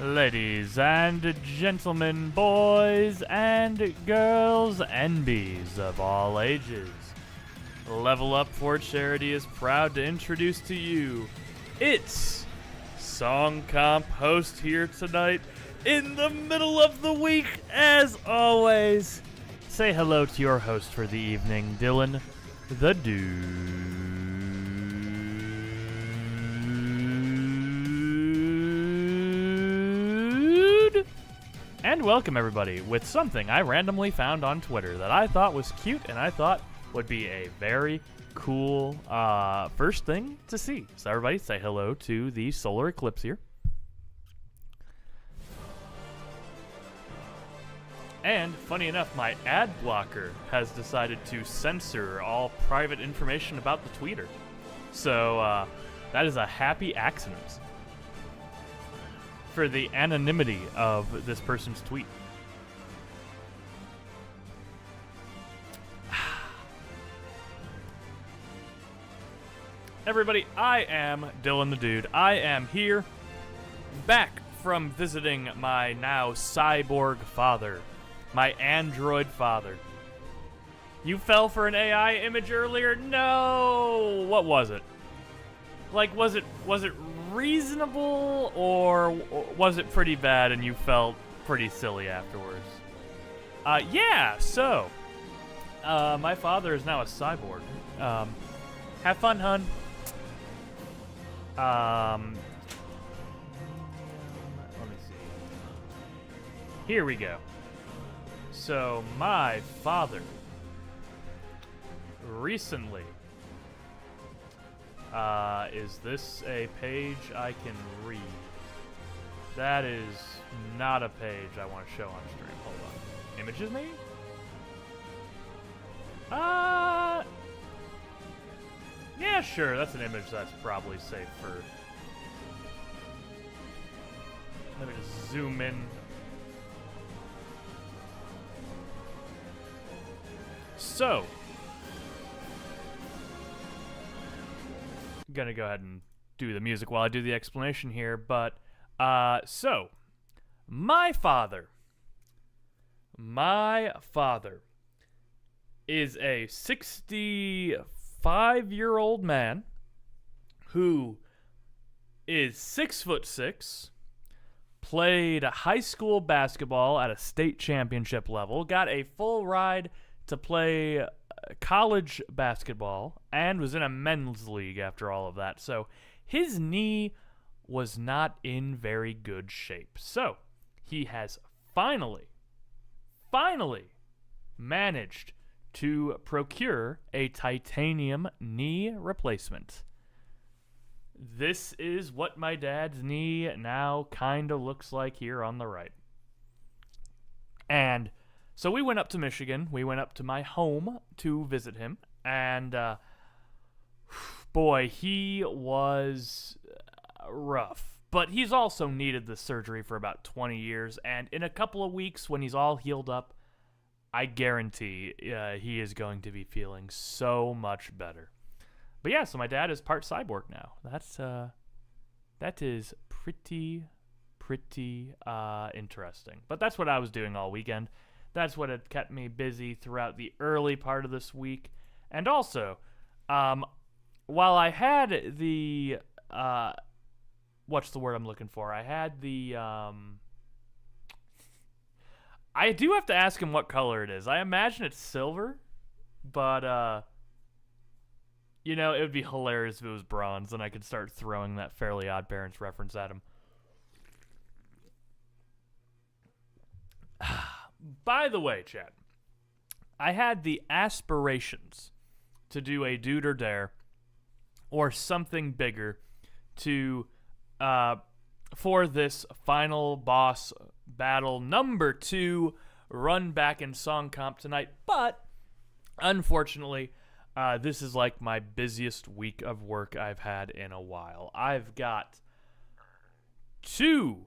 Ladies and gentlemen, boys and girls, and bees of all ages, Level Up for Charity is proud to introduce to you its Song Comp host here tonight in the middle of the week, as always. Say hello to your host for the evening, Dylan the Dude. And welcome everybody with something I randomly found on Twitter that I thought was cute and I thought would be a very cool first thing to see. So everybody say hello to the solar eclipse here. And funny enough, my ad blocker has decided to censor all private information about the tweeter. So that is a happy accident for the anonymity of this person's tweet. Everybody, I am Dylan the Dude. I am here, back from visiting my now cyborg father, my android father. You fell for an AI image earlier? No! What was it? Like, was it reasonable, or was it pretty bad and you felt pretty silly afterwards? Yeah, so, my father is now a cyborg. Have fun, hun. Let me see. Here we go. So, my father recently, is this a page I can read? That is not a page I want to show on stream. Hold on. Images, maybe? Yeah, sure. That's an image that's probably safe for... Let me just zoom in. So, I'm gonna go ahead and do the music while I do the explanation here, but, so, my father is a 65-year-old man who is 6'6", played high school basketball at a state championship level, got a full ride to play college basketball, and was in a men's league after all of that. So his knee was not in very good shape. So he has finally managed to procure a titanium knee replacement. This is what my dad's knee now kind of looks like here on the right. And so we went up to Michigan. We went up to my home to visit him. And, boy, he was rough. But he's also needed this surgery for about 20 years. And in a couple of weeks, when he's all healed up, I guarantee he is going to be feeling so much better. But yeah, so my dad is part cyborg now. That is pretty interesting. But that's what I was doing all weekend. That's what had kept me busy throughout the early part of this week. And also, while I had the, what's the word I'm looking for? I had the, I do have to ask him what color it is. I imagine it's silver, but, you know, it would be hilarious if it was bronze, and I could start throwing that Fairly Odd Parents reference at him. By the way, chat, I had the aspirations to do a Dude or Dare or something bigger to for this final boss battle number 2 run back in Song Comp tonight, but unfortunately, this is like my busiest week of work I've had in a while. I've got 2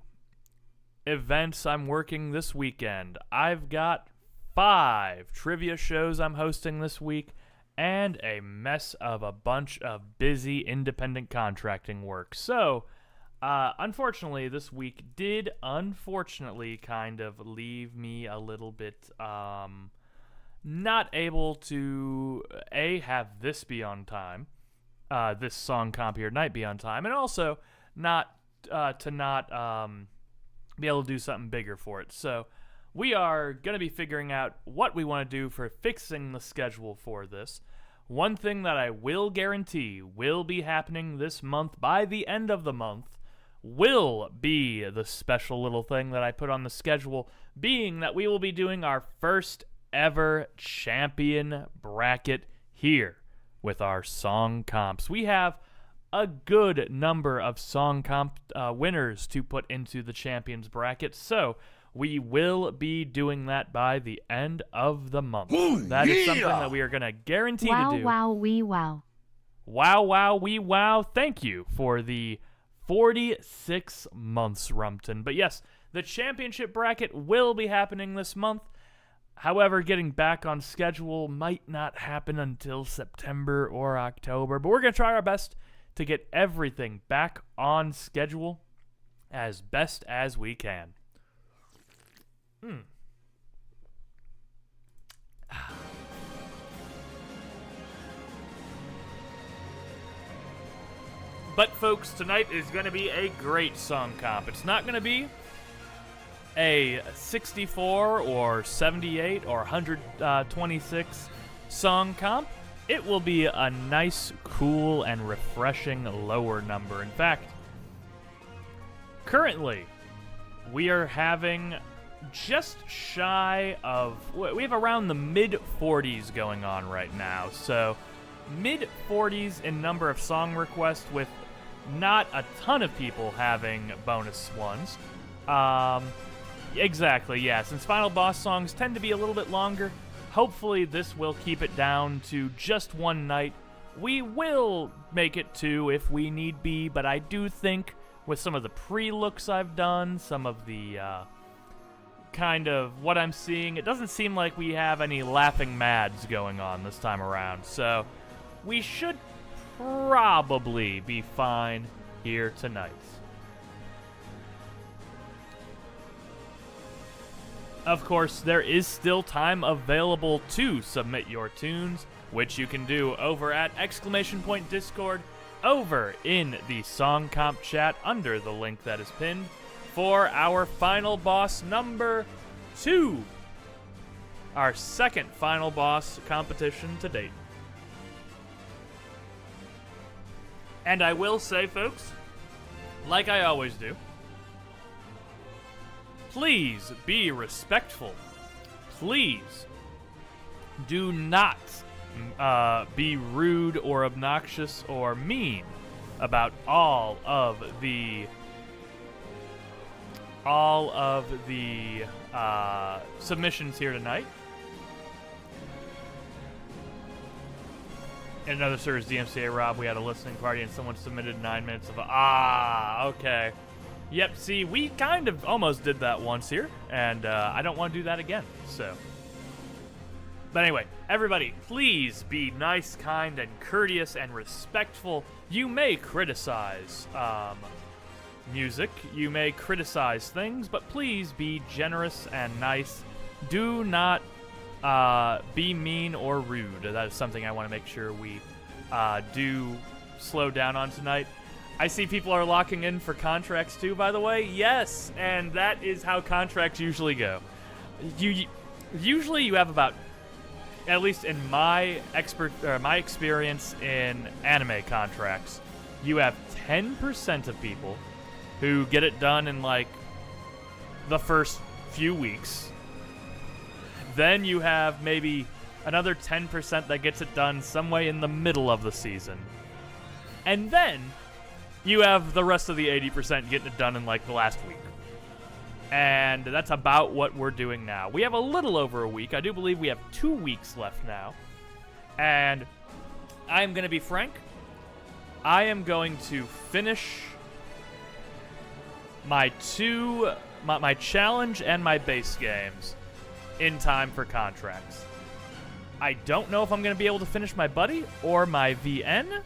events I'm working this weekend. I've got 5 trivia shows I'm hosting this week, and a mess of a bunch of busy independent contracting work. So, Unfortunately, this week did unfortunately kind of leave me a little bit not able to have this be on time, this song comp here night be on time, and also not be able to do something bigger for it. So we are going to be figuring out what we want to do for fixing the schedule for this. One thing that I will guarantee will be happening this month by the end of the month will be the special little thing that I put on the schedule, being that we will be doing our first ever champion bracket here with our song comps. We have a good number of song comp winners to put into the champions bracket, so we will be doing that by the end of the month. That is something that we are going to guarantee to do. Wow, wee, wow. Wow, wow, wee, wow. Thank you for the 46 months, Rumpton. But yes, the championship bracket will be happening this month. However, getting back on schedule might not happen until September or October. But we're going to try our best to get everything back on schedule as best as we can. But folks, tonight is going to be a great song comp. It's not going to be a 64 or 78 or 126 song comp. It will be a nice, cool, and refreshing lower number. In fact, currently, we are having just shy of, we have around the mid-40s going on right now. So, mid-40s in number of song requests with not a ton of people having bonus ones. Exactly, yeah. Since Final Boss songs tend to be a little bit longer, hopefully this will keep it down to just one night. We will make it two if we need be, but I do think with some of the pre-looks I've done, some of the kind of what I'm seeing, it doesn't seem like we have any laughing mads going on this time around. So we should probably be fine here tonight. Of course, there is still time available to submit your tunes, which you can do over at !Discord over in the song comp chat under the link that is pinned for our final boss number 2. Our second final boss competition to date. And I will say, folks, like I always do, please be respectful. Please do not be rude or obnoxious or mean about all of the submissions here tonight. In another Sir's DMCA, Rob, we had a listening party and someone submitted 9 minutes of okay. Yep, see, we kind of almost did that once here, and I don't want to do that again, so. But anyway, everybody, please be nice, kind, and courteous and respectful. You may criticize music, you may criticize things, but please be generous and nice. Do not be mean or rude. That is something I want to make sure we do slow down on tonight. I see people are locking in for contracts too, by the way. Yes, and that is how contracts usually go. Usually you have about, at least in my experience in anime contracts, you have 10% of people who get it done in like the first few weeks. Then you have maybe another 10% that gets it done some way in the middle of the season. And then you have the rest of the 80% getting it done in like the last week. And that's about what we're doing now. We have a little over a week. I do believe we have 2 weeks left now. And I'm going to be frank. I am going to finish my challenge and my base games in time for contracts. I don't know if I'm going to be able to finish my buddy or my VN.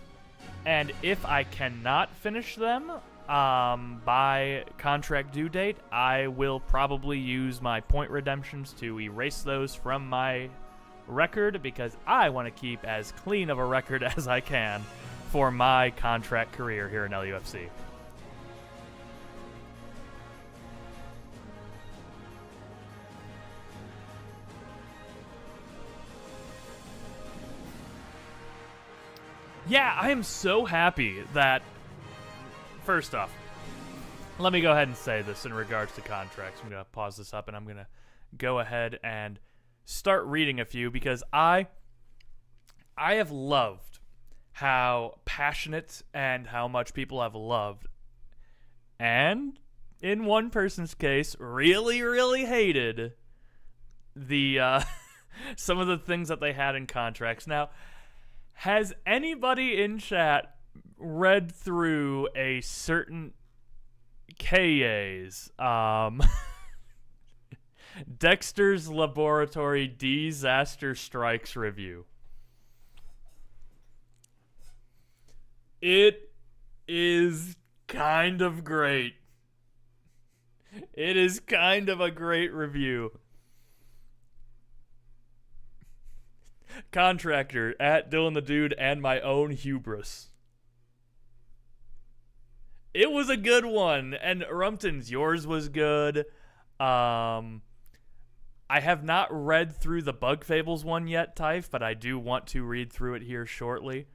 And if I cannot finish them, by contract due date, I will probably use my point redemptions to erase those from my record because I want to keep as clean of a record as I can for my contract career here in LUFC. Yeah, I am so happy that, first off, let me go ahead and say this in regards to contracts. I'm going to pause this up and I'm going to go ahead and start reading a few because I have loved how passionate and how much people have loved, and in one person's case, really, really hated the some of the things that they had in contracts. Now, has anybody in chat read through a certain KA's Dexter's Laboratory Disaster Strikes review? It is kind of great. It is kind of a great review. Contractor at Dylan the Dude and my own hubris. It was a good one, and Rumpton's, yours was good. I have not read through the Bug Fables one yet, Typh, but I do want to read through it here shortly.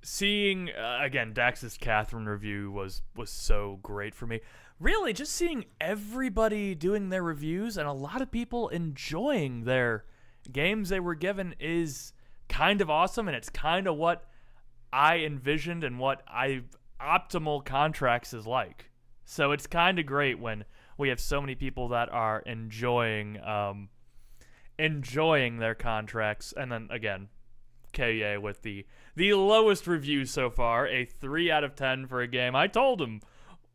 Seeing again Dax's Catherine review was so great for me. Really, just seeing everybody doing their reviews and a lot of people enjoying their games they were given is kind of awesome, and it's kind of what I envisioned and what optimal contracts is like. So it's kind of great when we have so many people that are enjoying their contracts. And then again, KA with the lowest review so far, a 3 out of 10 for a game I told him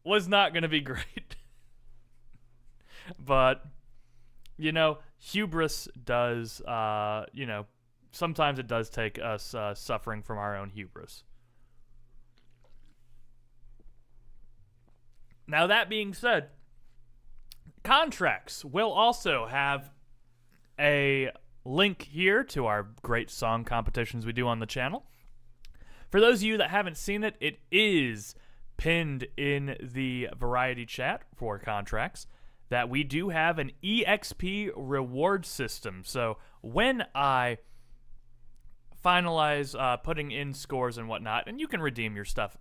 was not going to be great. But, hubris does, sometimes it does take us suffering from our own hubris. Now, that being said, contracts will also have a link here to our great song competitions we do on the channel. For those of you that haven't seen it, it is pinned in the variety chat for contracts that we do have an EXP reward system. So when I finalize putting in scores and whatnot, and you can redeem your stuff,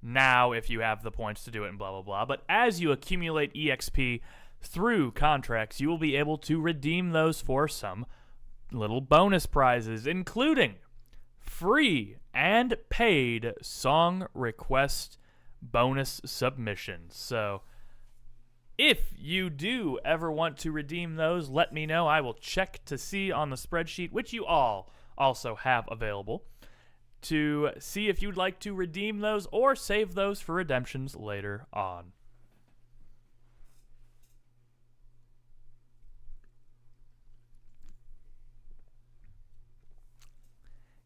now if you have the points to do it and blah, blah, blah. But as you accumulate EXP through contracts, you will be able to redeem those for some little bonus prizes, including free and paid song request bonus submissions. So if you do ever want to redeem those, let me know. I will check to see on the spreadsheet, which you all also have available, to see if you'd like to redeem those or save those for redemptions later on.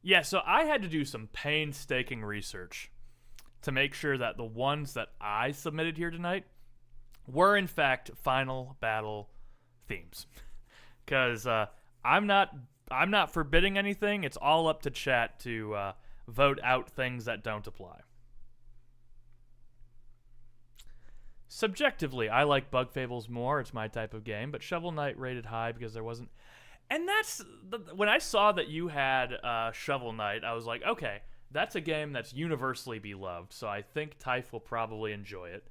Yeah, so I had to do some painstaking research to make sure that the ones that I submitted here tonight were in fact Final Battle themes. Because I'm not forbidding anything. It's all up to chat to vote out things that don't apply. Subjectively, I like Bug Fables more. It's my type of game. But Shovel Knight rated high because there wasn't... And that's... When I saw that you had Shovel Knight, I was like, okay, that's a game that's universally beloved. So I think Typh will probably enjoy it.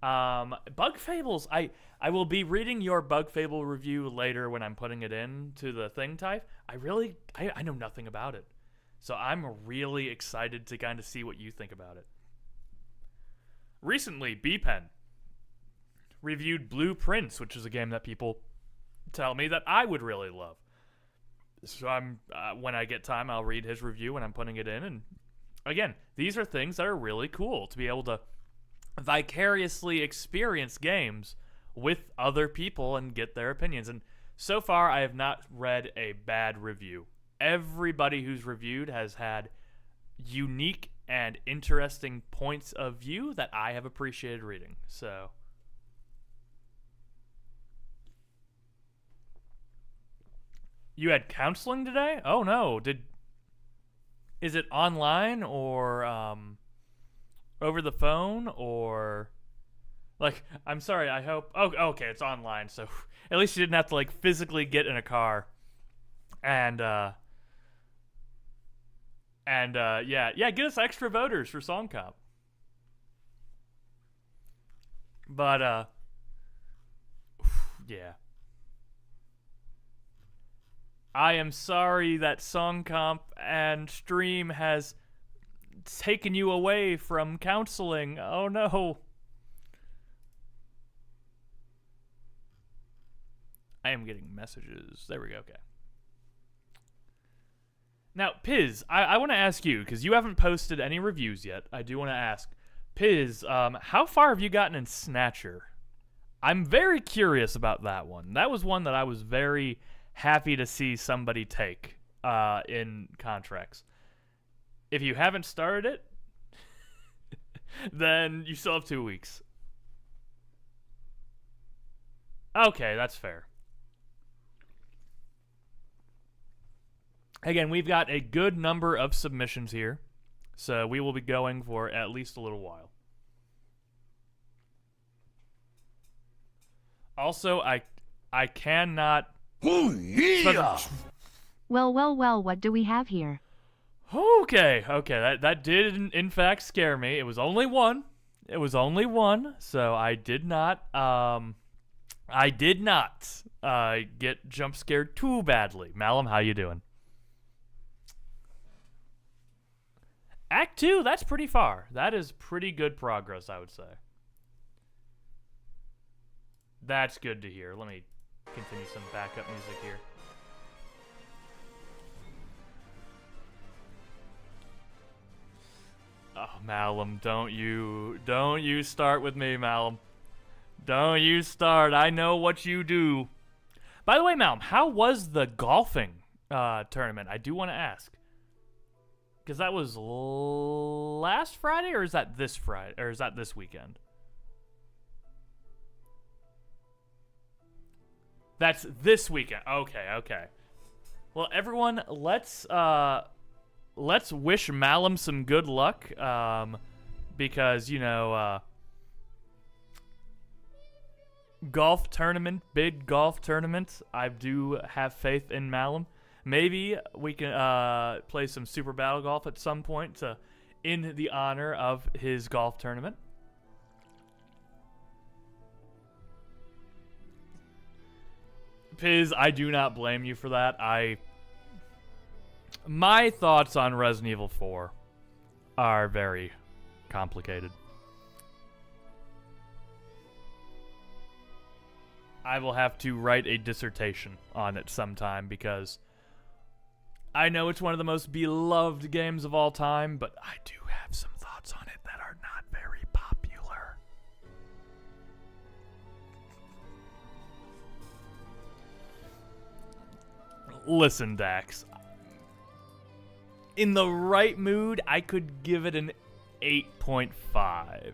Bug Fables, I will be reading your Bug Fable review later when I'm putting it in to the thing, Typh. I know nothing about it. So I'm really excited to kind of see what you think about it. Recently, B-Pen reviewed Blue Prince, which is a game that people tell me that I would really love. So when I get time, I'll read his review when I'm putting it in. And again, these are things that are really cool to be able to vicariously experience games with other people and get their opinions. And so far, I have not read a bad review. Everybody who's reviewed has had unique and interesting points of view that I have appreciated reading. So, you had counseling today? Oh no! Is it online or over the phone or like? I'm sorry. I hope. Oh, okay. It's online, so at least you didn't have to like physically get in a car and get us extra voters for Song Comp. But yeah. I am sorry that Song Comp and stream has taken you away from counseling. Oh no. I am getting messages. There we go. Okay. Now, Piz, I want to ask you, because you haven't posted any reviews yet. I do want to ask, Piz, how far have you gotten in Snatcher? I'm very curious about that one. That was one that I was very happy to see somebody take in contracts. If you haven't started it, then you still have 2 weeks. Okay, that's fair. Again, we've got a good number of submissions here, so we will be going for at least a little while. Also, I cannot... Oh, yeah! Well, what do we have here? Okay, that did in fact scare me. It was only one. So I did not get jump scared too badly. Malum, how you doing? Act 2, that's pretty far. That is pretty good progress, I would say. That's good to hear. Let me continue some backup music here. Oh, Malum, don't you start with me, Malum. Don't you start. I know what you do. By the way, Malum, how was the golfing tournament? I do want to ask. Because that was last Friday, or is that this Friday, or is that this weekend? That's this weekend. Okay. Well, everyone, let's wish Malum some good luck, because golf tournament, big golf tournament. I do have faith in Malum. Maybe we can play some Super Battle Golf at some point in the honor of his golf tournament. Piz, I do not blame you for that. My thoughts on Resident Evil 4 are very complicated. I will have to write a dissertation on it sometime because I know it's one of the most beloved games of all time, but I do have some thoughts on it that are not very popular. Listen, Dax. In the right mood, I could give it an 8.5.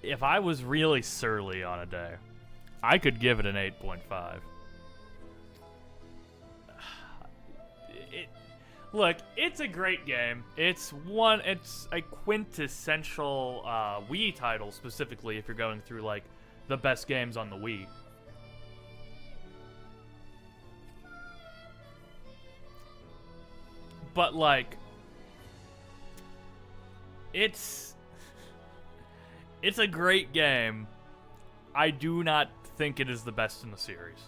If I was really surly on a day, I could give it an 8.5. Look, it's a great game. It's a quintessential Wii title, specifically if you're going through like the best games on the Wii. But like, it's a great game. I do not think it is the best in the series.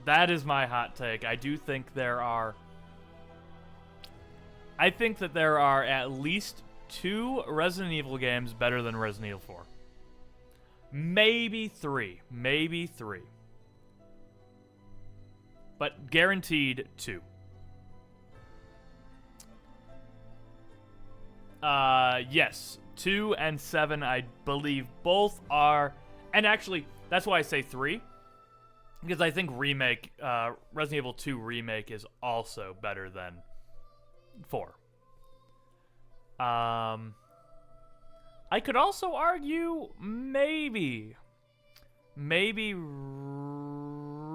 That is my hot take. I think that there are at least 2 Resident Evil games better than Resident Evil 4. Maybe 3. But guaranteed 2. Yes. 2 and 7, I believe both are... And actually, that's why I say 3. Because I think Resident Evil 2 Remake is also better than 4. I could also argue maybe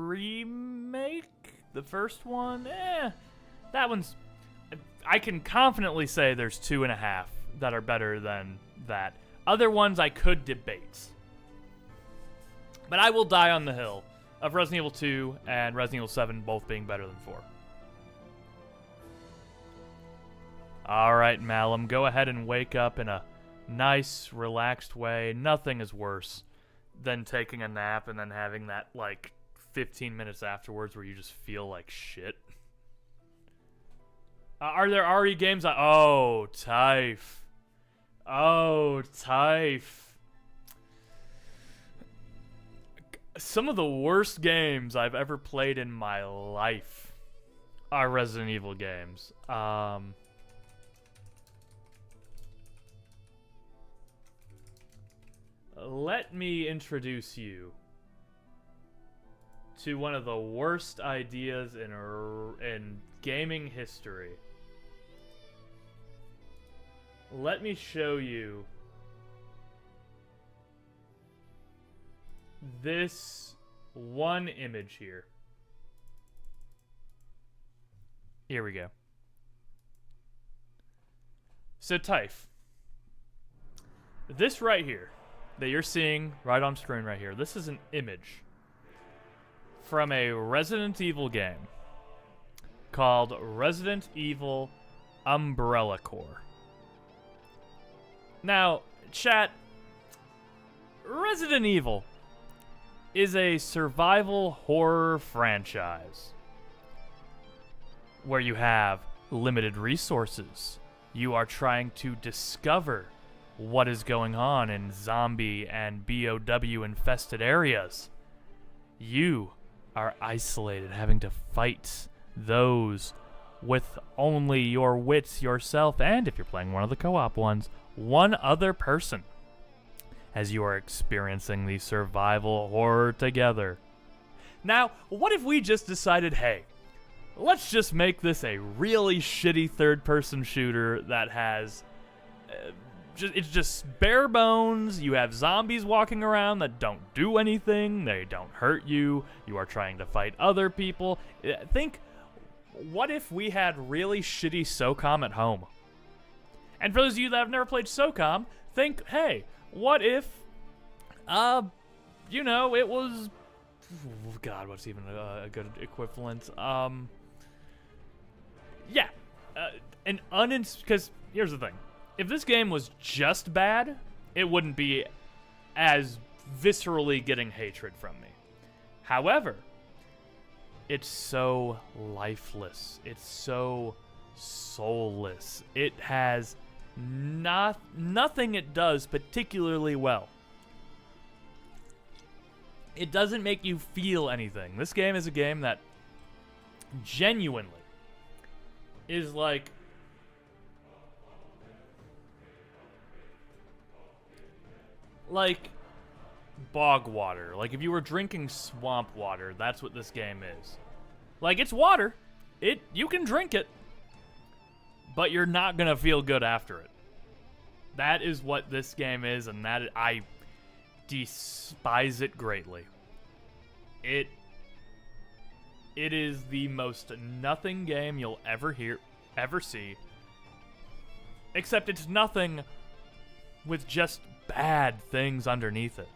remake the first one. That one's. I can confidently say there's 2.5 that are better than that. Other ones I could debate, but I will die on the hill of Resident Evil 2 and Resident Evil 7 both being better than 4. All right, Malum, go ahead and wake up in a nice, relaxed way. Nothing is worse than taking a nap and then having that, like, 15 minutes afterwards where you just feel like shit. Are there RE games? Oh, Typh. Oh, Typh. Some of the worst games I've ever played in my life are Resident Evil games. Let me introduce you to one of the worst ideas in gaming history. Let me show you this one image here. Here we go. So, Typh, this right here that you're seeing right on screen right here, this is an image from a Resident Evil game called Resident Evil Umbrella Corps. Now, chat, Resident Evil is a survival horror franchise where you have limited resources. You are trying to discover what is going on in zombie and BOW infested areas. You are isolated, having to fight those with only your wits, yourself, and if you're playing one of the co-op ones, one other person, as you are experiencing the survival horror together. Now, what if we just decided, hey, let's just make this a really shitty third-person shooter that has... it's just bare bones. You have zombies walking around that don't do anything. They don't hurt you. You are trying to fight other people. Think, what if we had really shitty SOCOM at home? And for those of you that have never played SOCOM, think, hey, what if, you know, it was... God, what's even a good equivalent? Yeah. Because here's the thing. If this game was just bad, it wouldn't be as viscerally getting hatred from me. However, it's so lifeless. It's so soulless. It has nothing it does particularly well. It doesn't make you feel anything. This game is a game that genuinely is like... bog water. Like, if you were drinking swamp water, that's what this game is. Like, it's water. You can drink it, but you're not gonna feel good after it. That is what this game is, and I despise it greatly. It is the most nothing game you'll ever see. Except it's nothing with just bad things underneath it.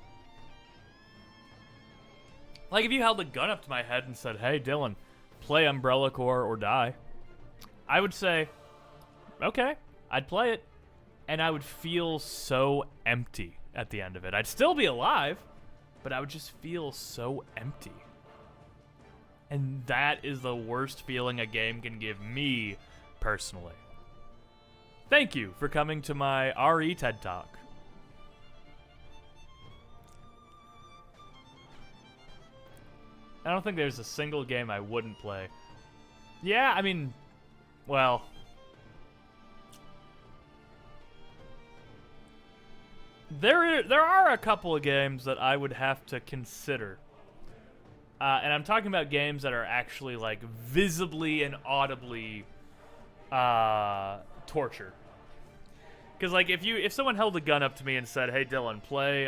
Like, if you held a gun up to my head and said, hey, Dylan, play Umbrella Corps or die, I would say, okay, I'd play it, and I would feel so empty at the end of it. I'd still be alive, but I would just feel so empty. And that is the worst feeling a game can give me, personally. Thank you for coming to my RE TED Talk. I don't think there's a single game I wouldn't play. Yeah, I mean, well... There are a couple of games that I would have to consider. And I'm talking about games that are actually, like, visibly and audibly torture. Because like if someone held a gun up to me and said, "Hey Dylan, play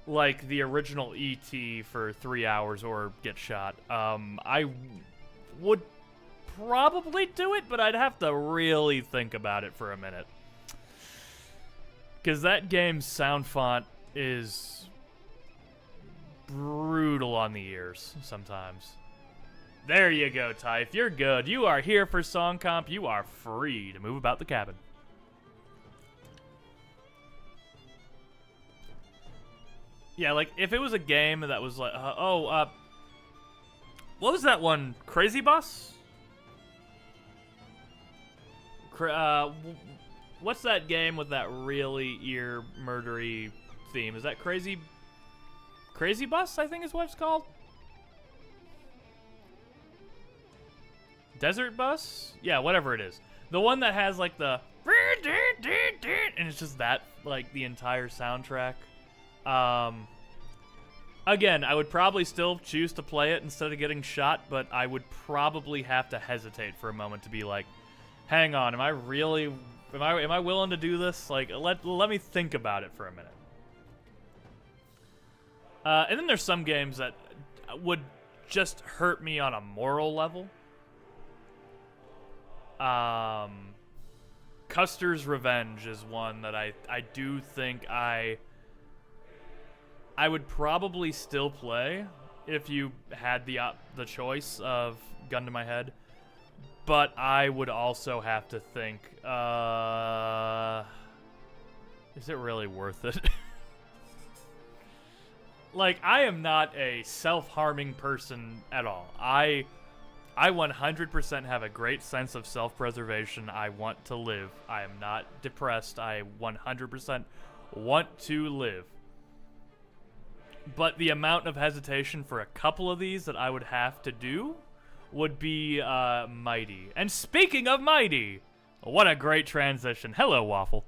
like the original E.T. for 3 hours or get shot," I would probably do it, but I'd have to really think about it for a minute. Because that game's sound font is brutal on the ears sometimes. There you go, Typh. You're good. You are here for Song Comp. You are free to move about the cabin. Yeah, like, if it was a game that was like, what was that one? Crazy Bus? What's that game with that really ear-murdery theme? Is that Crazy Bus, I think is what it's called? Desert Bus? Yeah, whatever it is. The one that has, like, the... And it's just that, like, the entire soundtrack. Again, I would probably still choose to play it instead of getting shot, but I would probably have to hesitate for a moment to be like, hang on, am I willing to do this? Like, let me think about it for a minute. And then there's some games that would just hurt me on a moral level. Custer's Revenge is one that I do think I would probably still play if you had the choice of gun to my head, but I would also have to think, is it really worth it? Like, I am not a self-harming person at all. I 100% have a great sense of self-preservation. I want to live. I am not depressed. I 100% want to live. But the amount of hesitation for a couple of these that I would have to do would be mighty. And speaking of mighty, what a great transition. Hello, Waffle.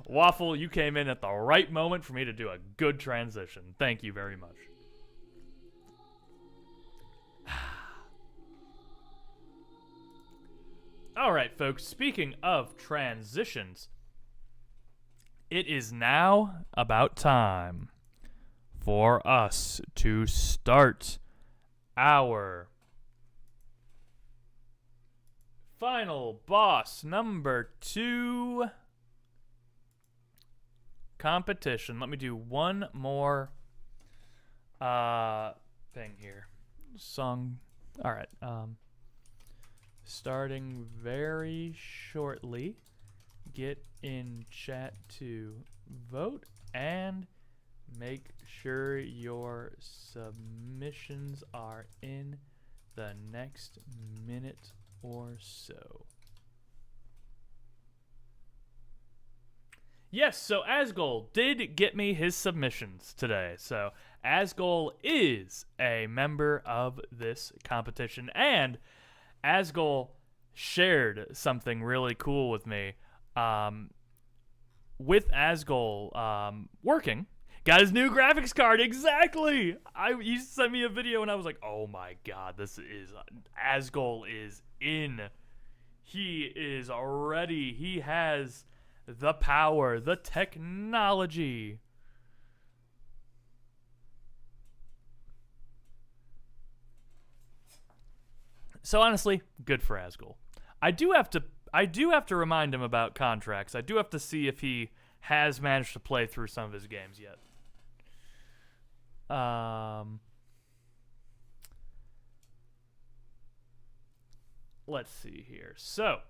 Waffle, you came in at the right moment for me to do a good transition. Thank you very much. All right, folks, speaking of transitions, it is now about time for us to start our final boss number 2 competition. Let me do one more thing here. Song. All right. Starting very shortly. Get in chat to vote and make sure your submissions are in the next minute or so. Yes, so Asgol did get me his submissions today. So Asgol is a member of this competition, and Asgol shared something really cool with me. With Asgol working, got his new graphics card. Exactly. He sent me a video and I was like, oh my god, Asgol is in. He is ready. He has the power, the technology. So honestly, good for Asgol. I do have to remind him about contracts. I do have to see if he has managed to play through some of his games yet. Let's see here. So,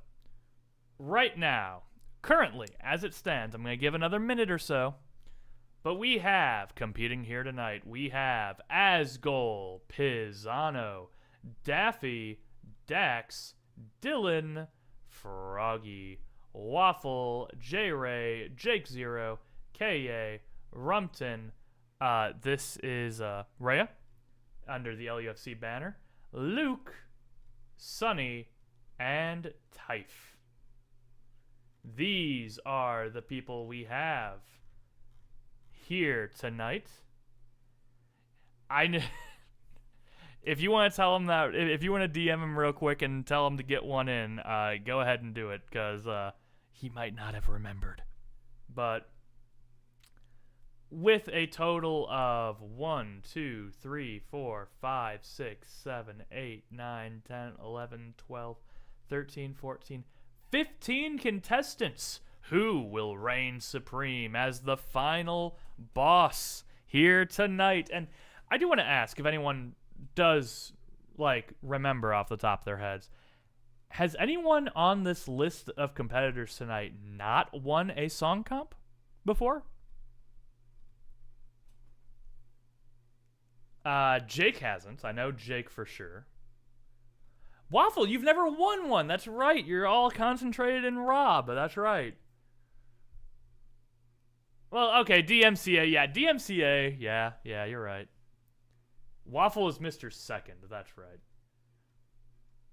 right now, currently, as it stands, I'm going to give another minute or so. But we have, competing here tonight, we have Asgol, Pisano, Daffy, Dax, Dylan, Froggy, Waffle, J-Ray, Jake Zero, K.A., Rumpton. This is Rhea, under the LUFC banner, Luke, Sunny, and Typh. These are the people we have here tonight. If you want to tell him that, if you want to DM him real quick and tell him to get one in, go ahead and do it, because he might not have remembered. But with a total of 1, 2, 3, 4, 5, 6, 7, 8, 9, 10, 11, 12, 13, 14, 15 contestants who will reign supreme as the final boss here tonight. And I do want to ask if anyone does, like, remember off the top of their heads, has anyone on this list of competitors tonight not won a song comp before? Jake hasn't. I know Jake for sure. Waffle, you've never won one. That's right. You're all concentrated in Rob. That's right. Well, okay, DMCA. Yeah, DMCA. Yeah, you're right. Waffle is Mr. Second. That's right.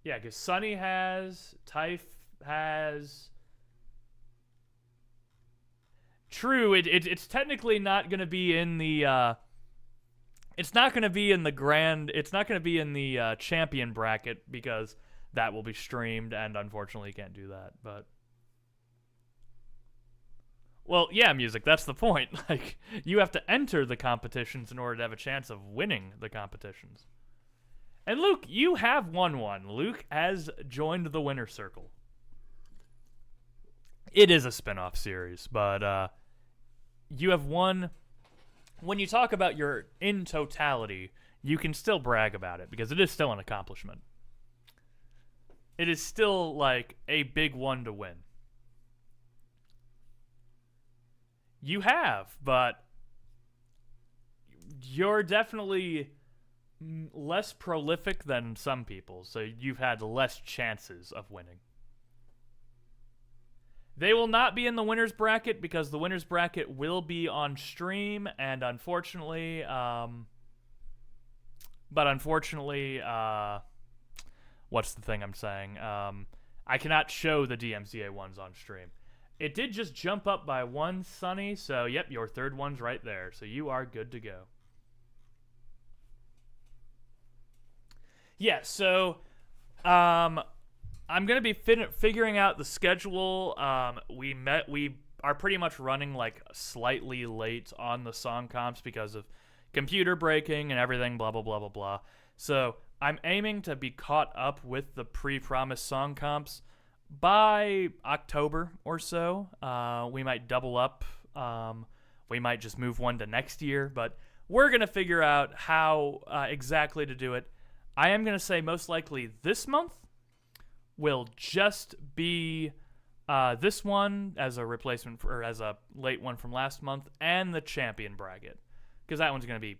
Yeah, because Sunny has, Typh has. True, it's technically not going to be in the, it's not going to be in the grand, it's not going to be in the champion bracket because that will be streamed, and unfortunately you can't do that, but. Well, yeah, Music, that's the point. Like, you have to enter the competitions in order to have a chance of winning the competitions. And Luke, you have won one. Luke has joined the winner circle. It is a spin-off series, but you have won. When you talk about your in totality, you can still brag about it because it is still an accomplishment. It is still like a big one to win. You have, but you're definitely less prolific than some people, so you've had less chances of winning. They will not be in the winner's bracket because the winner's bracket will be on stream, and unfortunately, what's the thing I'm saying? I cannot show the DMCA ones on stream. It did just jump up by one, Sunny, so yep, your third one's right there, so you are good to go. Yeah, so I'm going to be figuring out the schedule. We are pretty much running like slightly late on the song comps because of computer breaking and everything, blah, blah, blah, blah, blah. So I'm aiming to be caught up with the pre-promised song comps by October or so. We might double up. We might just move one to next year, but we're going to figure out how exactly to do it. I am going to say most likely this month will just be this one as a replacement for, or as a late one from last month, and the champion bracket, because that one's going to be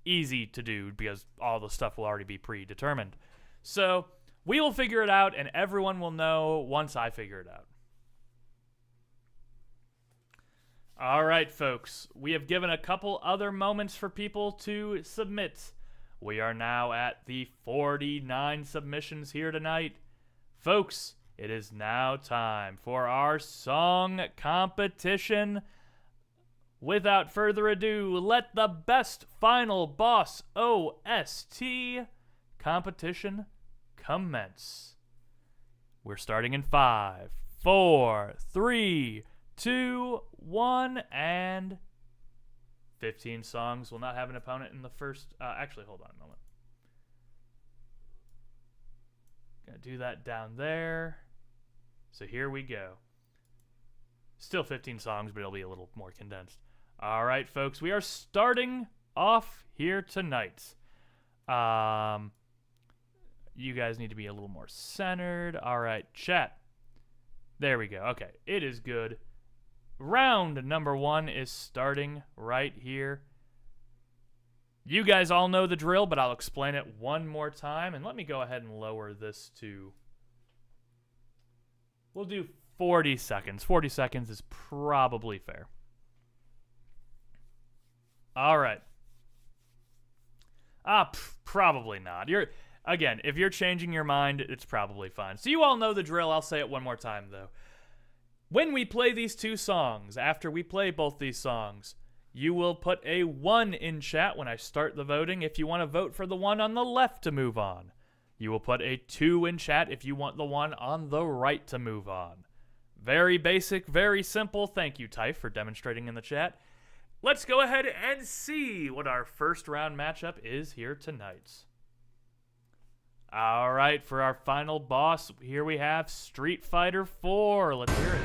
easy to do because all the stuff will already be predetermined. So we will figure it out, and everyone will know once I figure it out. All right, folks. We have given a couple other moments for people to submit. We are now at the 49 submissions here tonight. Folks, it is now time for our song competition. Without further ado, let the best final Boss OST competition commence. We're starting in 5, 4, 3, 2, 1, and 15 songs will not have an opponent in the first. Actually, hold on a moment. Gonna do that down there. So here we go. Still 15 songs, but it'll be a little more condensed. All right, folks, we are starting off here tonight. You guys need to be a little more centered. All right, chat. There we go. Okay, it is good. Round number 1 is starting right here. You guys all know the drill, but I'll explain it one more time. And let me go ahead and lower this to... We'll do 40 seconds. 40 seconds is probably fair. All right. Probably not. Again, if you're changing your mind, it's probably fine. So you all know the drill. I'll say it one more time, though. When we play these two songs, after we play both these songs, you will put a 1 in chat when I start the voting if you want to vote for the one on the left to move on. You will put a 2 in chat if you want the one on the right to move on. Very basic, very simple. Thank you, Typh, for demonstrating in the chat. Let's go ahead and see what our first round matchup is here tonight. All right, for our final boss, here we have Street Fighter 4. Let's hear it.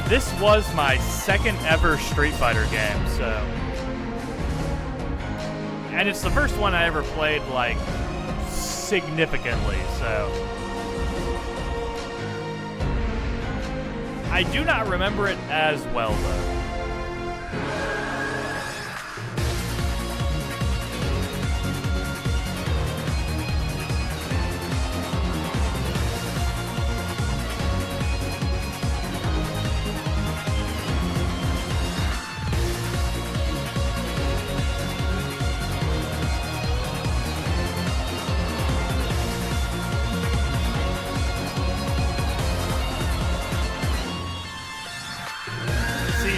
This was my second ever Street Fighter game, so... And it's the first one I ever played, like, significantly, so... I do not remember it as well, though.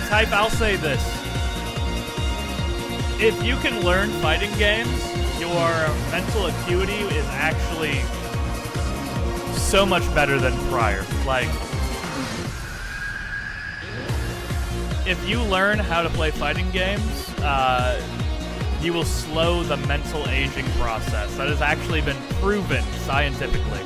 Type, I'll say this. If you can learn fighting games, your mental acuity is actually so much better than prior. Like, if you learn how to play fighting games, you will slow the mental aging process. That has actually been proven scientifically.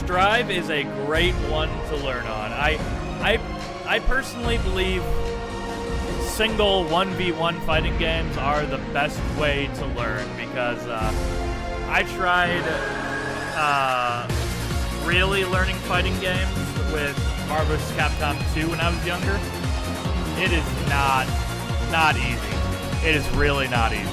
Strive is a great one to learn on. I personally believe single 1v1 fighting games are the best way to learn because I tried really learning fighting games with Marvel vs. Capcom 2 when I was younger. It is not easy. It is really not easy.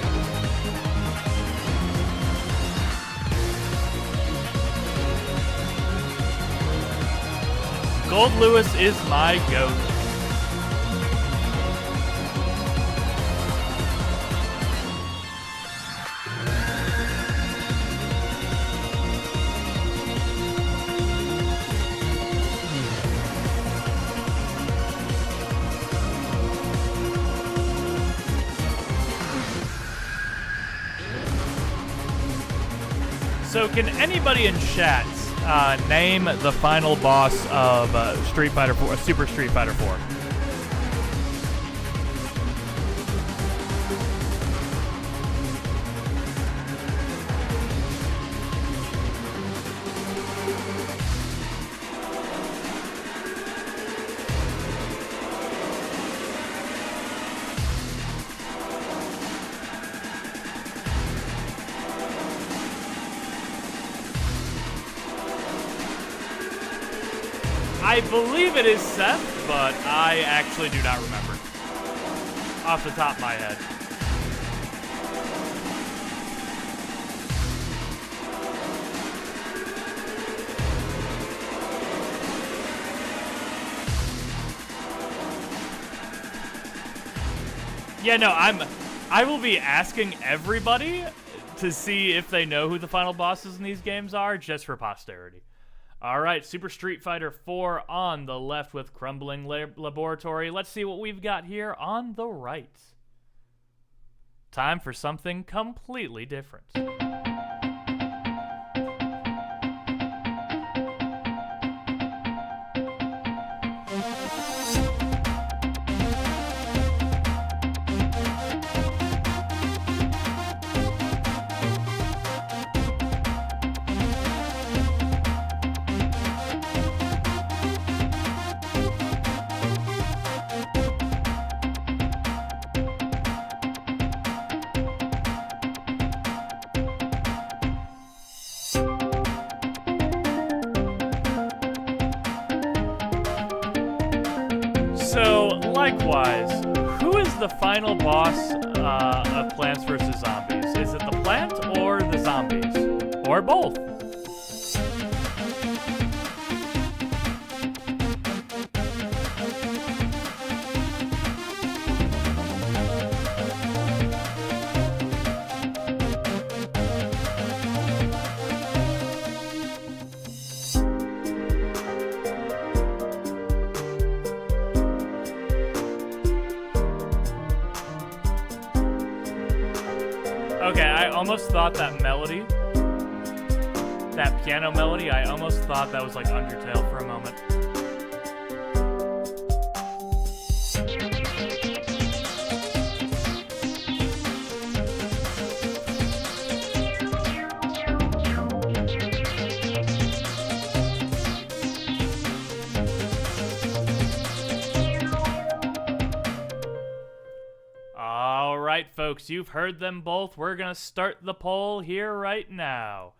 Gold Lewis is my goat. So can anybody in chat name the final boss of Street Fighter 4, Super Street Fighter 4? I believe it is Seth, but I actually do not remember off the top of my head. Yeah, no, I will be asking everybody to see if they know who the final bosses in these games are, just for posterity. All right, Super Street Fighter 4 on the left with Crumbling Laboratory. Let's see what we've got here on the right. Time for something completely different. likewise, who is the final boss of Plants vs. Zombies? Is it the plant or the zombies? Or both? Okay, I almost thought that melody, that piano melody, I almost thought that was like Undertale for a moment. All right, folks, you've heard them both. We're going to start the poll here right now.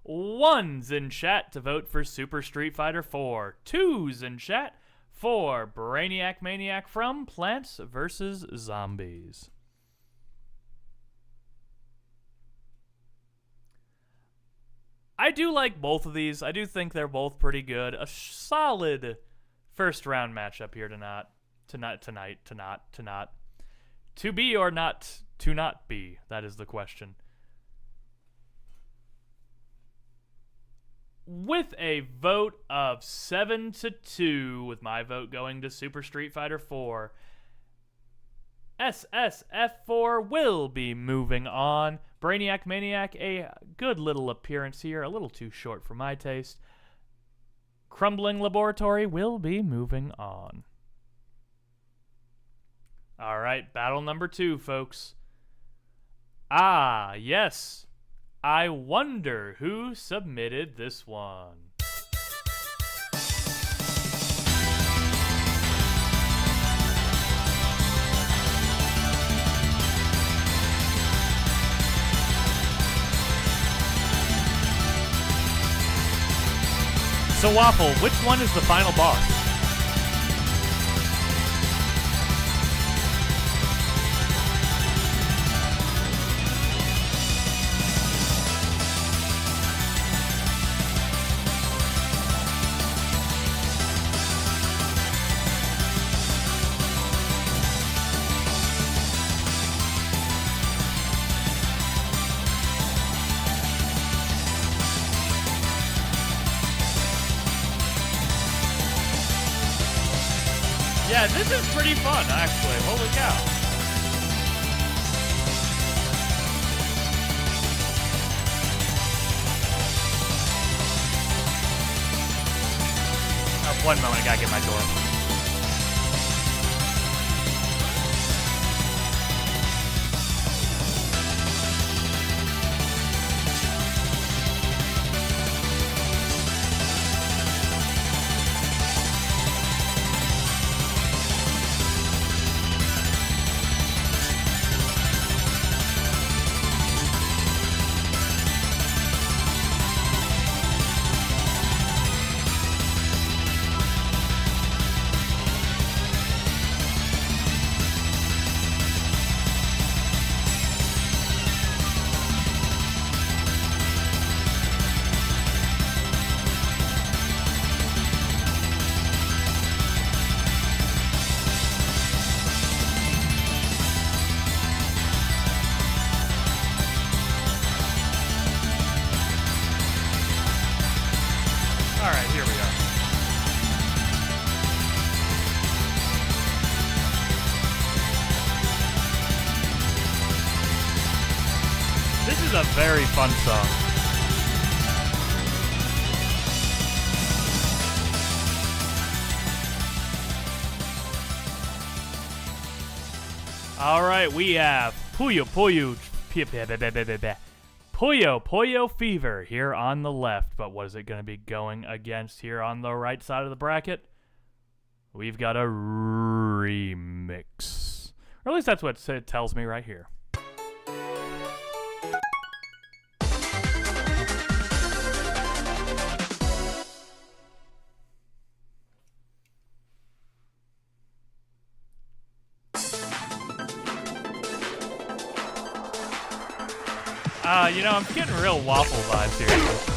1's in chat to vote for Super Street Fighter 4. 2's in chat for Brainiac Maniac from Plants vs. Zombies. I do like both of these. I do think they're both pretty good. A solid first round matchup here tonight. To be or not to not be? That is the question. With a vote of 7-2, with my vote going to Super Street Fighter 4, SSF4 will be moving on. Brainiac Maniac, a good little appearance here, a little too short for my taste. Crumbling Laboratory will be moving on. All right, battle number 2, folks. Ah, yes. I wonder who submitted this one. So, Waffle, which one is the final boss? Yeah, this is pretty fun, actually. Holy cow. Oh, 1 moment, I gotta get my door. Alright, here we are. This is a very fun song. Alright, we have Puyo Puyo Fever here on the left, but what is it going to be going against here on the right side of the bracket? We've got a remix. Or at least that's what it tells me right here. You know, I'm getting real waffle vibes here.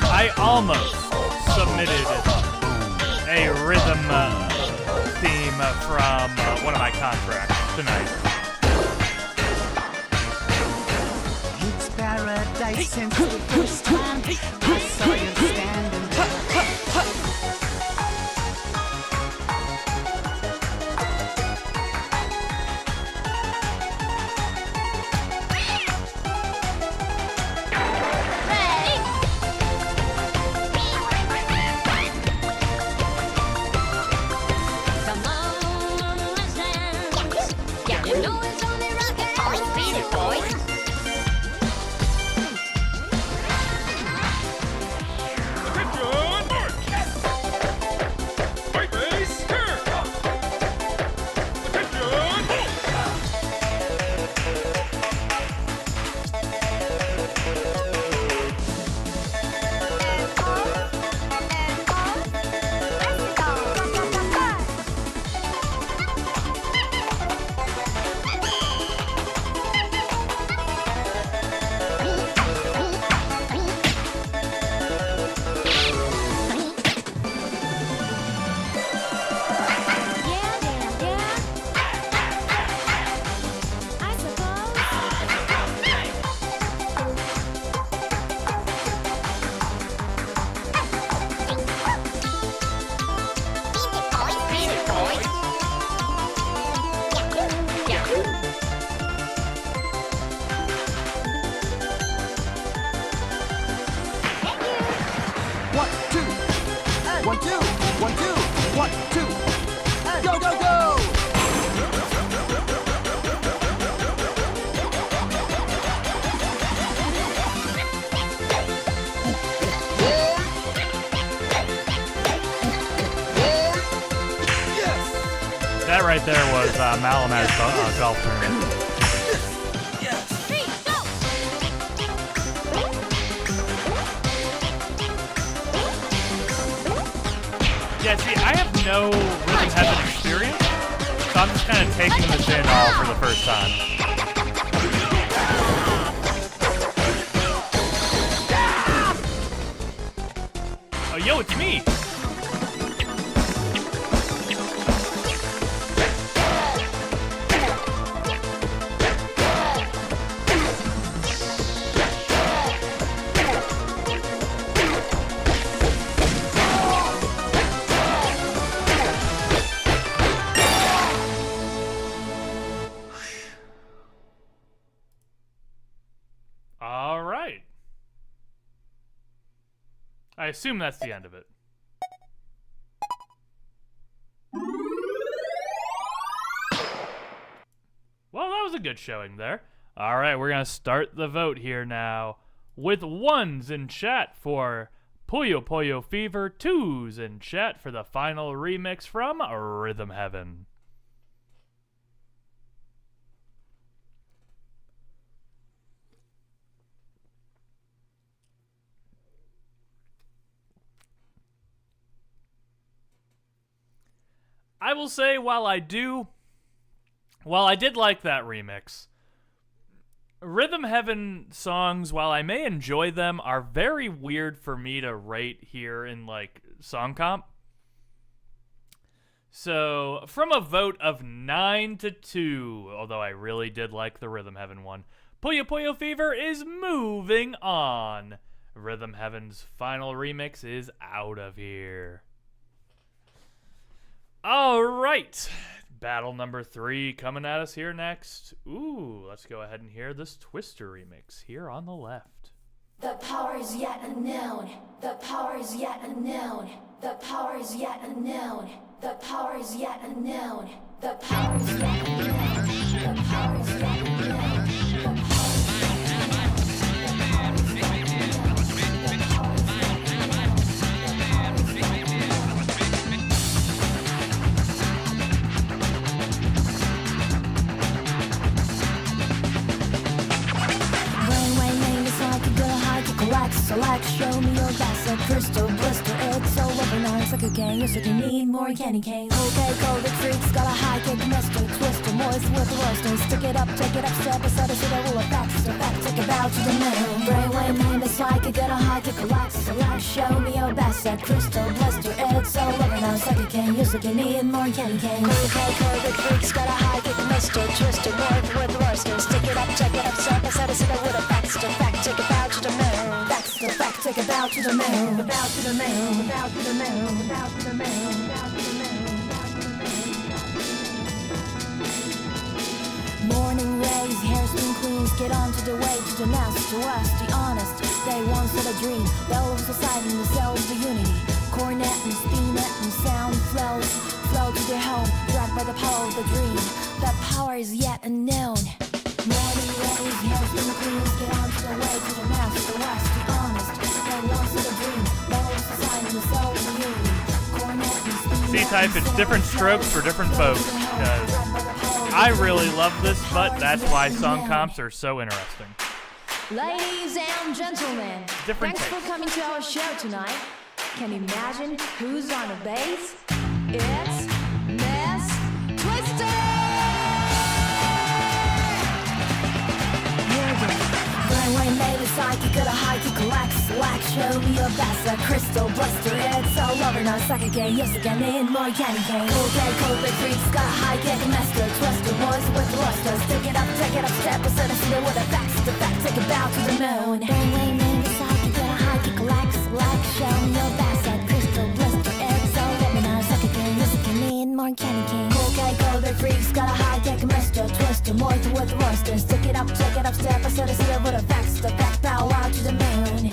I almost submitted a rhythm theme from one of my contracts tonight. It's paradise since the first time I saw you standing there. That right there was Malamat's golf tournament. Yeah, see, I have no Rhythm Heaven experience, so I'm just kind of taking this in all for the first time. Oh, yo, it's me! All right. I assume that's the end of it. Well, that was a good showing there. All right, we're going to start the vote here now with 1s in chat for Puyo Puyo Fever, 2s in chat for the final remix from Rhythm Heaven. I will say, while I did like that remix, Rhythm Heaven songs, while I may enjoy them, are very weird for me to rate here in, like, Song Comp. So, from a vote of 9-2, although I really did like the Rhythm Heaven one, Puyo Puyo Fever is moving on. Rhythm Heaven's final remix is out of here. All right. Battle number 3 coming at us here next. Ooh, let's go ahead and hear this Twister remix here on the left. The power is yet unknown. The power is yet unknown. The power is yet unknown. The power is yet unknown. The power is yet unknown. The power is yet unknown. The power is yet unknown. Select, show me your best, a crystal blister. It's all over now, it's like a game. You said you need more candy canes. Okay, go the freaks, got a high kick, mister, twister, moist with the roaster. Stick it up, step aside, see the rule of facts. The fact, take it out to the moon. Brainwave name is like you got a high kick, relax. Select, show me your best, a crystal blister. It's all over now, it's like a game. You said you need more candy canes. Okay, go the freaks, got a high kick, mister, twister, moist with the roaster. Stick it up, step aside, see the rule of facts. The fact, take it out to the moon. That's the fact, take it out to the moon, about to the moon, about to the moon, about to the moon, about to the moon, about to the moon. Morning rays, hairspin queens, get onto the way to the nest, to us, the honest. They once had a dream, bellows aside in themselves, the unity. Cornet and spinet and sound flow to their home, dragged by the power of the dream. That power is yet unknown. Morning rays, hairspin queens, get onto the way to the nest, to us, the honest. C-type, it's different strokes for different folks, because I really love this, but that's why song comps are so interesting. Ladies and gentlemen, Different thanks taste. for coming to our show tonight. Can you imagine who's on the bass? It's Miss Twister! Brainwave made a psychic, got a high kick, relax, show me your best, a crystal blister. It's all over now, suck again, yes again, in more candy cane. Okay, COVID freaks, got a high kick, master, twister, boys with luster. Stick it up, step aside, see the with a facts, the fact, take it bow to the moon. Brainwave made a psychic, got a high kick, relax, show me your best, a crystal blister. It's all over now, suck again, yes again, in more candy cane. Okay, COVID freaks, got a high kick, master, twister, boys with luster. Stick it up, step aside, see the with a facts, the fact, bow out to the moon.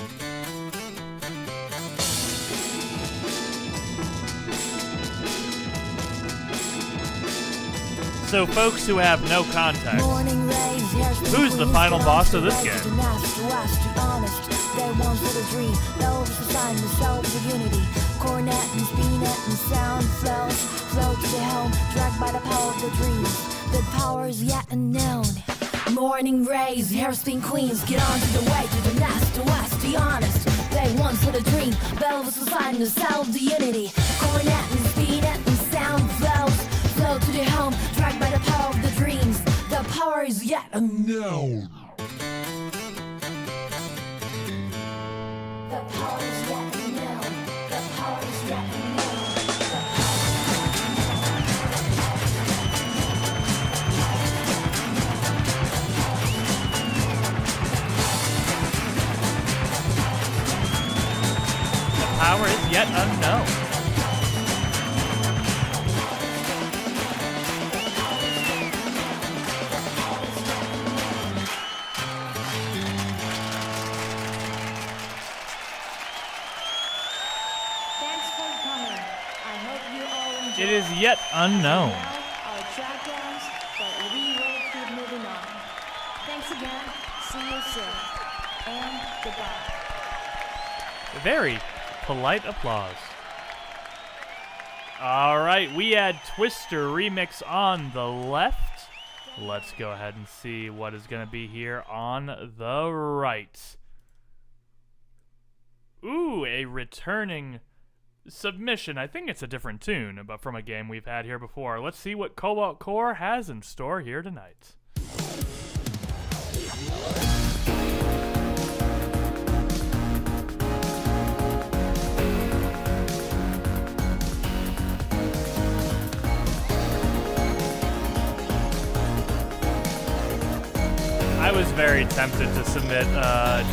So folks who have no context, who's the final boss of this game? They want for the dream, those who sign themselves of unity. Cornet and spinet and sound flow to the helm, dragged by the power of the dreams. The power is yet unknown. Morning rays, hairspin queens, get on to the way to the nest, to us, be honest. They want for the dream, bells who sign themselves the unity. Cornet and spinet and sound flow to the home, dragged by the power of the dreams. The power is yet unknown. The power is yet unknown. The power is yet unknown. The power is yet unknown. It is yet unknown. Our track ends, but we will keep moving on. Thanks again. See you soon. And goodbye. Very polite applause. All right, we had Twister Remix on the left. Let's go ahead and see what is going to be here on the right. Ooh, a returning submission. I think it's a different tune, but from a game we've had here before. Let's see what Cobalt Core has in store here tonight. I was very tempted to submit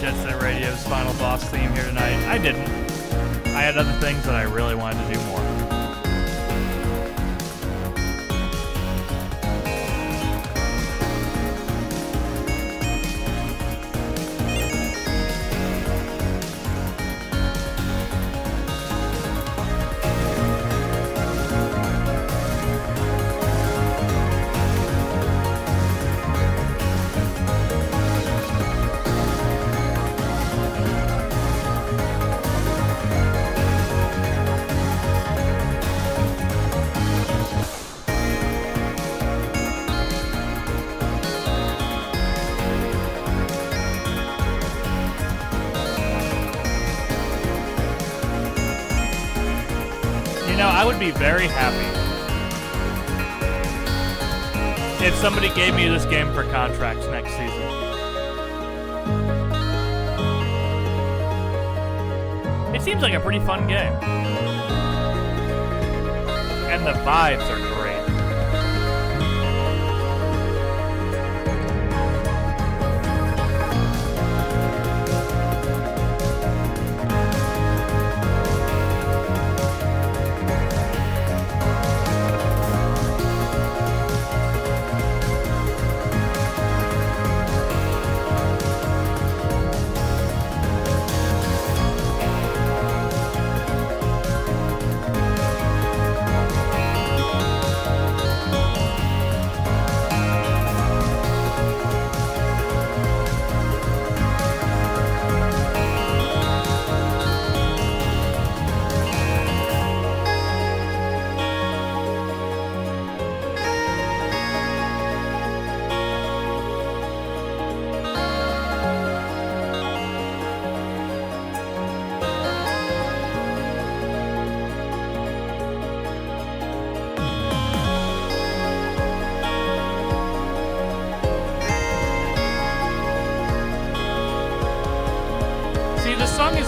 Jet Set Radio's Final Boss theme here tonight. I didn't. I had other things that I really wanted to do more. know, I would be very happy if somebody gave me this game for contracts next season. It seems like a pretty fun game. And the vibes are great.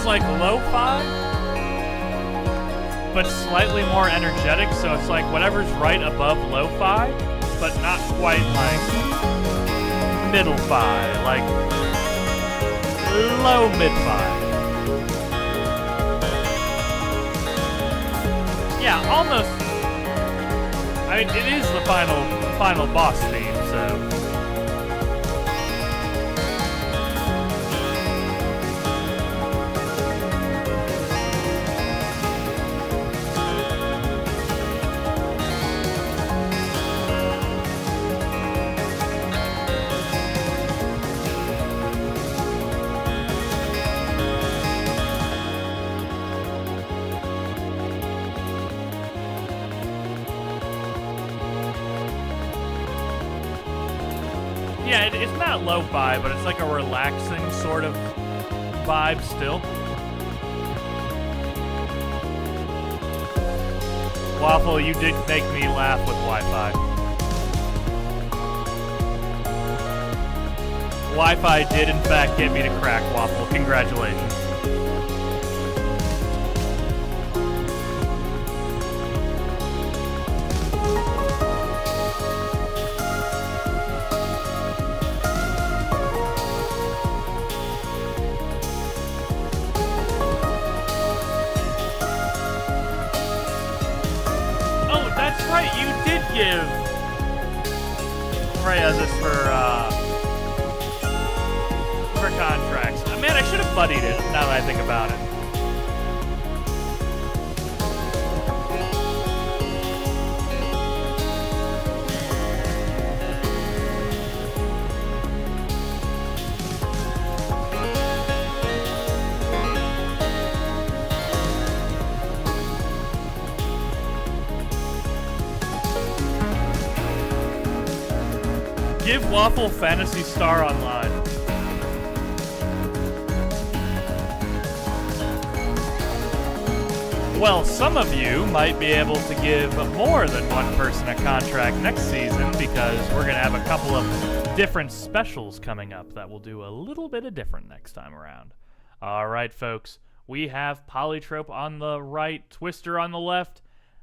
Like lo-fi, but slightly more energetic, so it's like whatever's right above lo-fi, but not quite like middle-fi, like low mid-fi. Yeah, almost. I mean, it is the final boss theme, so. Yeah, it's not lo-fi, but it's like a relaxing sort of vibe still. Waffle, you did make me laugh with Wi-Fi. Wi-Fi did in fact get me to crack, Waffle. Congratulations. Give Freya this for contracts. Man, I should have buddied it now that I think about it. Give Waffle Phantasy Star Online. Well, some of you might be able to give more than one person a contract next season because we're going to have a couple of different specials coming up that will do a little bit of different next time around. All right, folks. We have Polytrope on the right, Twister on the left.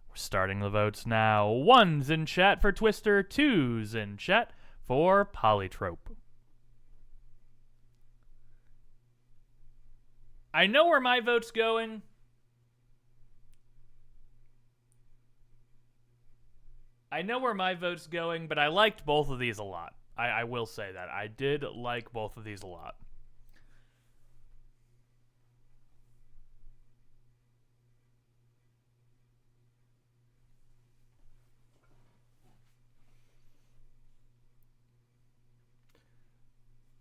We're starting the votes now. 1's in chat for Twister, 2's in chat for Polytrope. I know where my vote's going. But I liked both of these a lot. I will say that. I did like both of these a lot.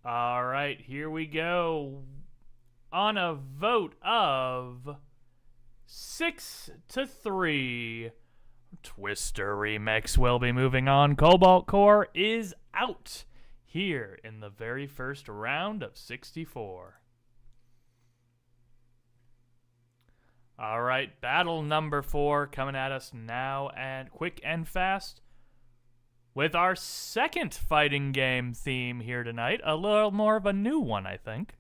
All right, here we go. On a vote of 6-3, Twister Remix will be moving on. Cobalt Core is out here in the very first round of 64. All right, battle number 4 coming at us now, and quick and fast, with our second fighting game theme here tonight. A little more of a new one, I think.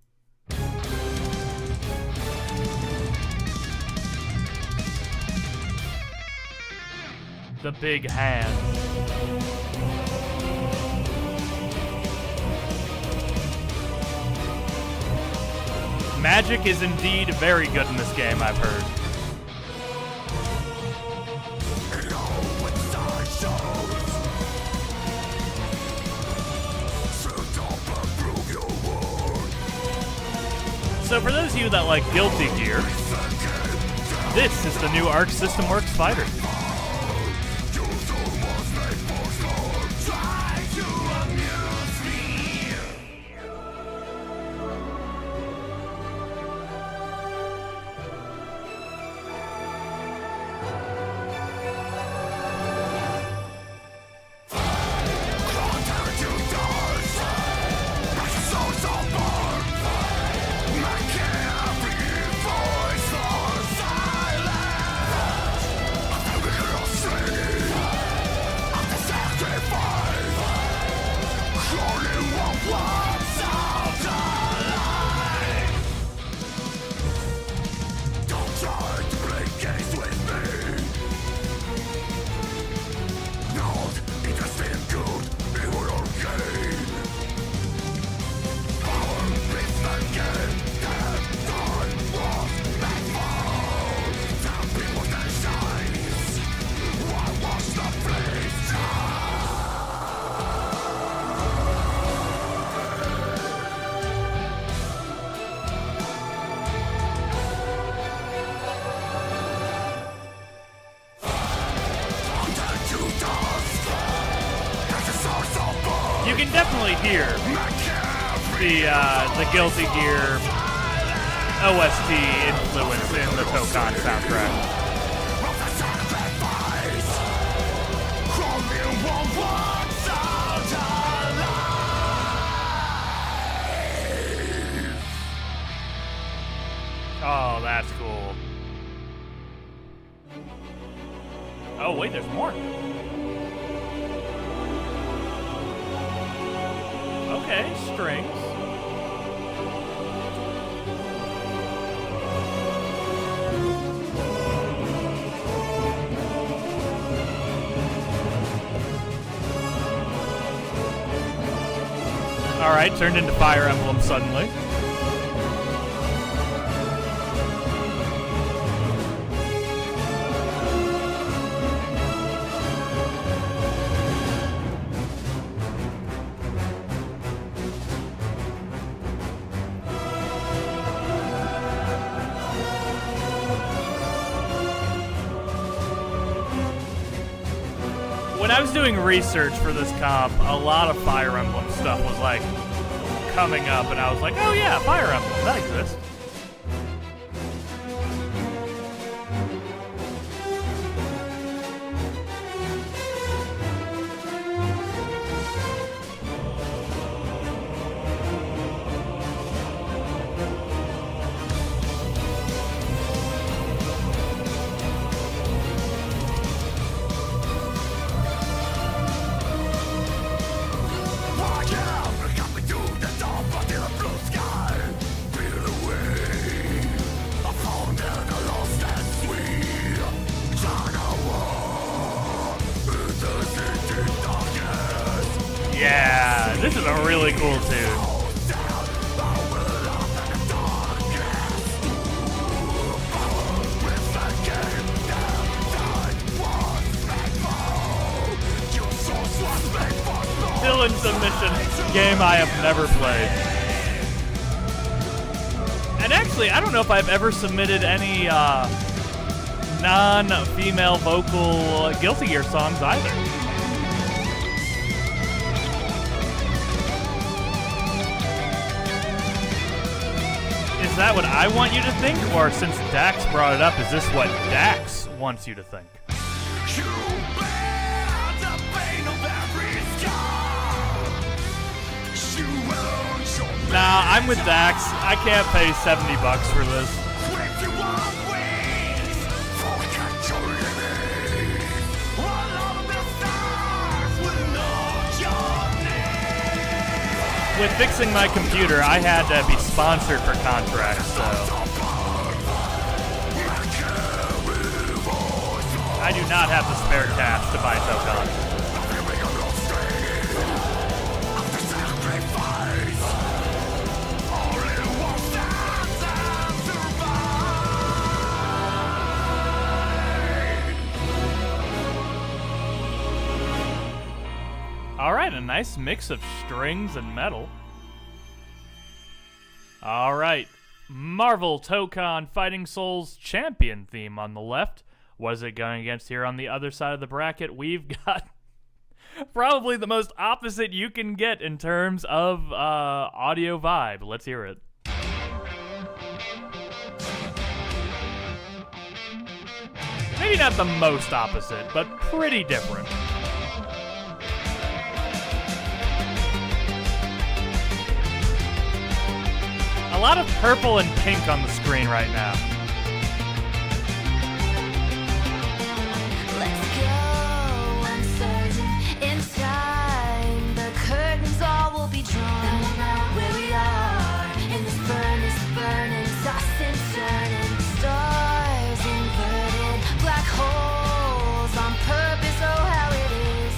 The Big Hand. Magic is indeed very good in this game, I've heard. So for those of you that like Guilty Gear, this is the new Arc System Works fighter. You can definitely hear the Guilty Gear OST influence in the Tokon soundtrack. Oh, that's cool. Oh, wait, there's more. Okay, strings. Alright, turned into Fire Emblem suddenly. When I was doing research for this comp, a lot of Fire Emblem stuff was like coming up, and I was like, oh yeah, Fire Emblem, that exists. Yeah, this is a really cool tune. Still in submission, game I have never played. And actually, I don't know if I've ever submitted any non-female vocal Guilty Gear songs either. Is that what I want you to think? Or since Dax brought it up, is this what Dax wants you to think? Nah, I'm with Dax. I can't pay $70 for this. with fixing my computer, I had to be sponsored for contracts, so I do not have the spare cash to buy Tokon. Alright, a nice mix of strings and metal. Alright, Marvel Tokon Fighting Souls champion theme on the left. Was it going against here on the other side of the bracket? We've got probably the most opposite you can get in terms of audio vibe. Let's hear it. Maybe not the most opposite, but pretty different. A lot of purple and pink on the screen right now. Let's go uncertain. In time, the curtains all will be drawn. Where we are in this furnace burning, tossing, turning, stars inverted, black holes on purpose. Oh, how it is.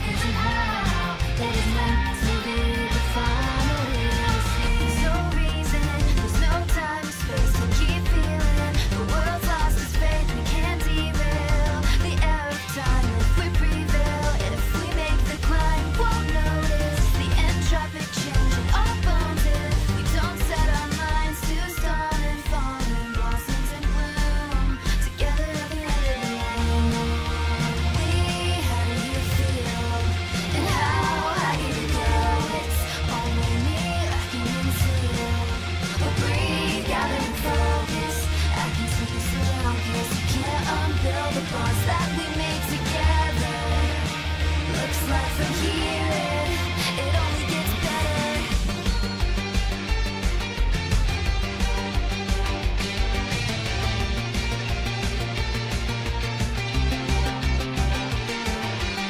And somehow that is meant to be the final is. There's no reason, there's no time or space to keep feeling. The world's lost its faith, we can't derail the air of time if we prevail. And if we make the climb, won't notice the entropic change in our bones if we don't set our minds to storm and fall and blossoms and bloom together at the end of the line. How do you feel? And how high can you go? It's only me I can conceal. But breathe, gather and focus. I can take us around, cause you can't unbuild the bonds that we made together. Looks like from here it only gets better.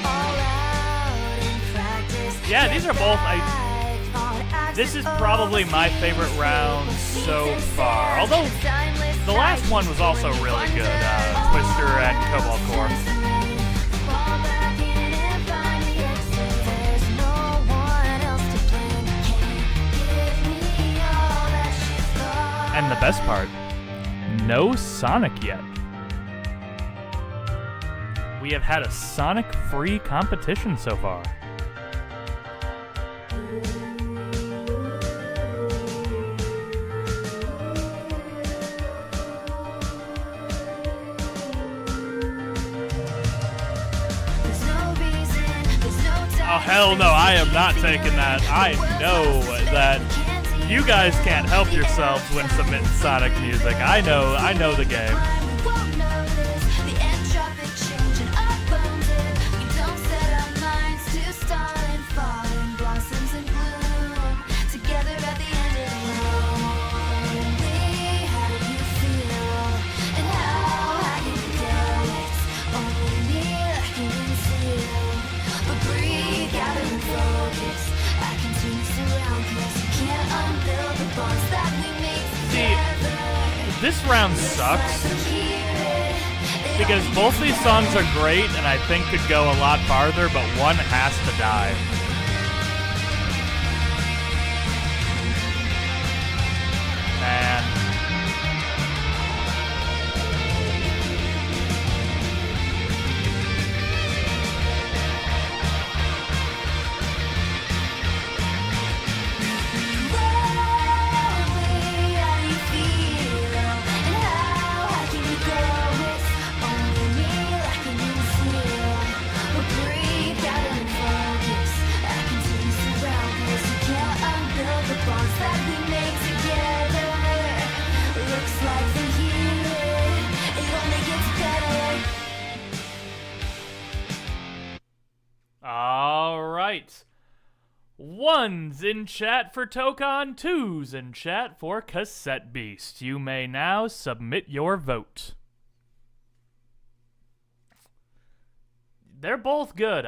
All out in practice. Yeah, these are both. This is probably my favorite round so far. Although the last one was also really good. Twister and Cobalt Core. And the best part, no Sonic yet. We have had a Sonic-free competition so far. Oh, hell no, I am not taking that. I know that you guys can't help yourselves when submitting Sonic music. I know the game. This round sucks because both these songs are great and I think could go a lot farther, but one has to die. Man. Alright. Ones in chat for Tokon, twos in chat for Cassette Beast. You may now submit your vote. They're both good.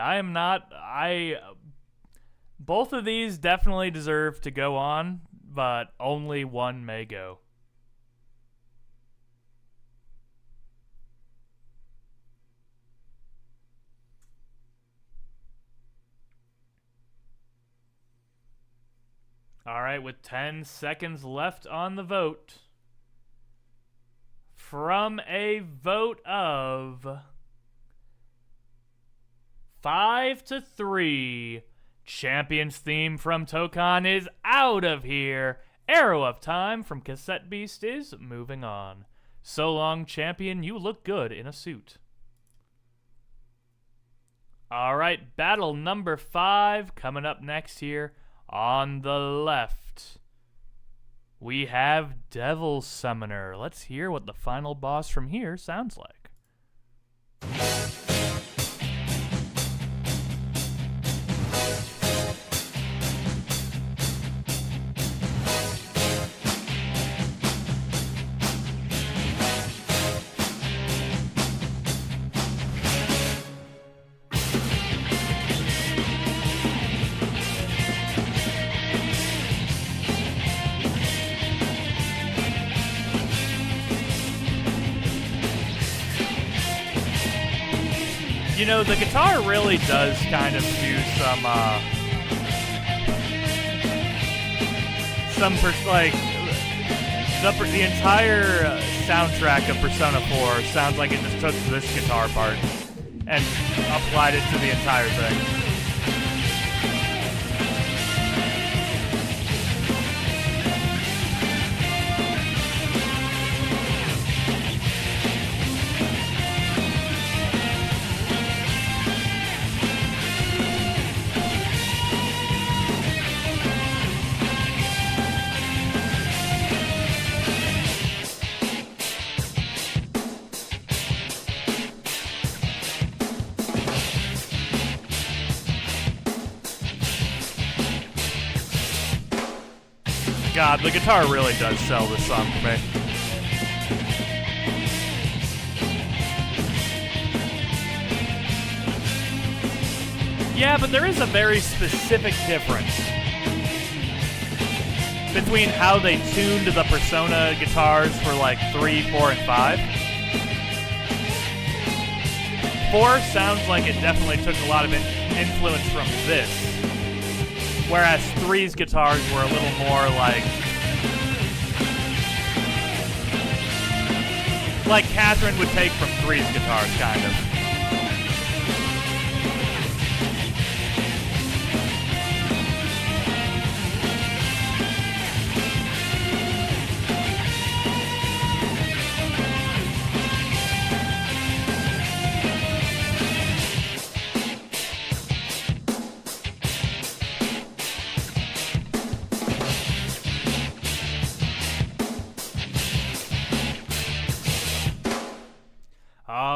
Both of these definitely deserve to go on, but only one may go. All right, with 10 seconds left on the vote, from a vote of 5-3, Champion's theme from Tokan is out of here. Arrow of Time from Cassette Beast is moving on. So long, Champion, you look good in a suit. All right, battle number 5 coming up next here. On the left, we have Devil Summoner. Let's hear what the final boss from here sounds like. You know, the guitar really does kind of do the entire soundtrack of Persona 4 sounds like it just took this guitar part and applied it to the entire thing. God, the guitar really does sell this song for me. Yeah, but there is a very specific difference between how they tuned the Persona guitars for like 3, 4, and 5. 4 sounds like it definitely took a lot of influence from this. Whereas 3's guitars were a little more like Catherine would take from 3's guitars, kind of.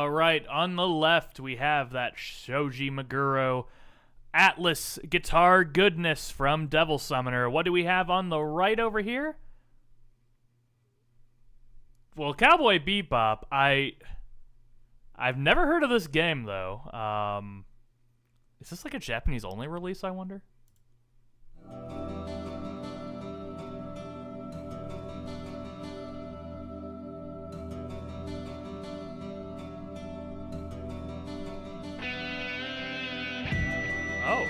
Right, on the left, we have that Shoji Meguro Atlas guitar goodness from Devil Summoner. What do we have on the right over here? Well, Cowboy Bebop, I've never heard of this game, though. Is this like a Japanese-only release, I wonder? Oh.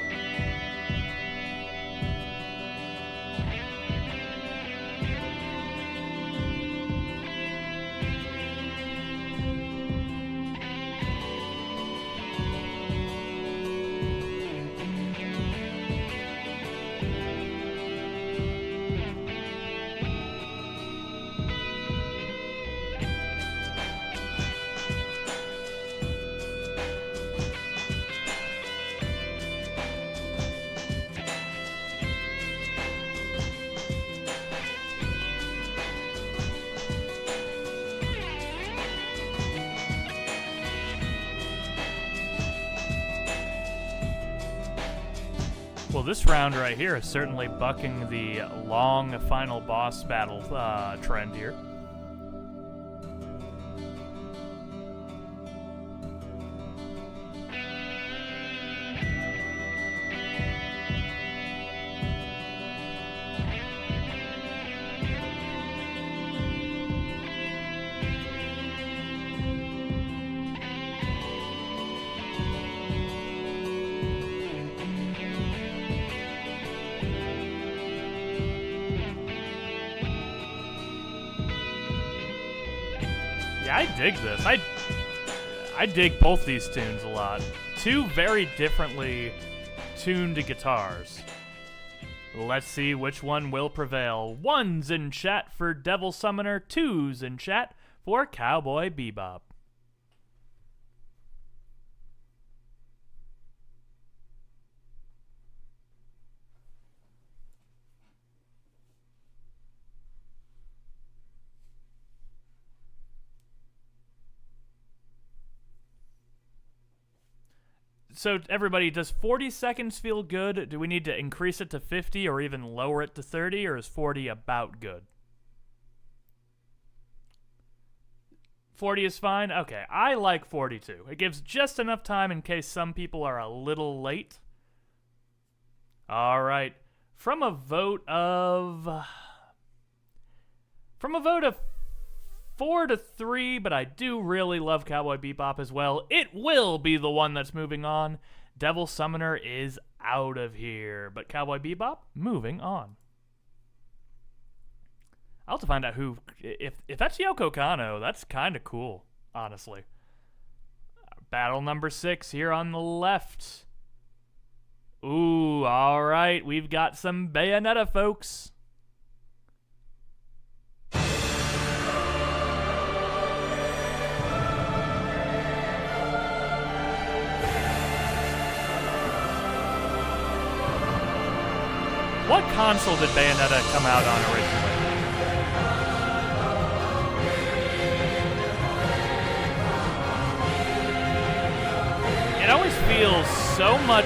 Well, this round right here is certainly bucking the long final boss battle trend here. I dig this. I dig both these tunes a lot. Two very differently tuned guitars. Let's see which one will prevail. 1's in chat for Devil Summoner, 2's in chat for Cowboy Bebop. So everybody, does 40 seconds feel good? Do we need to increase it to 50 or even lower it to 30, or is 40 about good? 40 is fine? Okay, I like 42. It gives just enough time in case some people are a little late. All right. From a vote of 4-3, but I do really love Cowboy Bebop as well. It will be the one that's moving on. Devil Summoner is out of here, but Cowboy Bebop moving on. I'll have to find out who, if that's Yoko Kanno, that's kind of cool, honestly. Battle number 6 here on the left. Ooh, all right, we've got some Bayonetta, folks. What console did Bayonetta come out on originally? It always feels so much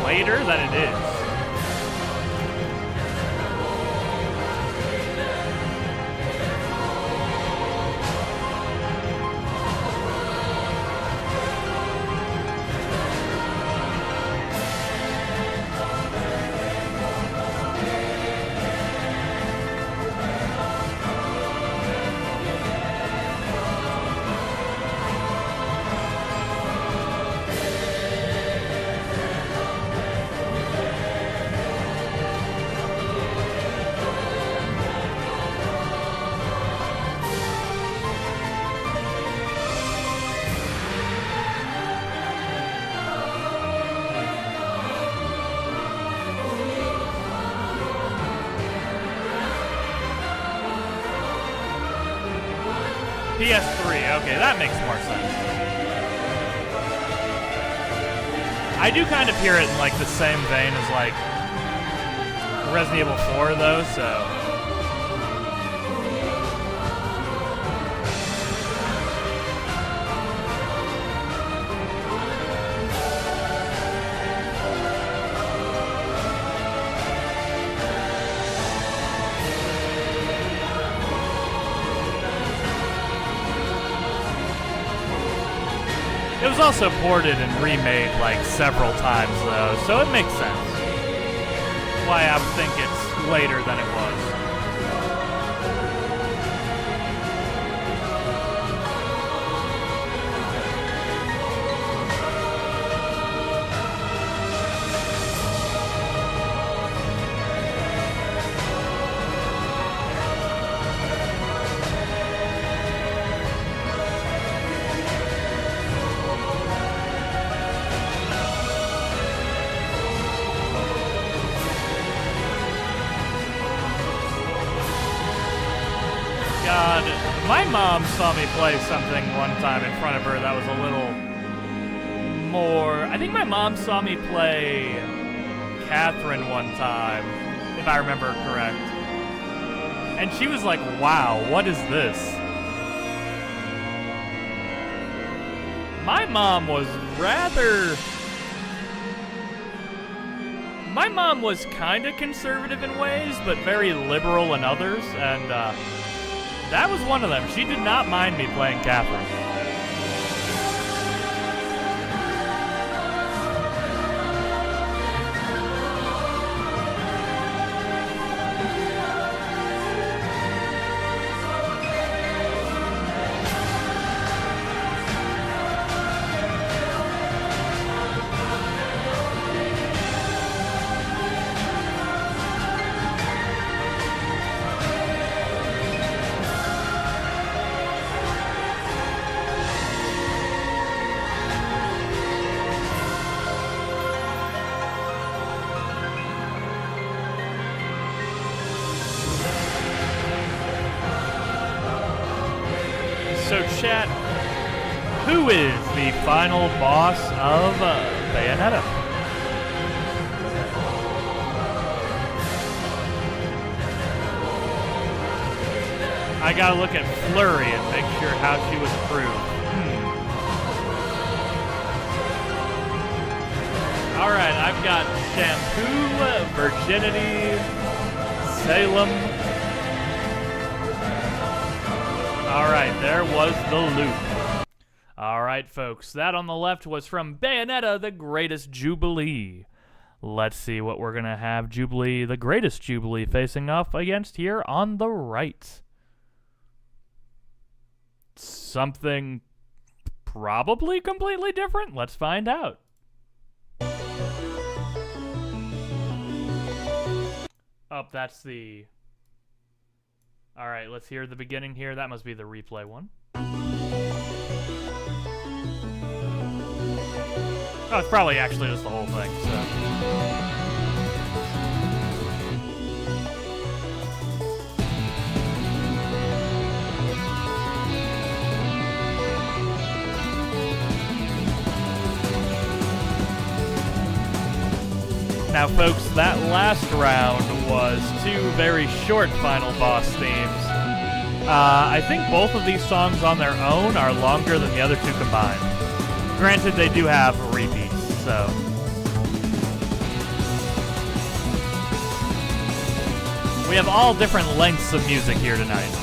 later than it is. PS3, okay, that makes more sense. I do kind of hear it in like the same vein as like Resident Evil 4 though, so. It was also ported and remade like several times though, so it makes sense. Why I would think it's later than it was. God, my mom saw me play something one time in front of her that was a little more... I think my mom saw me play Catherine one time, if I remember correct. And she was like, wow, what is this? My mom was rather... My mom was kind of conservative in ways, but very liberal in others, and that was one of them. She did not mind me playing Catherine. chat, who is the final boss of Bayonetta? I gotta look at Flurry and make sure how she was approved. Alright, I've got Shampoo, Virginity, Salem. Alright, there was the loop. Alright, folks, that on the left was from Bayonetta, the Greatest Jubilee. Let's see what we're gonna have Jubilee, the Greatest Jubilee, facing off against here on the right. Something probably completely different? Let's find out. Oh, that's the... Alright, let's hear the beginning here. That must be the replay one. Oh, it's probably actually just the whole thing, so... Now, folks, that last round was two very short final boss themes. I think both of these songs on their own are longer than the other two combined. Granted, they do have repeats, so... We have all different lengths of music here tonight.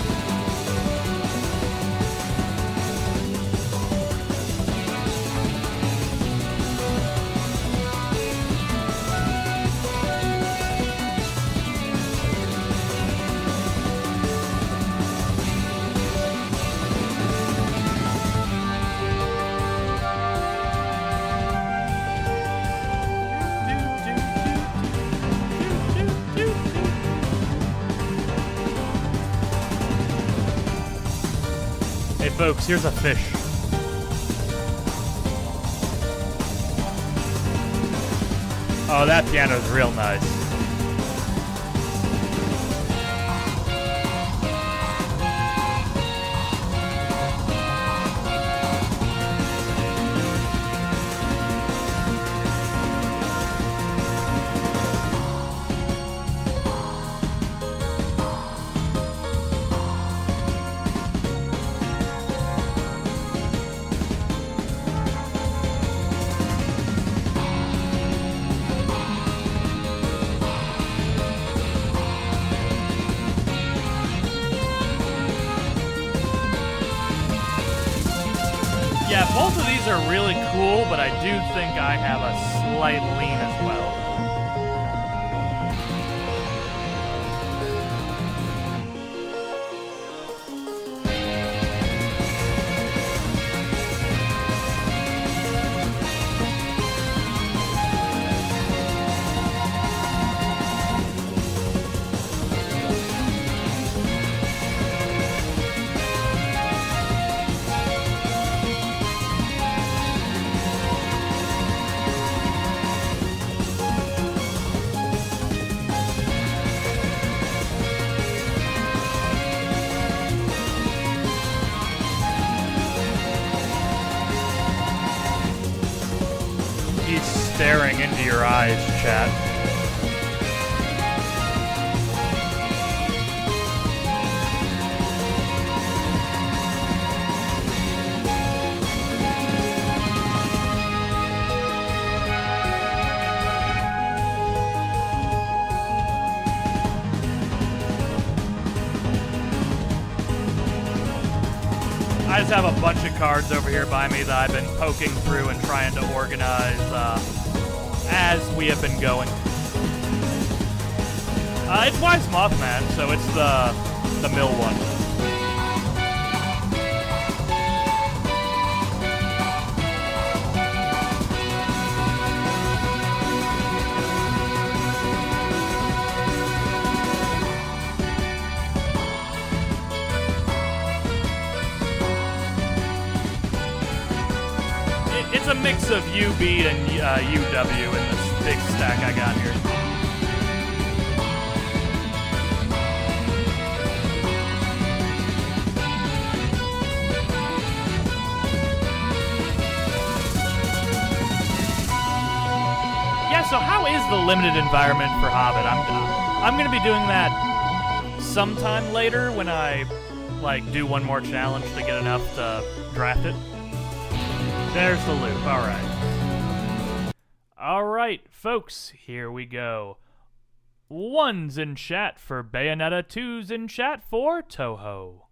Folks, here's a fish. Oh, that piano's real nice. Yeah, both of these are really cool, but I do think I have a slight lean as well. Staring into your eyes, chat. I just have a bunch of cards over here by me that I've been poking through and trying to organize as we have been going. It's Wise Mothman, so it's the mill one. It's a mix of UB and UW in this big stack I got here. is the limited environment for Hobbit. I'm gonna be doing that sometime later when I like do one more challenge to get enough to draft it. There's the loop. All right, folks, here we go. 1's in chat for Bayonetta, 2's in chat for Toho.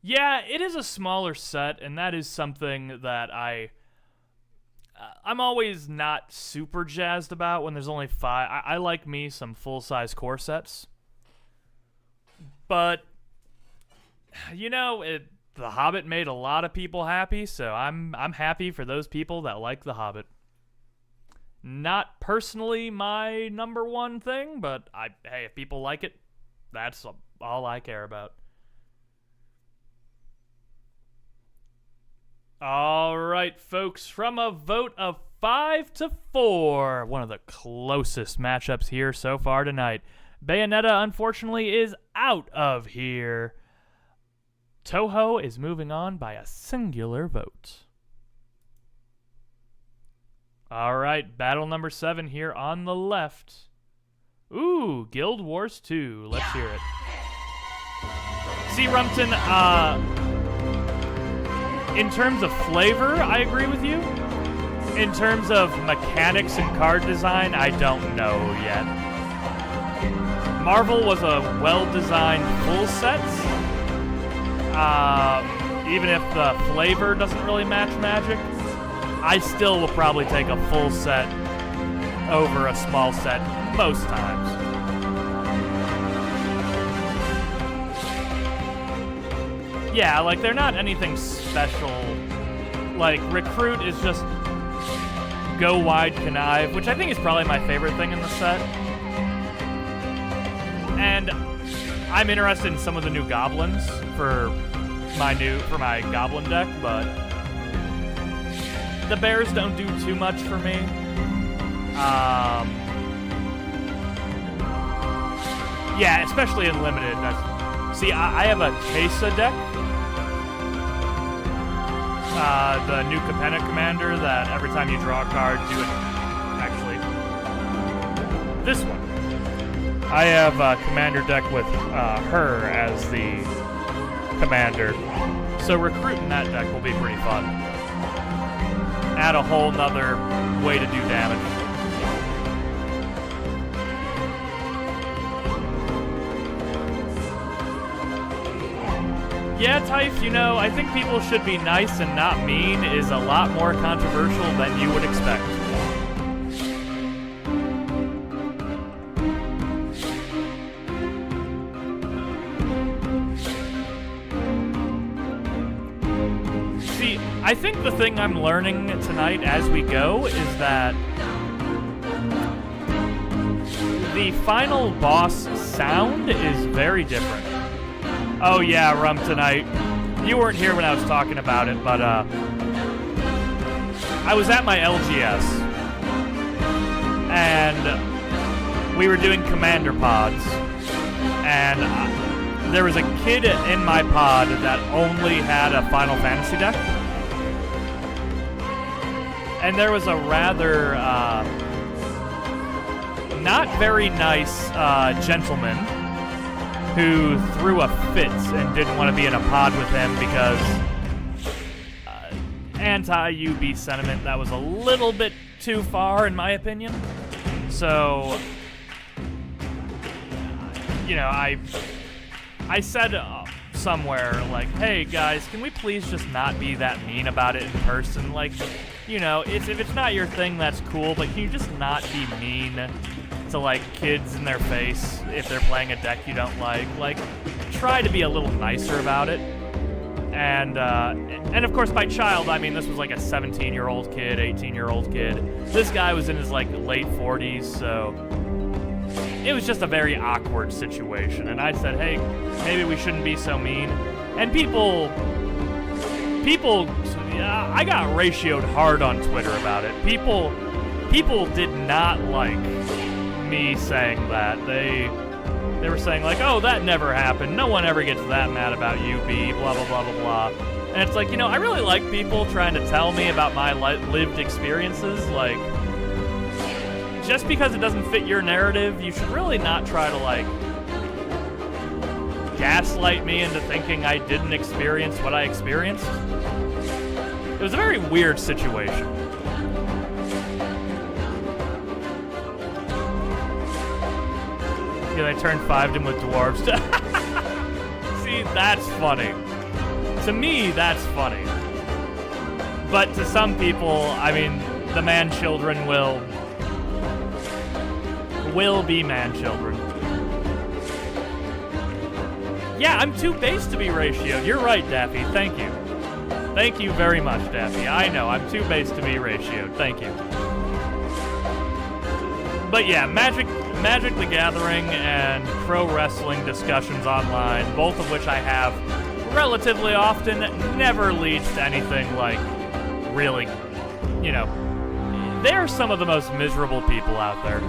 Yeah, it is a smaller set, and that is something that I'm always not super jazzed about when there's only 5. I like me some full-size core sets. But, you know, The Hobbit made a lot of people happy, so I'm happy for those people that like The Hobbit. Not personally my number one thing, but hey, if people like it, that's all I care about. All right, folks, from a vote of 5 to 4, one of the closest matchups here so far tonight. Bayonetta, unfortunately, is out of here. Toho is moving on by a singular vote. All right, battle number 7 here on the left. Ooh, Guild Wars 2. Let's hear it. See, Rumpton, in terms of flavor, I agree with you. In terms of mechanics and card design, I don't know yet. Marvel was a well-designed full set. Even if the flavor doesn't really match Magic, I still will probably take a full set over a small set most times. Yeah, like, they're not anything special. Like, Recruit is just go wide, connive, which I think is probably my favorite thing in the set. And I'm interested in some of the new goblins for my goblin deck, but the bears don't do too much for me. Yeah, especially in limited. See, I have a Chesa deck. The new Capenna commander that every time you draw a card, do it. Actually, this one. I have a commander deck with her as the commander. So recruiting that deck will be pretty fun. Add a whole nother way to do damage. Yeah, Typh, you know, I think people should be nice and not mean is a lot more controversial than you would expect. See, I think the thing I'm learning tonight as we go is that the final boss sound is very different. Oh yeah, Rum tonight. You weren't here when I was talking about it, but I was at my LGS, and we were doing commander pods, and there was a kid in my pod that only had a Final Fantasy deck, and there was a rather not very nice gentleman who threw a fit and didn't want to be in a pod with him because anti-UB sentiment, that was a little bit too far in my opinion. So, you know, I said somewhere, like, hey guys, can we please just not be that mean about it in person? Like, you know, if it's not your thing, that's cool, but can you just not be mean to, like, kids in their face if they're playing a deck you don't like? Like, try to be a little nicer about it. And of course, by child, I mean this was like a 17-year-old kid, 18-year-old kid. This guy was in his, like, late 40s, so it was just a very awkward situation. And I said, hey, maybe we shouldn't be so mean. And people, I got ratioed hard on Twitter about it. People did not like me saying that. They were saying, like, oh, that never happened. No one ever gets that mad about UB, blah, blah, blah, blah, blah. And it's like, you know, I really like people trying to tell me about my lived experiences. Like, just because it doesn't fit your narrative, you should really not try to, like, gaslight me into thinking I didn't experience what I experienced. It was a very weird situation. Yeah, they turned 5'd him with dwarves. See, that's funny. To me, that's funny. But to some people, I mean, the man-children will be man-children. Yeah, I'm too base to be ratioed. You're right, Daffy. Thank you. Thank you very much, Daffy. I know, I'm too base to be ratioed. Thank you. But yeah, Magic the Gathering and pro wrestling discussions online, both of which I have relatively often, never leads to anything like really, you know, they're some of the most miserable people out there.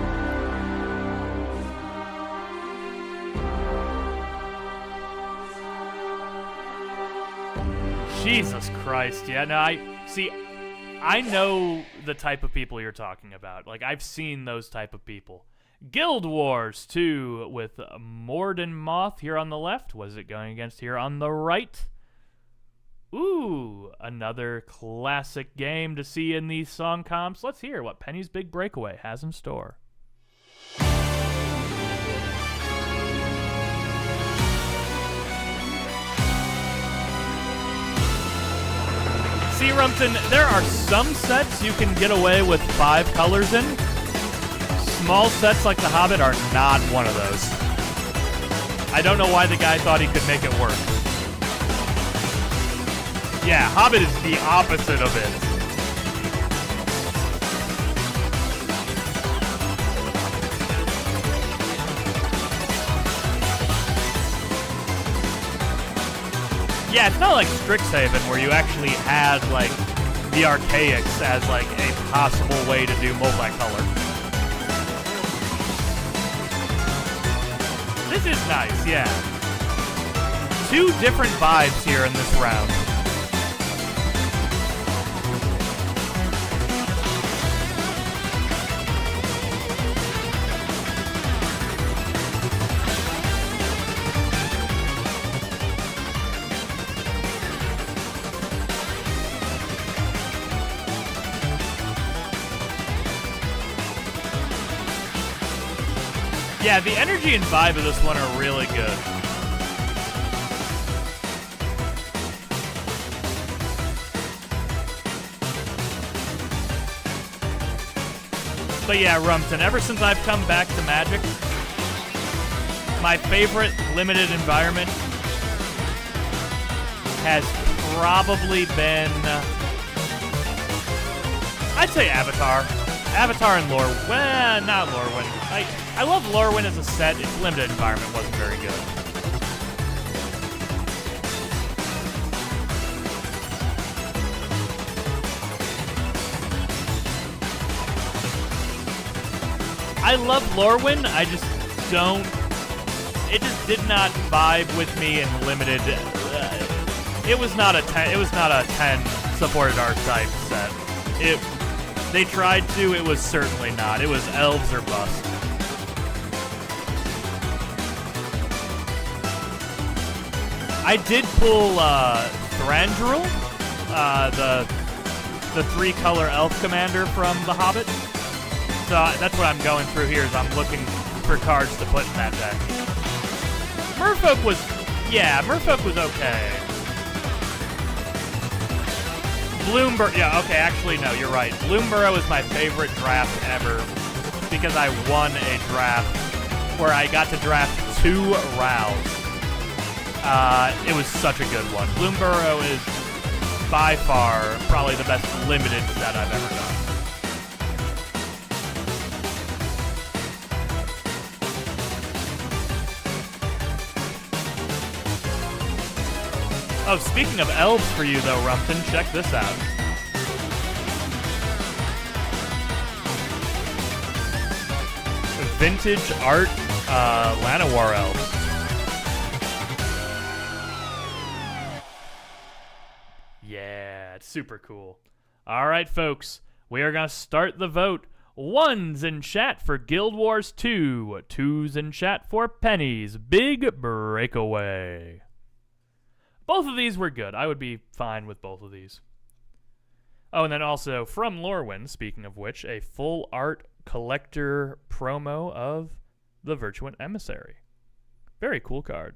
Jesus Christ, yeah, no, I know the type of people you're talking about. Like, I've seen those type of people. Guild Wars 2 with Morden Moth here on the left. What is it going against here on the right? Ooh, another classic game to see in these song comps. Let's hear what Penny's Big Breakaway has in store. See, Rumpton, there are some sets you can get away with 5 colors in. Small sets like The Hobbit are not one of those. I don't know why the guy thought he could make it work. Yeah, Hobbit is the opposite of it. Yeah, it's not like Strixhaven where you actually had, like, the Archaics as, like, a possible way to do multicolor. This is nice, yeah. 2 different vibes here in this round. Yeah, the energy and vibe of this one are really good. But yeah, Rumpton, ever since I've come back to Magic, my favorite limited environment has probably been, I'd say Avatar. Avatar and Lorwyn. Well, not Lorwyn. I love Lorwyn as a set. Its limited environment wasn't very good. I love Lorwyn. I just don't. It just did not vibe with me in limited. It was not a 10. It was not a 10 supported archetype set. They tried to, it was certainly not. It was elves or bust. I did pull Thranduil, the 3-color elf commander from The Hobbit. So that's what I'm going through here, is I'm looking for cards to put in that deck. Merfolk was okay. Bloomburrow, yeah, okay, actually, no, you're right. Bloomburrow is my favorite draft ever because I won a draft where I got to draft 2 Rows. It was such a good one. Bloomburrow is by far probably the best limited set I've ever done. Oh, speaking of elves for you, though, Rumpton, check this out. Vintage art Llanowar elves. Yeah, it's super cool. All right, folks, we are going to start the vote. Ones in chat for Guild Wars 2. Twos in chat for Pennies. Big Breakaway. Both of these were good. I would be fine with both of these. Oh, and then also from Lorwyn, speaking of which, a full art collector promo of the Virtuant Emissary. Very cool card.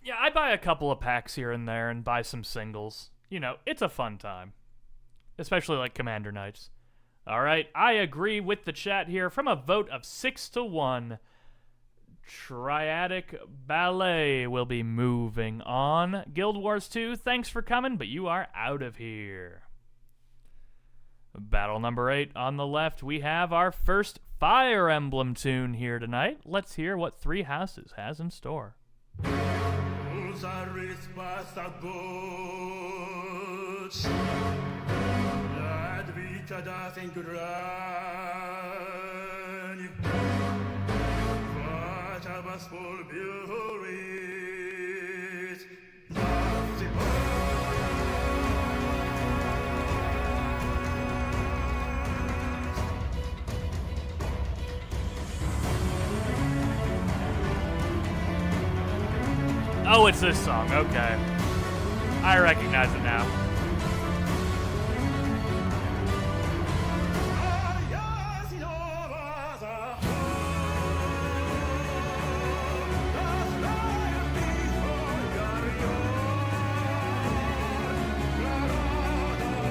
Yeah, I buy a couple of packs here and there and buy some singles. You know, it's a fun time. Especially like Commander Nights. Alright, I agree with the chat here. From a vote of 6-1, Triadic Ballet will be moving on. Guild Wars 2, thanks for coming, but you are out of here. Battle number 8 on the left, we have our first Fire Emblem tune here tonight. Let's hear what Three Houses has in store. Oh, it's this song. Okay. I recognize it now.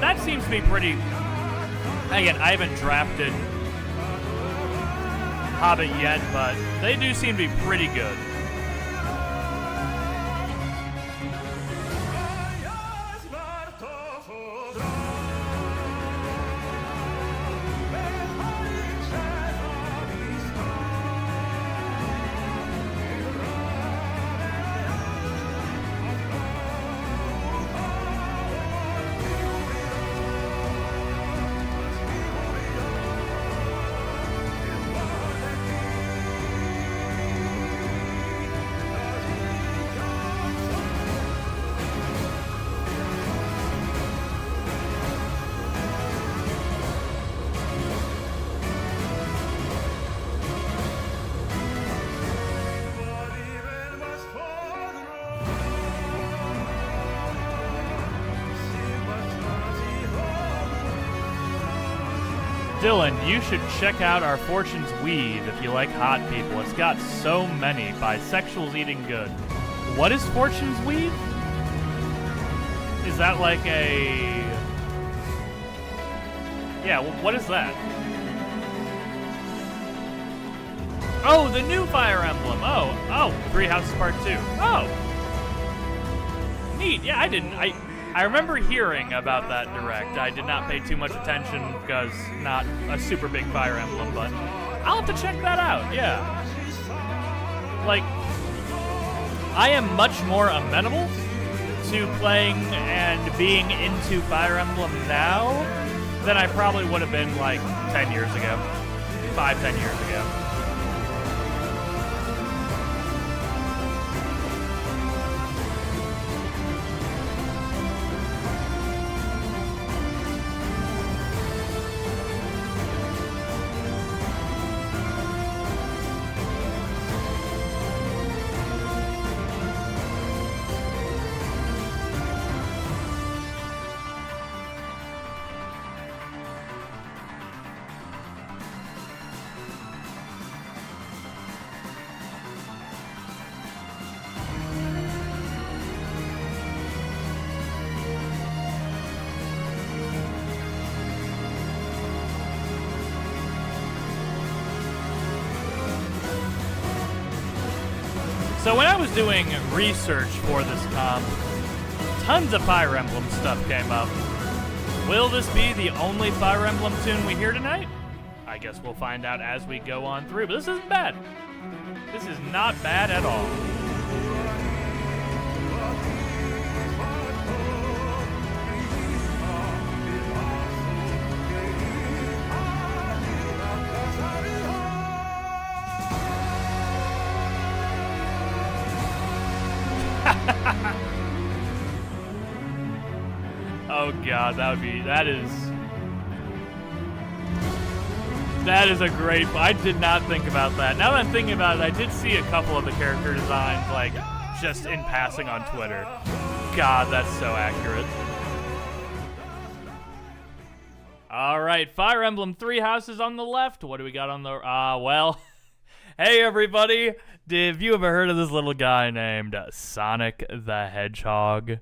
That seems to be pretty... Again, I haven't drafted Hobbit yet, but they do seem to be pretty good. Dylan, you should check out our Fortune's Weed if you like hot people. It's got so many bisexuals eating good. What is Fortune's Weed? Is that like a... Yeah, what is that? Oh, the new Fire Emblem. Oh, Three Houses Part 2. Oh. Neat. Yeah, I remember hearing about that direct. I did not pay too much attention because not a super big Fire Emblem, but I'll have to check that out, yeah. Like, I am much more amenable to playing and being into Fire Emblem now than I probably would have been like 10 years ago, 5-10 years ago. So when I was doing research for this comp, tons of Fire Emblem stuff came up. Will this be the only Fire Emblem tune we hear tonight? I guess we'll find out as we go on through, but this isn't bad. This is not bad at all. Oh god, that is a great, I did not think about that. Now that I'm thinking about it, I did see a couple of the character designs, like, just in passing on Twitter. God, that's so accurate. Alright, Fire Emblem Three Houses on the left. What do we got on the, well, hey everybody. Have you ever heard of this little guy named Sonic the Hedgehog?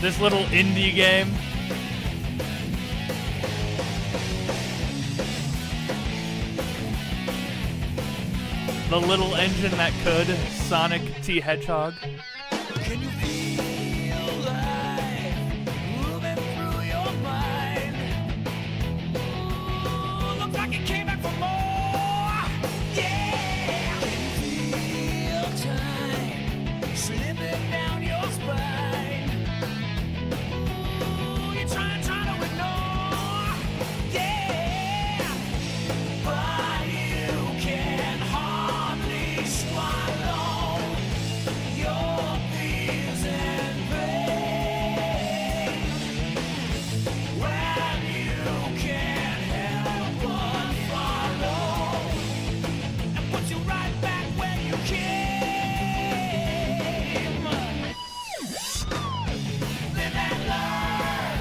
This little indie game. The little engine that could, Sonic T. Hedgehog. Can you feel life moving through your mind? Ooh, looks like it came back for more. Yeah. Can you feel time slipping down your spine? Ooh, you're trying to ignore. Yeah. But you can hardly swallow your fears and pain when you can't help but follow and put you right back where you came. Live and learn,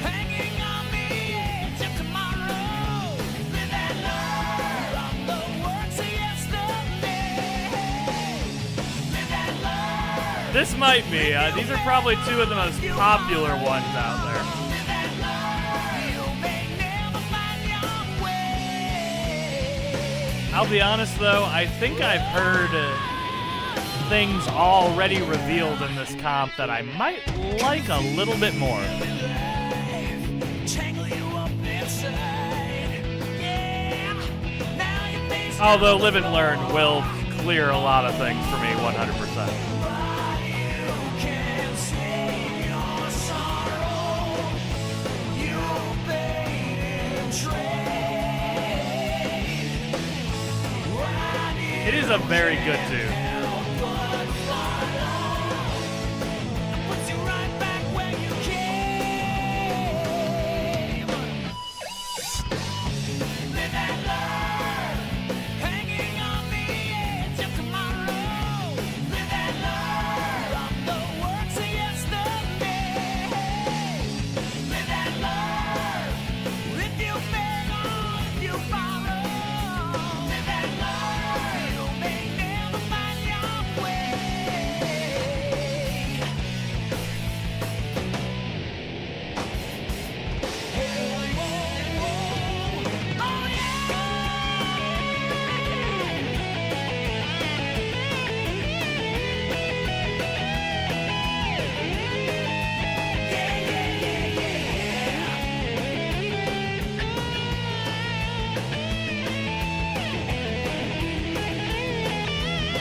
hanging on the edge of tomorrow. Live and learn from the works of yesterday. Live and learn. This might be, these are probably two of the most popular ones out there. Live and learn. You may never find your way. I'll be honest though, I think I've heard things already revealed in this comp that I might like a little bit more. Tangle you up inside. Yeah. Now you face Although Live and Learn will clear a lot of things for me 100%. you can save your sorrow. You paid in trade. It is a very good tune. Puts you right back where you came. Live and learn, hanging on the edge of tomorrow. Live and learn from the works of yesterday. Live and learn, if you fail or if you follow. Live and learn, you may never find your way.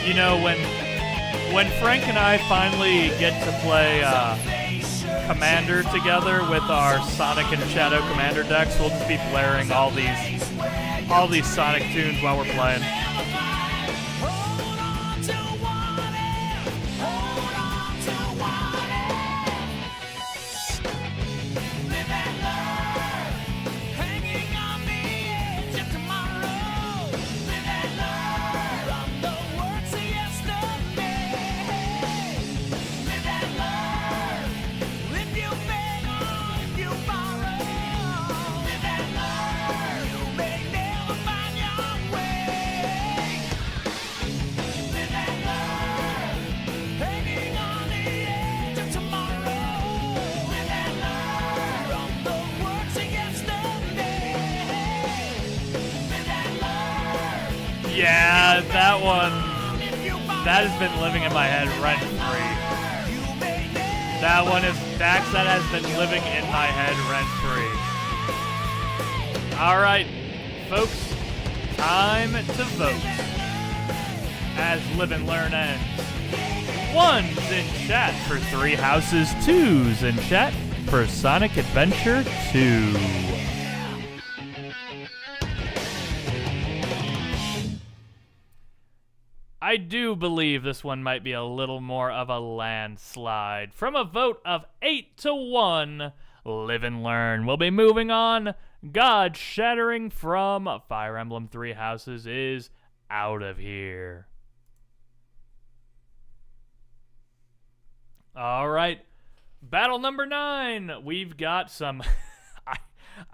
You know, when Frank and I finally get to play Commander together with our Sonic and Shadow Commander decks, we'll just be blaring all these Sonic tunes while we're playing. Hold on to what if, hold on to what if. Live and learn, hanging on the edge of tomorrow. Live and learn from the works of yesterday. Live and learn, if you fail or if you borrow. Live and learn, you may never find your way. Live and learn, hanging on the edge of tomorrow. Live and learn from the works of yesterday. Live and learn. Yeah, that one, that has been living in my head rent free. That one is Dax, that has been living in my head rent free. Alright, folks, time to vote. As Live and Learn ends. 1's in chat for Three Houses, 2's in chat for Sonic Adventure 2. I do believe this one might be a little more of a landslide. From a vote of 8-1, Live and Learn. We'll be moving on. God Shattering from Fire Emblem Three Houses is out of here. All right. Battle number 9. We've got some...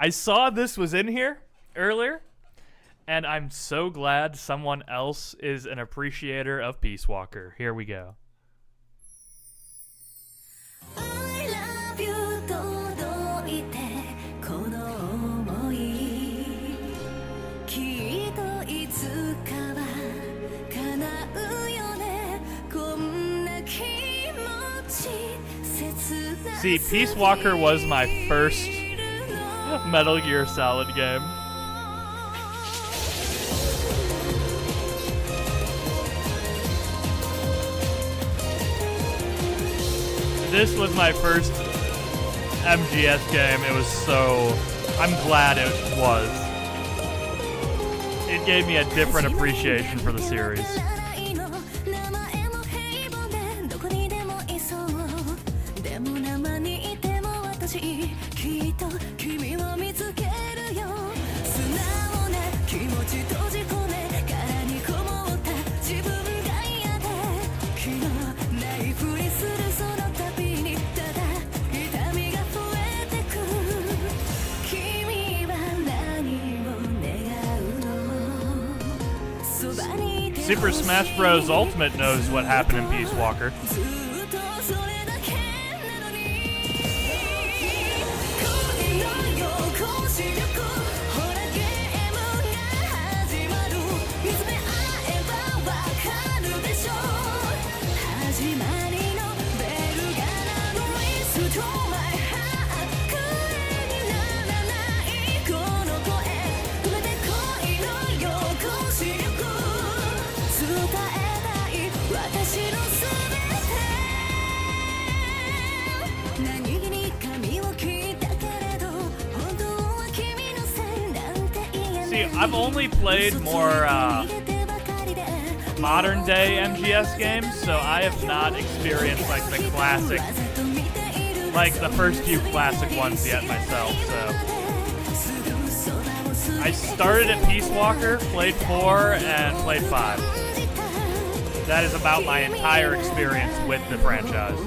I saw this was in here earlier, and I'm so glad someone else is an appreciator of Peace Walker. Here we go. I love you 届いてこの想いきっといつかは叶うよねこんな気持ち切な See, Peace Walker was my first Metal Gear Solid game. This was my first MGS game. It was so... I'm glad it was. It gave me a different appreciation for the series. Super Smash Bros. Ultimate knows what happened in Peace Walker. See, I've only played more modern day MGS games, so I have not experienced like the classic, like the first few classic ones yet myself, so. I started at Peace Walker, played 4, and played 5. That is about my entire experience with the franchise.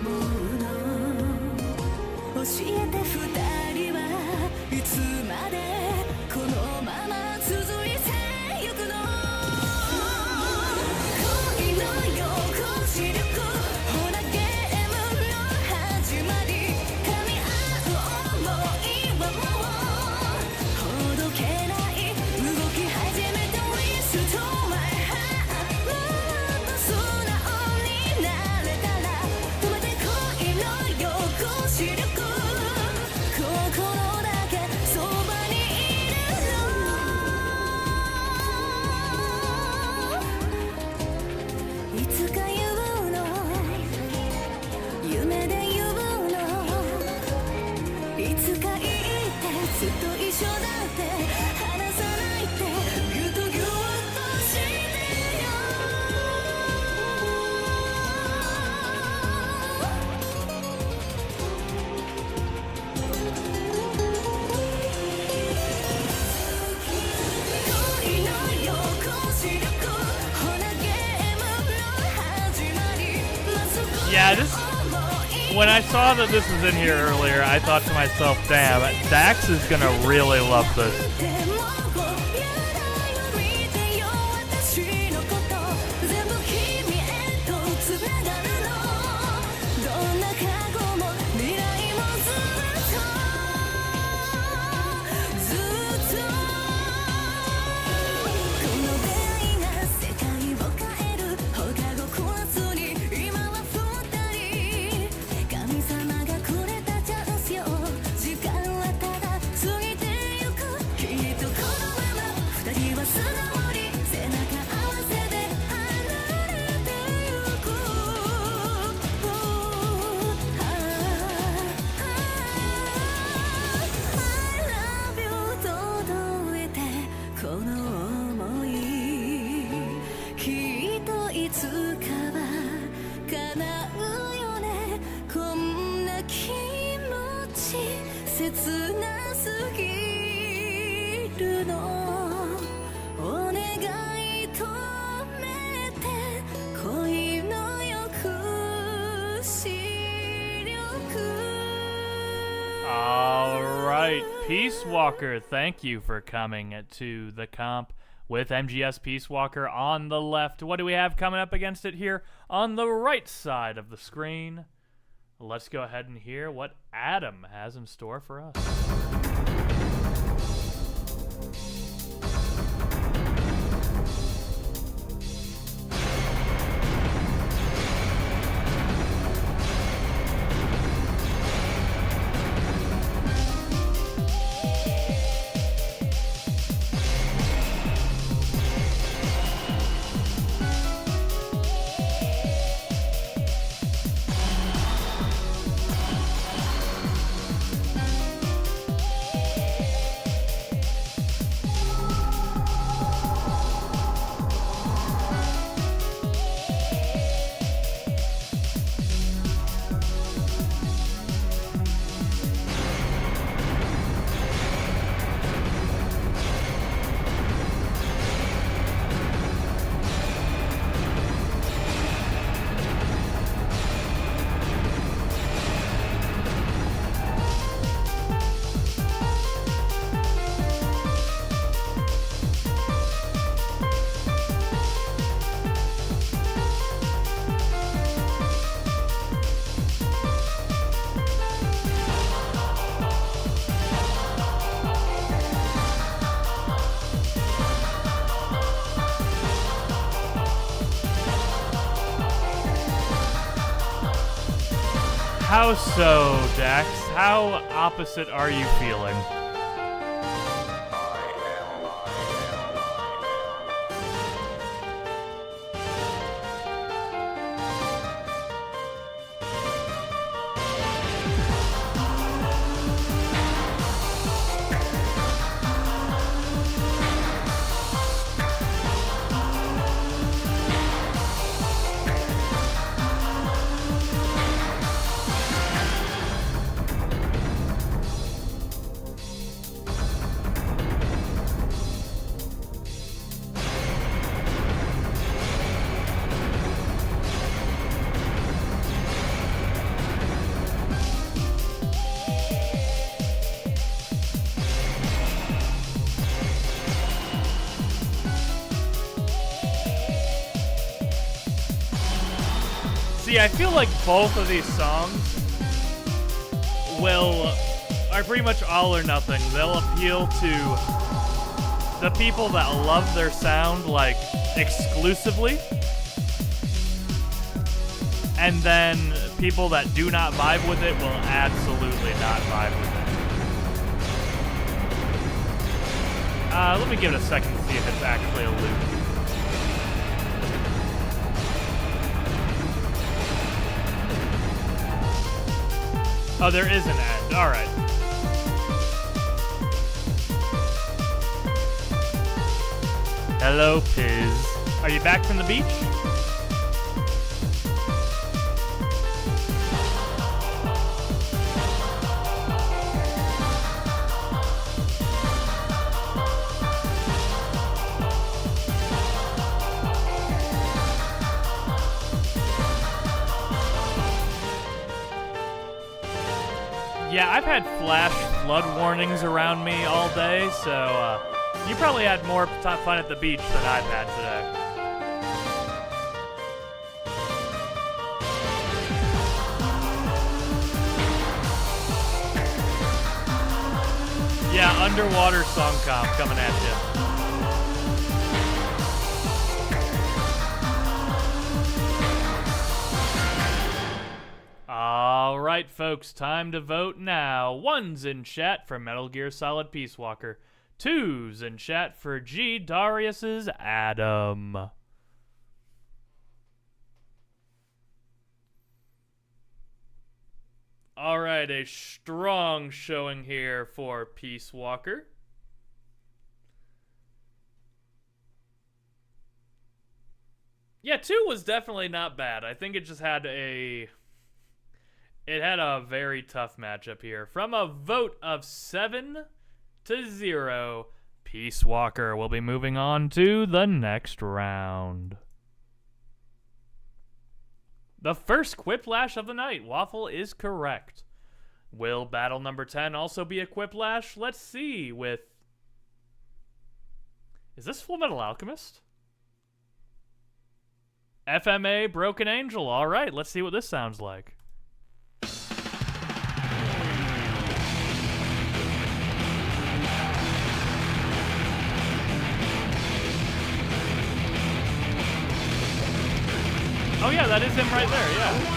Yeah, when I saw that this was in here earlier, I thought to myself, damn, Dax is gonna really love this. 叶うよねこんな気持ち切なすぎるのお願い止めて恋の抑止力 All right, Peace Walker, thank you for coming to the comp with MGS Peace Walker on the left. What do we have coming up against it here on the right side of the screen? Let's go ahead and hear what Adam has in store for us. How so, Dax? How opposite are you feeling? See, I feel like both of these songs are pretty much all or nothing. They'll appeal to the people that love their sound, like, exclusively. And then people that do not vibe with it will absolutely not vibe with it. Let me give it a second to see if it's actually a loop. Oh, there is an end. All right. Hello, Piz. Are you back from the beach? Yeah, I've had flash flood warnings around me all day, so you probably had more fun at the beach than I've had today. Yeah, underwater song comp coming at you. All right, folks, time to vote now. 1's in chat for Metal Gear Solid Peace Walker. 2's in chat for G. Darius's Adam. All right, a strong showing here for Peace Walker. Yeah, 2 was definitely not bad. I think it just had a very tough matchup here. From a vote of 7-0, Peace Walker will be moving on to the next round. The first Quiplash of the night. Waffle is correct. Will battle number 10 also be a Quiplash? Let's see with... Is this Full Metal Alchemist? FMA Broken Angel. All right, let's see what this sounds like. Oh yeah, that is him right there, yeah.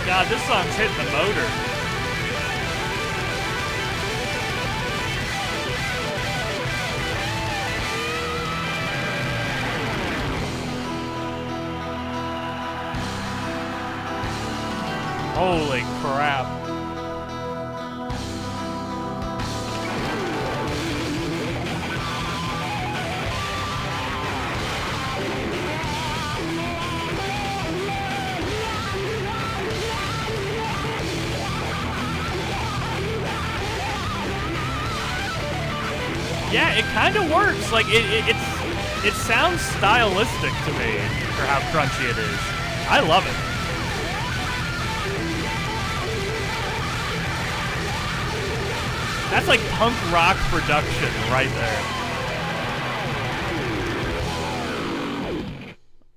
God, this song's hitting the motor. Holy crap. Yeah, it kind of works. Like it sounds stylistic to me for how crunchy it is. I love it. That's like punk rock production right there.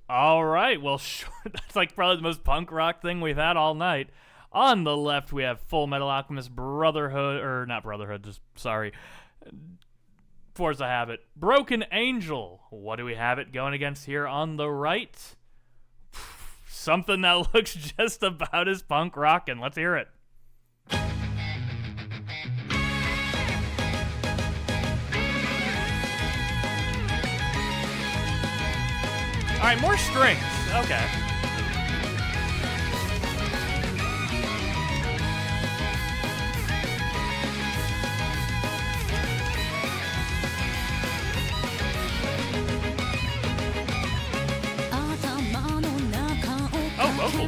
All right, well, sure. That's like probably the most punk rock thing we've had all night. On the left, we have Full Metal Alchemist Brotherhood, or not Brotherhood, just sorry. Forza Habit. Broken Angel. What do we have it going against here on the right? Something that looks just about as punk rockin'. Let's hear it. Alright, more strings. Okay. Oh, vocal.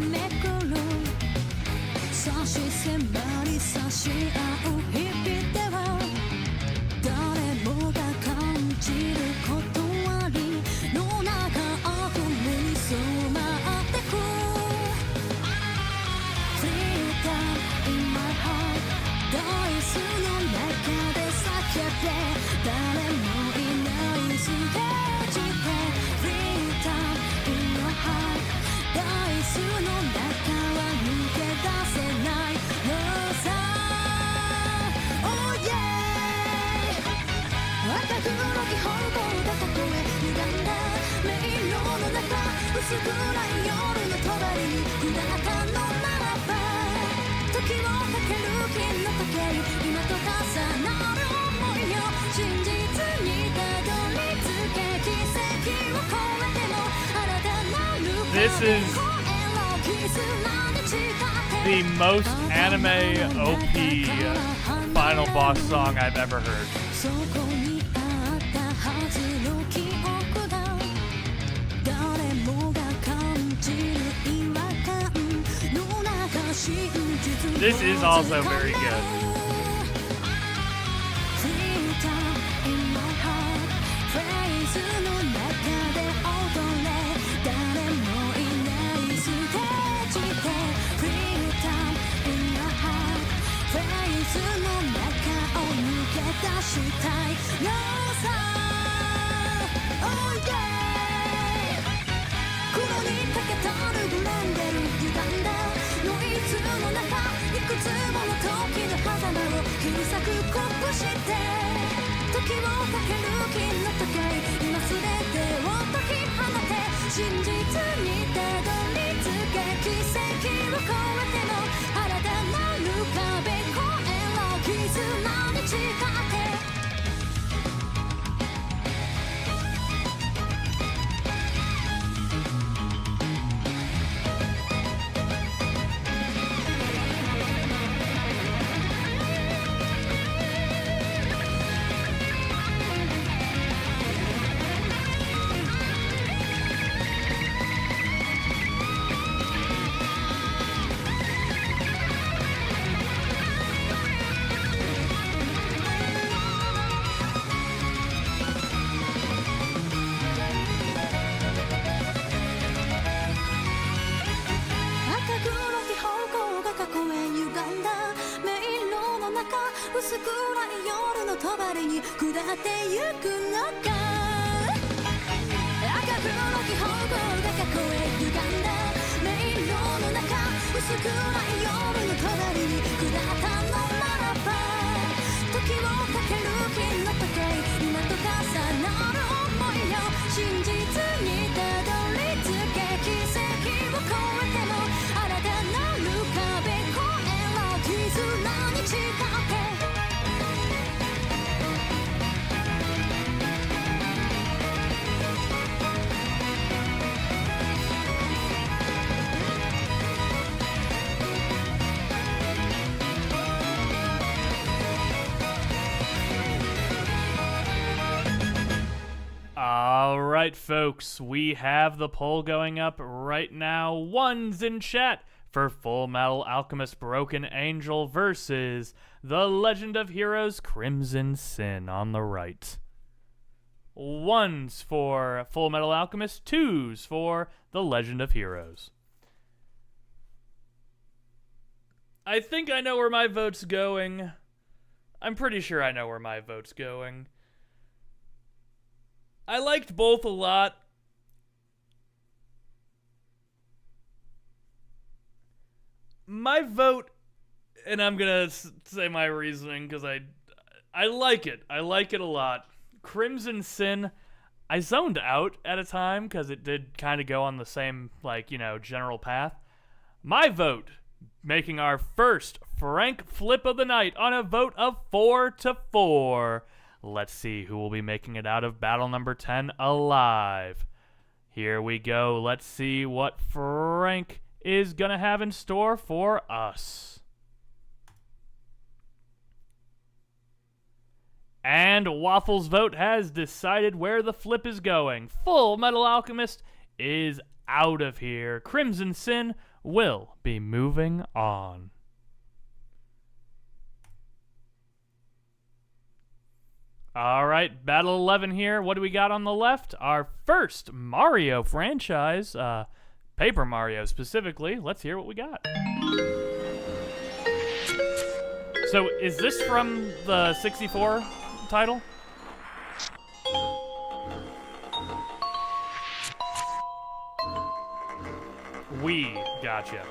This is the most anime OP final boss song I've ever heard. This is also very good. 薄暗い夜の帳に下ってゆくのか赤黒き方向が過去へ歪んだ迷路の中薄暗い夜の帳に下ったのならば時をかける日の時計今と重なる想いを真実にたどり着け奇跡を越えても新たなる壁越えろ絆に誓ってAll right, folks, we have the poll going up right now. One's in chat for Full Metal Alchemist Broken Angel versus The Legend of Heroes Crimson Sin on the right. One's for Full Metal Alchemist, two's for The Legend of Heroes. I think I know where my vote's going. I'm pretty sure I know where my vote's going. I liked both a lot. My vote, and I'm gonna say my reasoning because I like it. I like it a lot. Crimson Sin, I zoned out at a time because it did kind of go on the same, general path. My vote, making our first Frank flip of the night on a vote of 4-4. Let's see who will be making it out of battle number 10 alive. Here we go. Let's see what Frank is going to have in store for us. And Waffle's vote has decided where the flip is going. Full Metal Alchemist is out of here. Crimson Sin will be moving on. All right, Battle 11 here. What do we got on the left? Our first Mario franchise, Paper Mario specifically. Let's hear what we got. So, is this from the 64 title? Gotcha.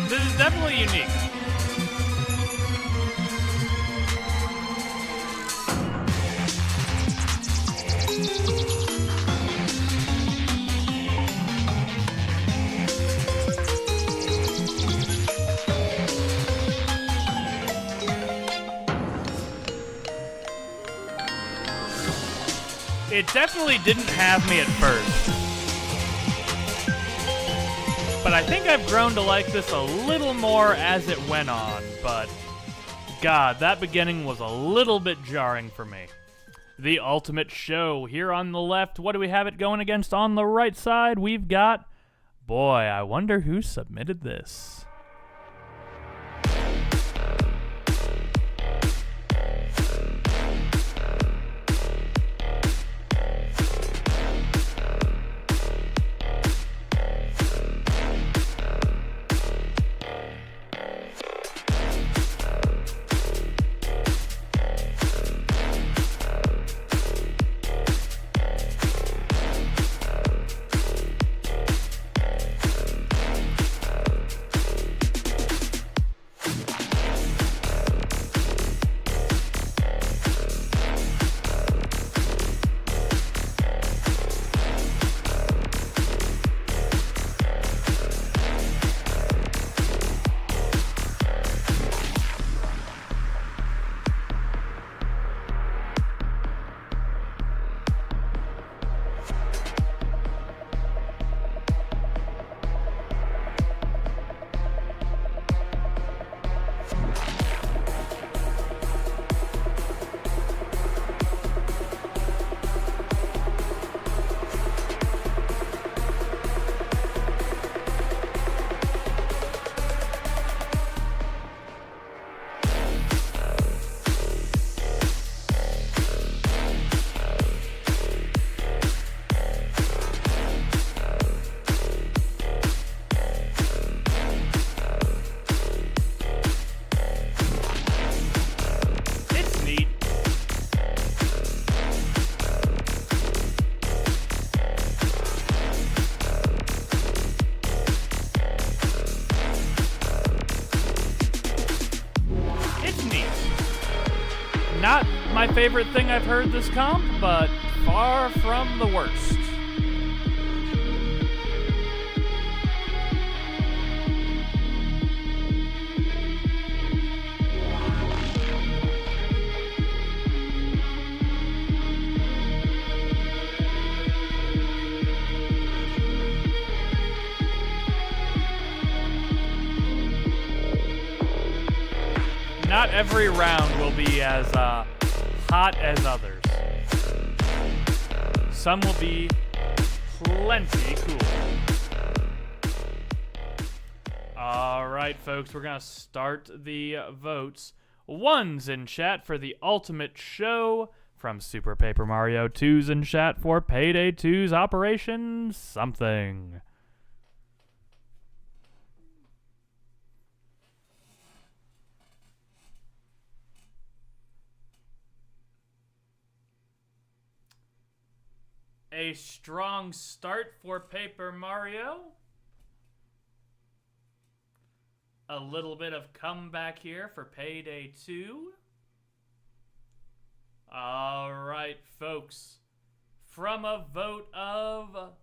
This is definitely unique. It definitely didn't have me at first. But I think I've grown to like this a little more as it went on, but God, that beginning was a little bit jarring for me. The Ultimate Show here on the left. What do we have it going against on the right side? We've got, boy, I wonder who submitted this. Not my favorite thing I've heard this comp, but far from the worst. Not every round will be as hot as others. Some will be plenty cool. Alright, folks, we're going to start the votes. Ones in chat for the Ultimate Show from Super Paper Mario. Twos in chat for Payday 2's Operation Something. A strong start for Paper Mario. A little bit of comeback here for Payday 2. All right, folks. From a vote of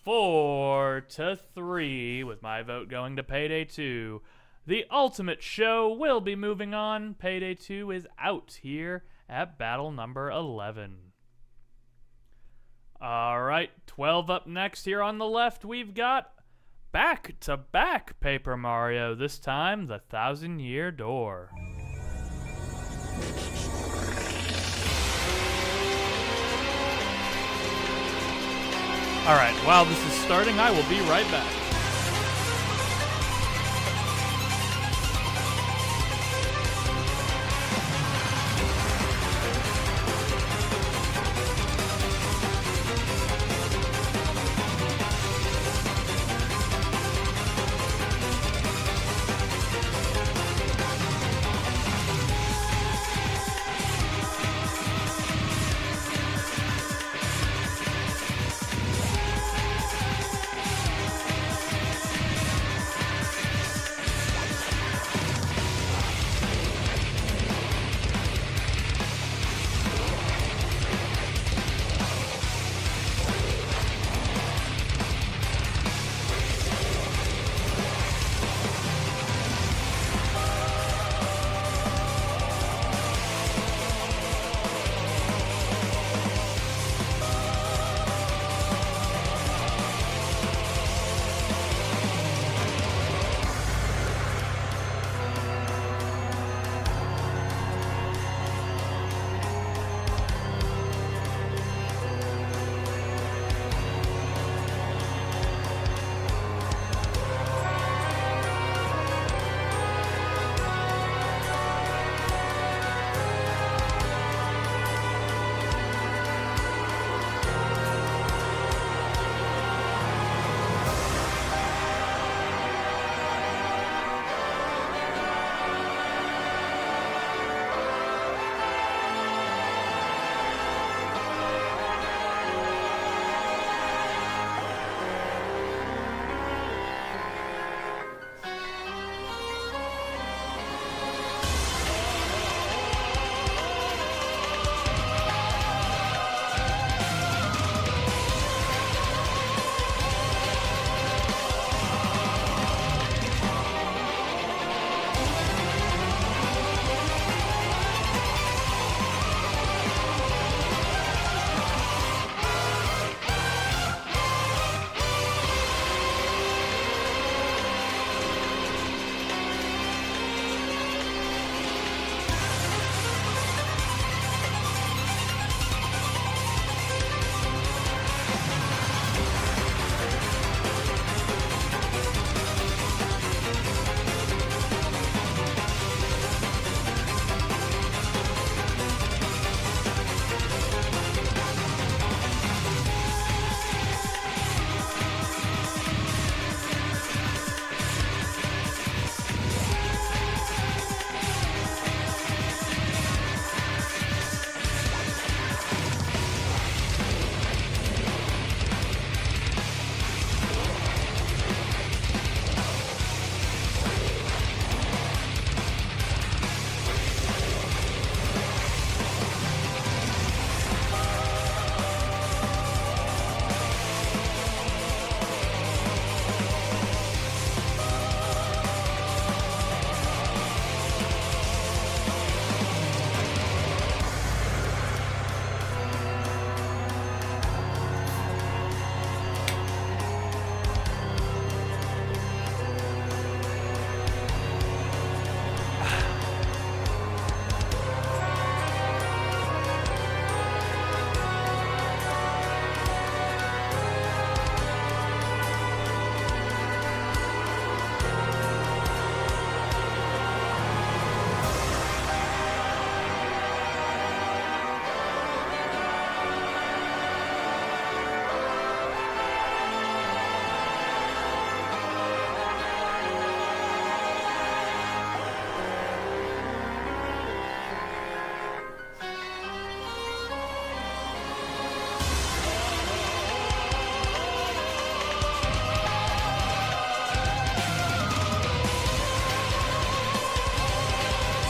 4-3, with my vote going to Payday 2, the Ultimate Show will be moving on. Payday 2 is out here at battle number 11. All right, 12 up next. Here on the left, we've got back-to-back Paper Mario, this time the 1,000-Year Door. All right, while this is starting, I will be right back.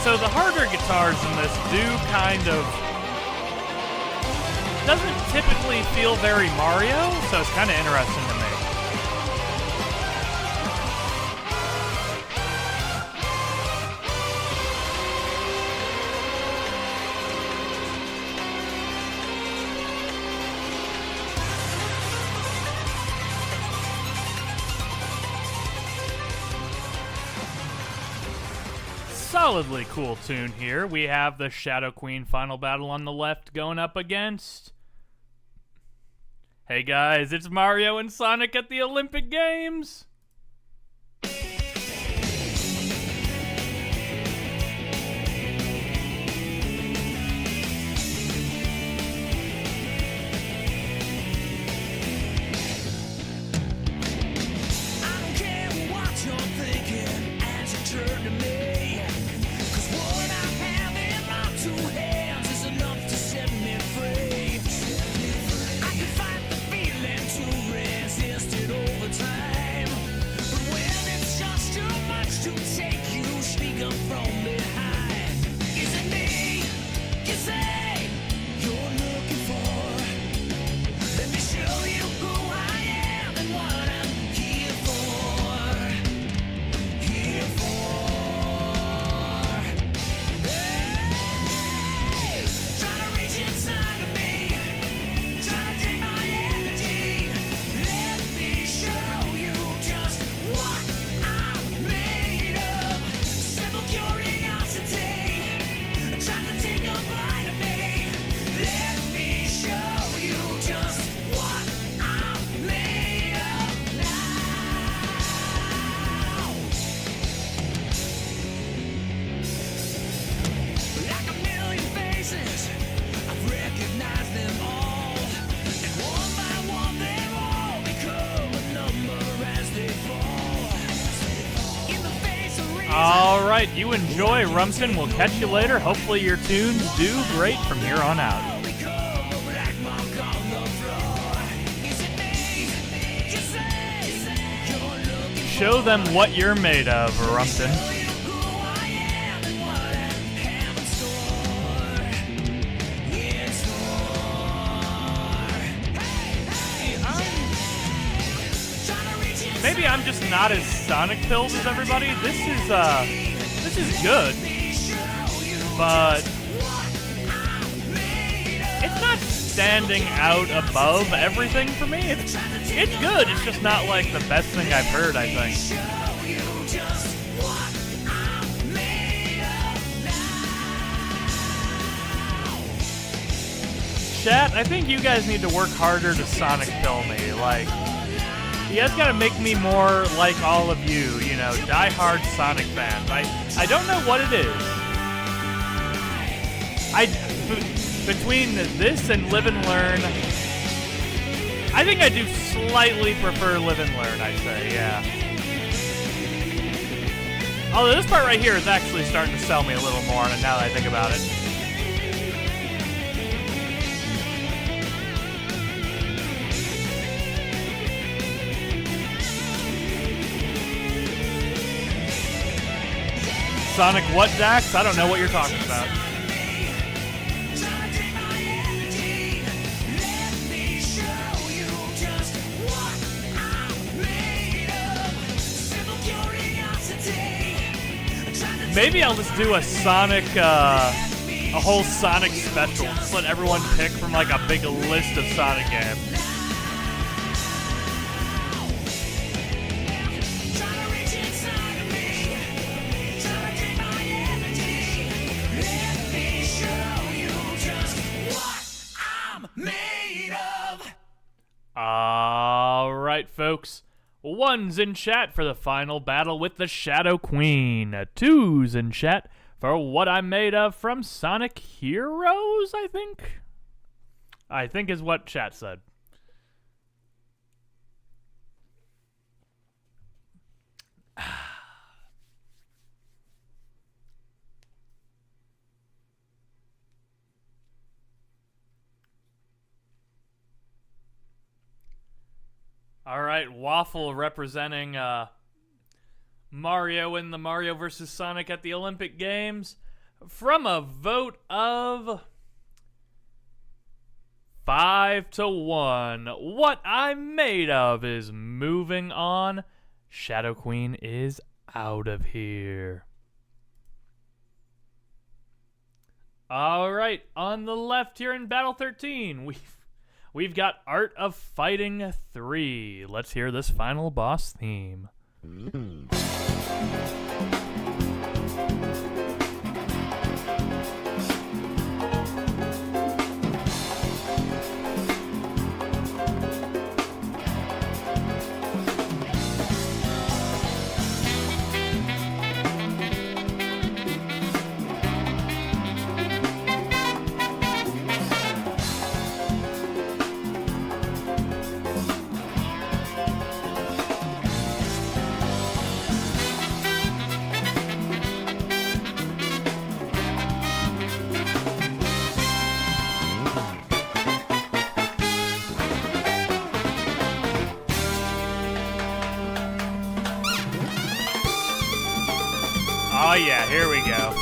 So the harder guitars in this do kind of doesn't typically feel very Mario, so it's kind of interesting to me. Solidly cool tune here. We have the Shadow Queen final battle on the left going up against... Hey guys, it's Mario and Sonic at the Olympic Games! Alright, you enjoy, Rumpkin. We'll catch you later. Hopefully your tunes do great from here on out. Show them what you're made of, Rumpkin. Maybe I'm just not as Sonic-filled as everybody. This is good, but it's not standing out above everything for me. It's good. It's just not like the best thing I've heard, I think. Chat, I think you guys need to work harder to Sonic-fill me. Like, you guys gotta make me more like all of you, you know, die-hard Sonic fans. I don't know what it is. Between this and Live and Learn, I think I do slightly prefer Live and Learn, I'd say, yeah. Although this part right here is actually starting to sell me a little more now that I think about it. Sonic what, Dax? I don't know what you're talking about. Maybe I'll just do a Sonic, a whole Sonic special. Just let everyone pick from like a big list of Sonic games. Alright, folks. 1's in chat for the final battle with the Shadow Queen. 2's in chat for What I'm Made Of from Sonic Heroes, I think? I think is what chat said. All right, Waffle representing Mario in the Mario vs. Sonic at the Olympic Games from a vote of 5-1. What I'm Made Of is moving on. Shadow Queen is out of here. All right, on the left here in Battle 13, we've got Art of Fighting 3. Let's hear this final boss theme. Oh yeah, here we go.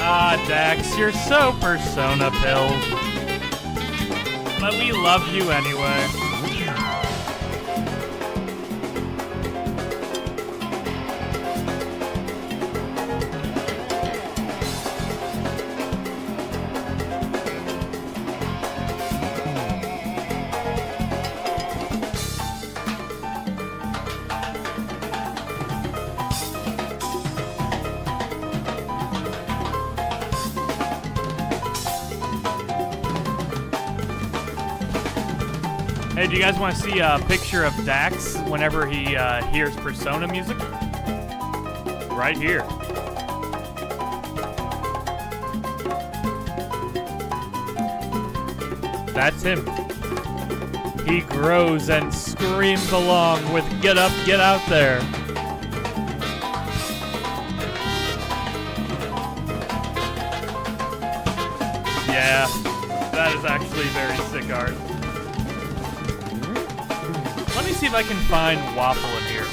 Ah, Dax, you're so Persona pilled. But we love you anyway. Hey, do you guys want to see a picture of Dax whenever he hears Persona music? Right here. That's him. He grows and screams along with "Get up, get out there." Yeah, that is actually very sick art. Let me see if I can find Waffle in here.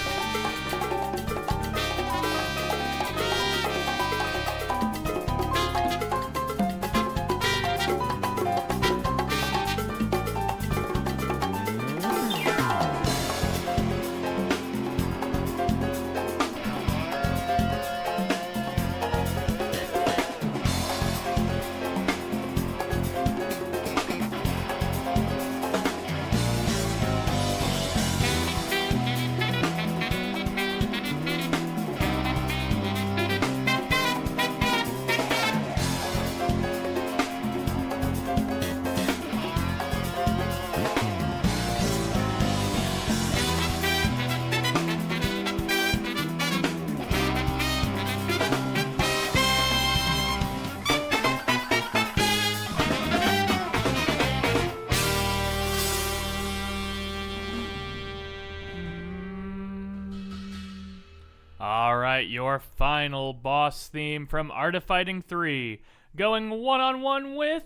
Alright, your final boss theme from Art of Fighting 3, going one-on-one with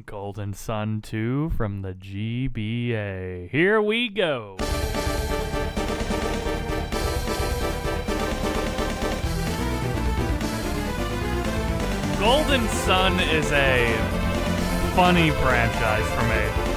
Golden Sun 2 from the GBA. Here we go. Golden Sun is a funny franchise for me.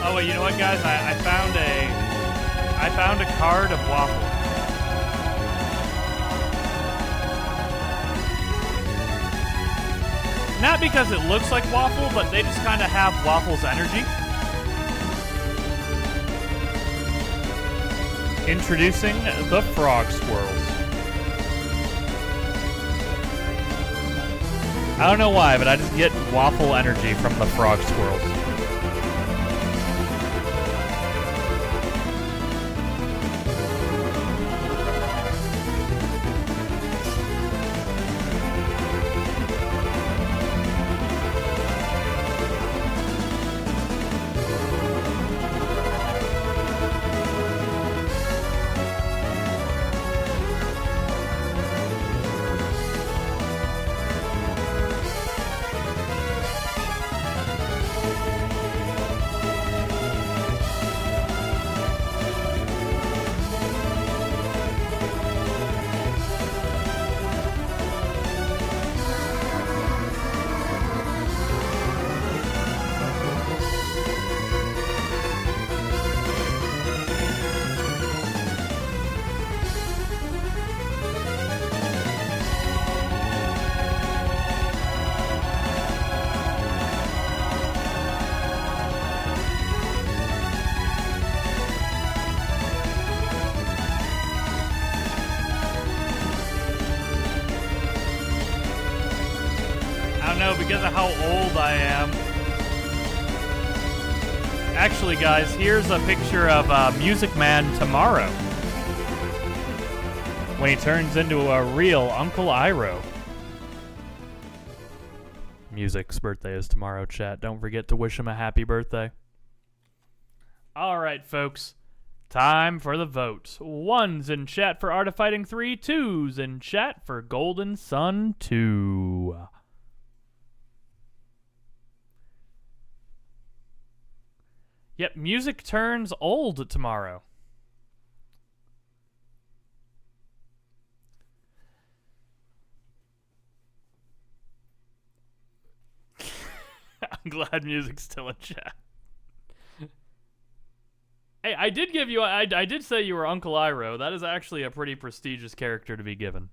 Oh wait, you know what, guys? I found a card of waffle. Not because it looks like waffle, but they just kind of have waffle's energy. Introducing the frog squirrels. I don't know why, but I just get waffle energy from the frog squirrels. Because of how old I am. Actually, guys, here's a picture of Music Man tomorrow, when he turns into a real Uncle Iroh. Music's birthday is tomorrow, chat. Don't forget to wish him a happy birthday. All right, folks. Time for the vote. 1's in chat for Art of Fighting 3, 2's in chat for Golden Sun 2. Yep, music turns old tomorrow. I'm glad music's still in chat. Hey, I did give you, I did say you were Uncle Iroh. That is actually a pretty prestigious character to be given.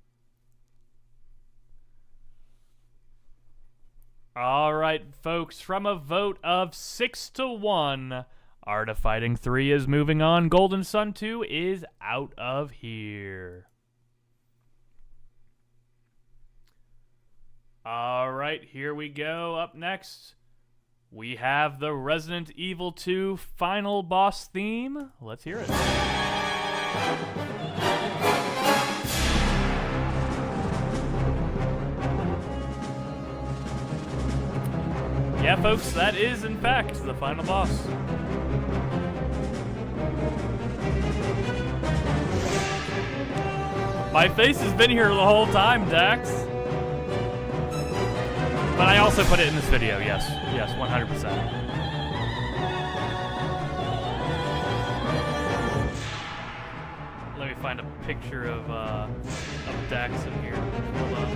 All right, folks, from a vote of 6-1, Art of Fighting 3 is moving on. Golden Sun 2 is out of here. All right, here we go. Up next, we have the Resident Evil 2 final boss theme. Let's hear it. Yeah, folks, that is, in fact, the final boss. My face has been here the whole time, Dax. But I also put it in this video, yes. Yes, 100%. Let me find a picture of Dax in here. Hold on.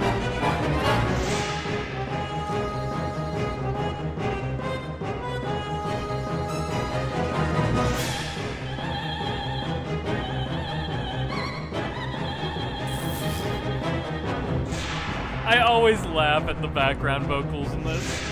I always laugh at the background vocals in this.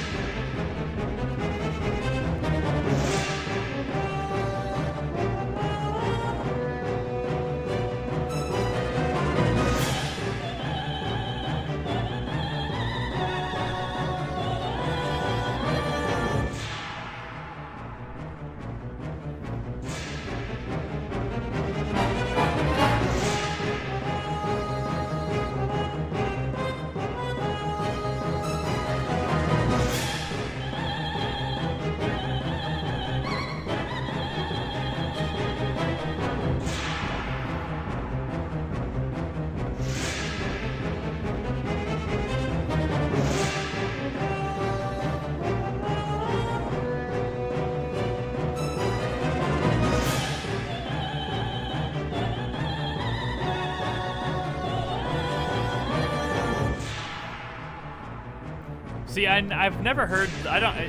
See, I've never heard.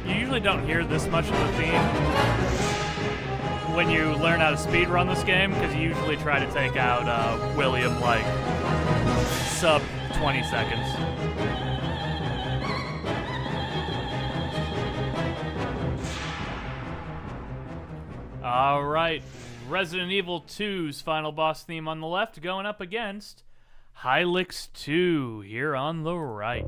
You usually don't hear this much of the theme. when you learn how to speedrun this game, because you usually try to take out William like sub 20 seconds. All right, Resident Evil 2's final boss theme on the left, going up against Hylix 2 here on the right.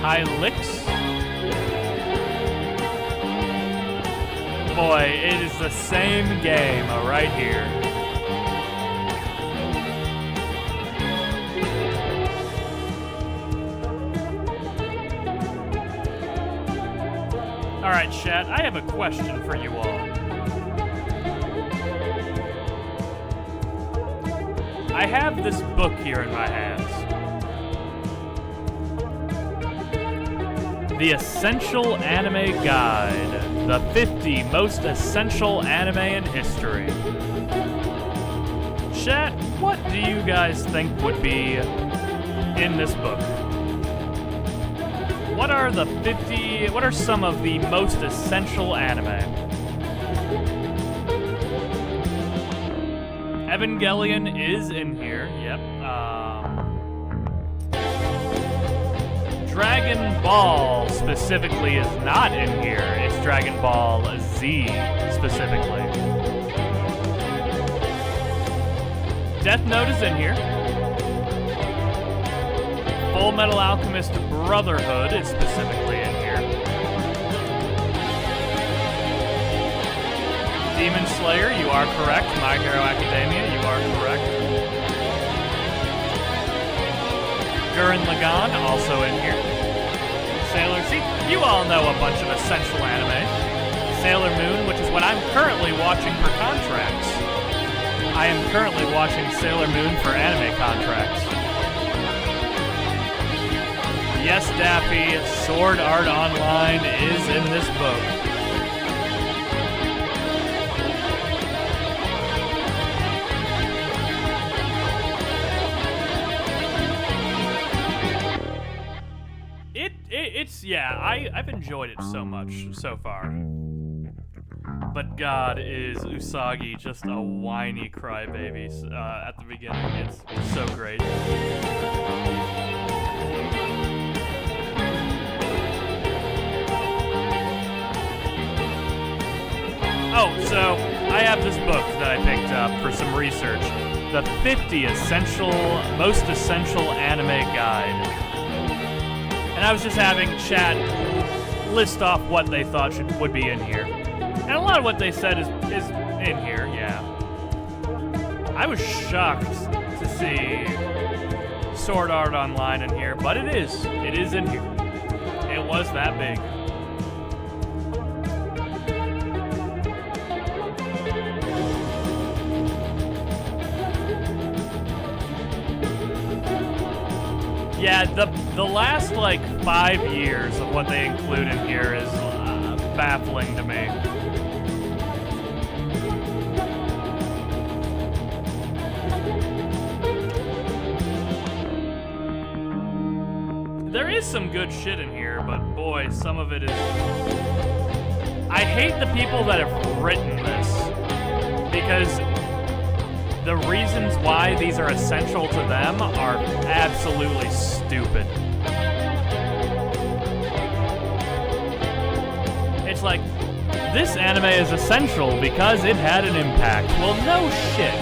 Hylix. Boy, it is the same game right here. All right, chat, I have a question for you all. I have this book here in my hands. The Essential Anime Guide. The 50 most essential anime in history. Chat, what do you guys think would be in this book? What are some of the most essential anime? Evangelion is in here, yep. Dragon Ball specifically is not in here. It's Dragon Ball Z specifically. Death Note is in here. Full Metal Alchemist Brotherhood is specifically in here. Demon Slayer, you are correct. My Hero Academia, you are correct. Gurren Lagann, also in here. Sailor, see, you all know a bunch of essential anime. Sailor Moon, which is what I'm currently watching for contracts. I am currently watching Sailor Moon for anime contracts. Yes, Daffy, Sword Art Online is in this book. I've enjoyed it so much so far. But God, is Usagi just a whiny crybaby at the beginning. It's so great. Oh, so I have this book that I picked up for some research. The 50 most essential anime guide. And I was just having chat list off what they thought would be in here. And a lot of what they said is in here, yeah. I was shocked to see Sword Art Online in here, but it is. It is in here. It was that big. Yeah, the last, 5 years of what they include in here is baffling to me. There is some good shit in here, but boy, some of it is... I hate the people that have written this, because the reasons why these are essential to them are absolutely stupid. It's like, this anime is essential because it had an impact. Well, no shit.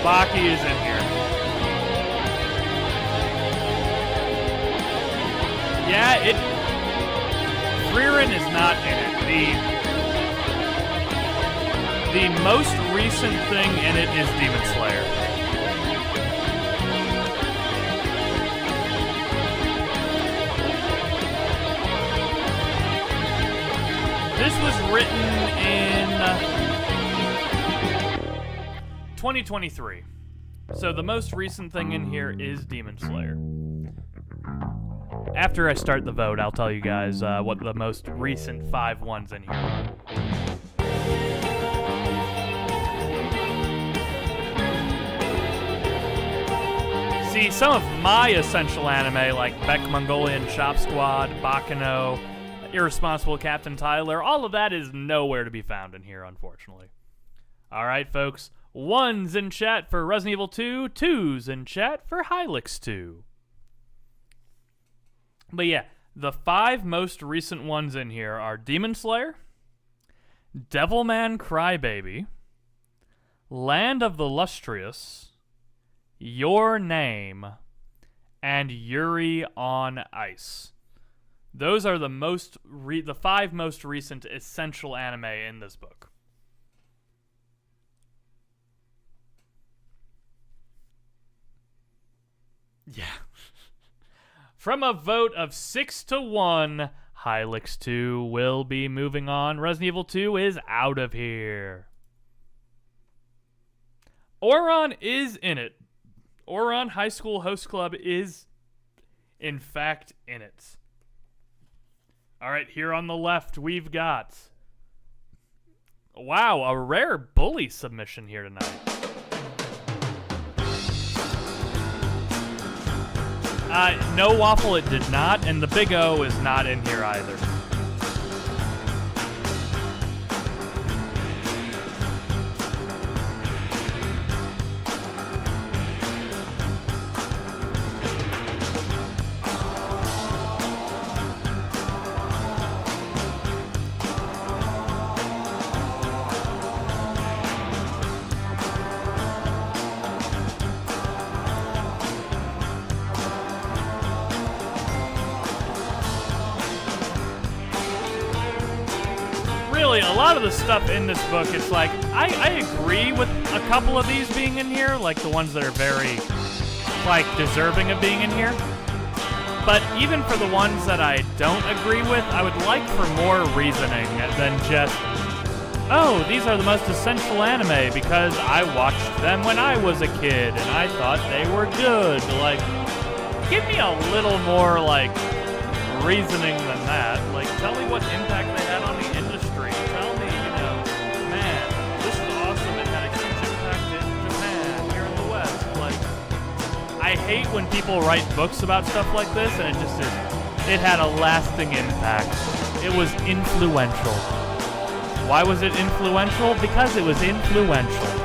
Baki is in here. Yeah, Frieren is not in it. The most recent thing in it is Demon Slayer. This was written in 2023. So the most recent thing in here is Demon Slayer. After I start the vote, I'll tell you guys what the most recent 5 ones in here are. See, some of my essential anime, like Beck Mongolian Shop Squad, Bakano, Irresponsible Captain Tyler, all of that is nowhere to be found in here, unfortunately. Alright, folks. 1s in chat for Resident Evil 2, 2s in chat for Hylix 2. But yeah, the 5 most recent ones in here are Demon Slayer, Devilman Crybaby, Land of the Lustrous, Your Name, and Yuri on Ice. Those are the the 5 most recent essential anime in this book. Yeah. From a vote of 6-1, Hylix 2 will be moving on. Resident Evil 2 is out of here. Oron is in it. Oron High School Host Club is, in fact, in it. Alright, here on the left, we've got... Wow, a rare bully submission here tonight. No Waffle, it did not, and the Big O is not in here either. A lot of the stuff in this book, it's like, I agree with a couple of these being in here, like the ones that are very, like, deserving of being in here. But even for the ones that I don't agree with, I would like for more reasoning than just, oh, these are the most essential anime because I watched them when I was a kid and I thought they were good. Like, give me a little more, like, reasoning than that. Like, tell me what impact they had on the industry. Tell me, you know, man, this is awesome. It had a huge impact in Japan, here in the West. Like, I hate when people write books about stuff like this, and it just is, it had a lasting impact. It was influential. Why was it influential? Because it was influential.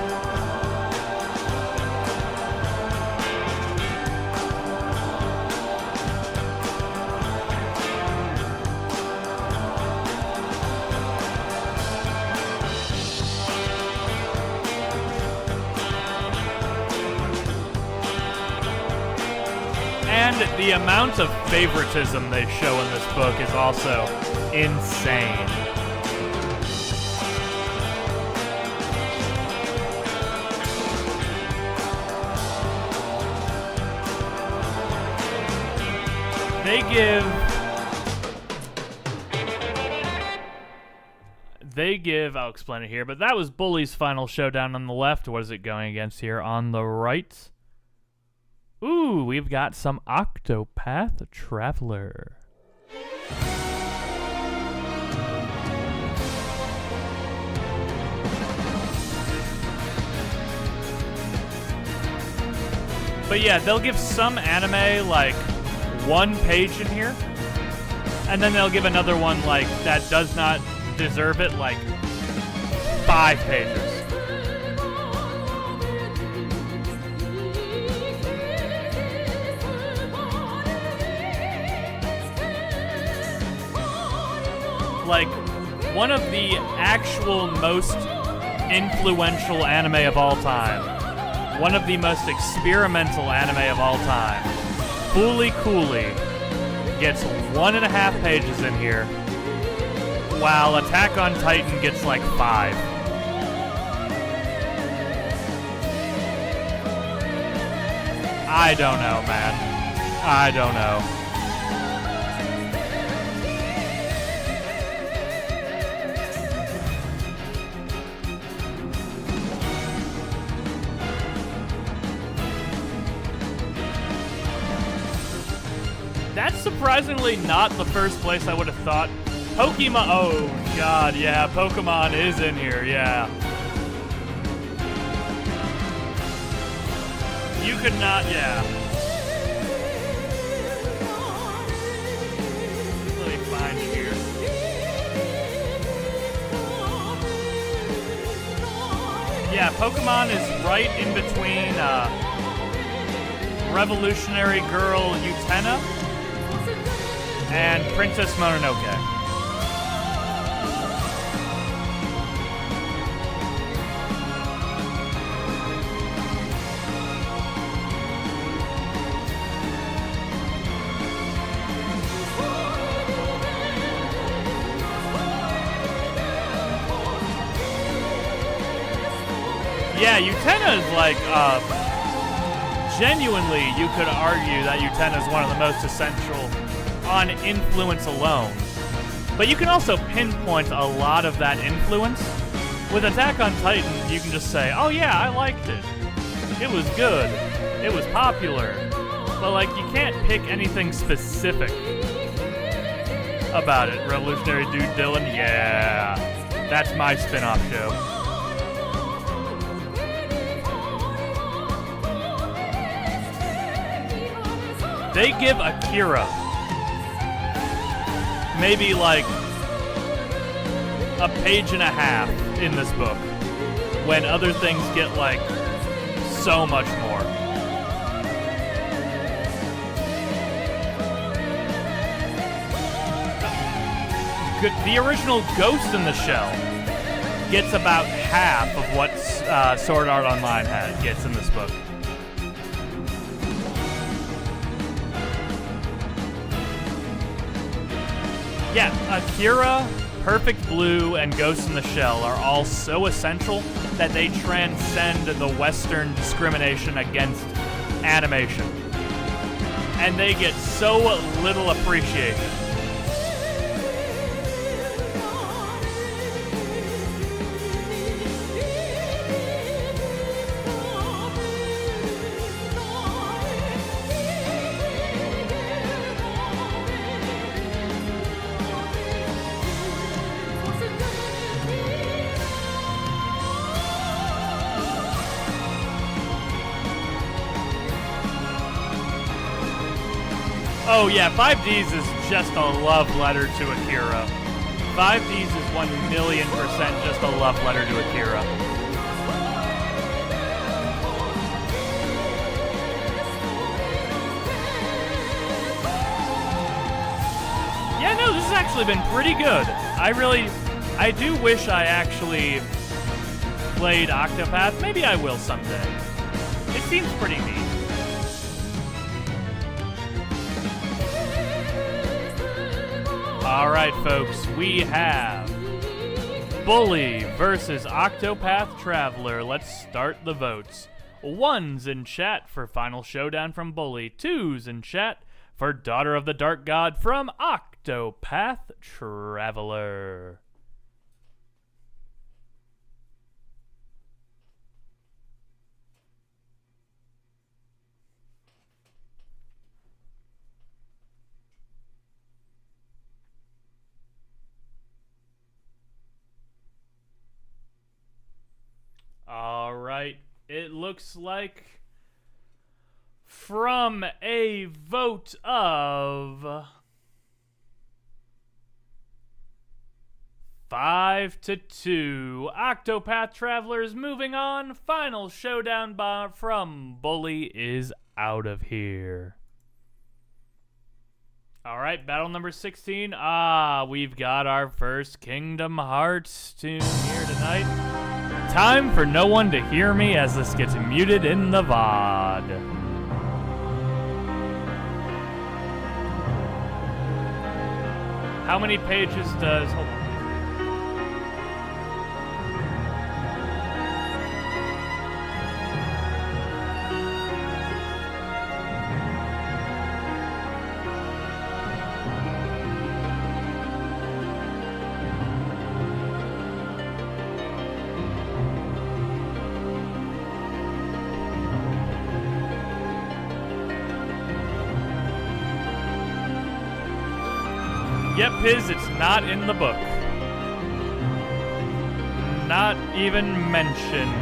The amount of favoritism they show in this book is also insane. They give, I'll explain it here, but that was Bully's final showdown on the left. What is it going against here on the right? Ooh, we've got some Octopath Traveler. But yeah, they'll give some anime like 1 page in here, and then they'll give another one like that does not deserve it like 5 pages. Like, one of the actual most influential anime of all time. One of the most experimental anime of all time. Fooly Cooly gets 1.5 pages in here, while Attack on Titan gets like 5. I don't know, man. I don't know. That's surprisingly not the first place I would have thought. Pokemon. Oh, God, yeah. Pokemon is in here, yeah. You could not, yeah. Let me find it here. Yeah, Pokemon is right in between Revolutionary Girl Utena and Princess Mononoke. Yeah, Utena is like, genuinely, you could argue that Utena is one of the most essential on influence alone. But you can also pinpoint a lot of that influence. With Attack on Titan, you can just say, oh yeah, I liked it. It was good. It was popular. But like, you can't pick anything specific about it. Revolutionary Dude Dylan, yeah. That's my spin-off show. They give Akira maybe like a page and a half in this book, when other things get like so much more. The original Ghost in the Shell gets about half of what Sword Art Online gets in this book. Yeah, Akira, Perfect Blue, and Ghost in the Shell are all so essential that they transcend the Western discrimination against animation. And they get so little appreciation. Oh yeah, 5Ds is just a love letter to Akira. 5Ds is 1,000,000% just a love letter to Akira. Yeah, no, this has actually been pretty good. I do wish I actually played Octopath. Maybe I will someday. It seems pretty neat. Alright, folks, we have Bully versus Octopath Traveler. Let's start the votes. 1's in chat for Final Showdown from Bully. 2's in chat for Daughter of the Dark God from Octopath Traveler. All right, it looks like from a vote of 5-2, Octopath Traveler is moving on. Final Showdown from Bully is out of here. All right, battle number 16. We've got our first Kingdom Hearts tune here tonight. Time for No One to Hear Me as this gets muted in the VOD. How many pages does... Hold on. Yep, Piz, it's not in the book. Not even mentioned.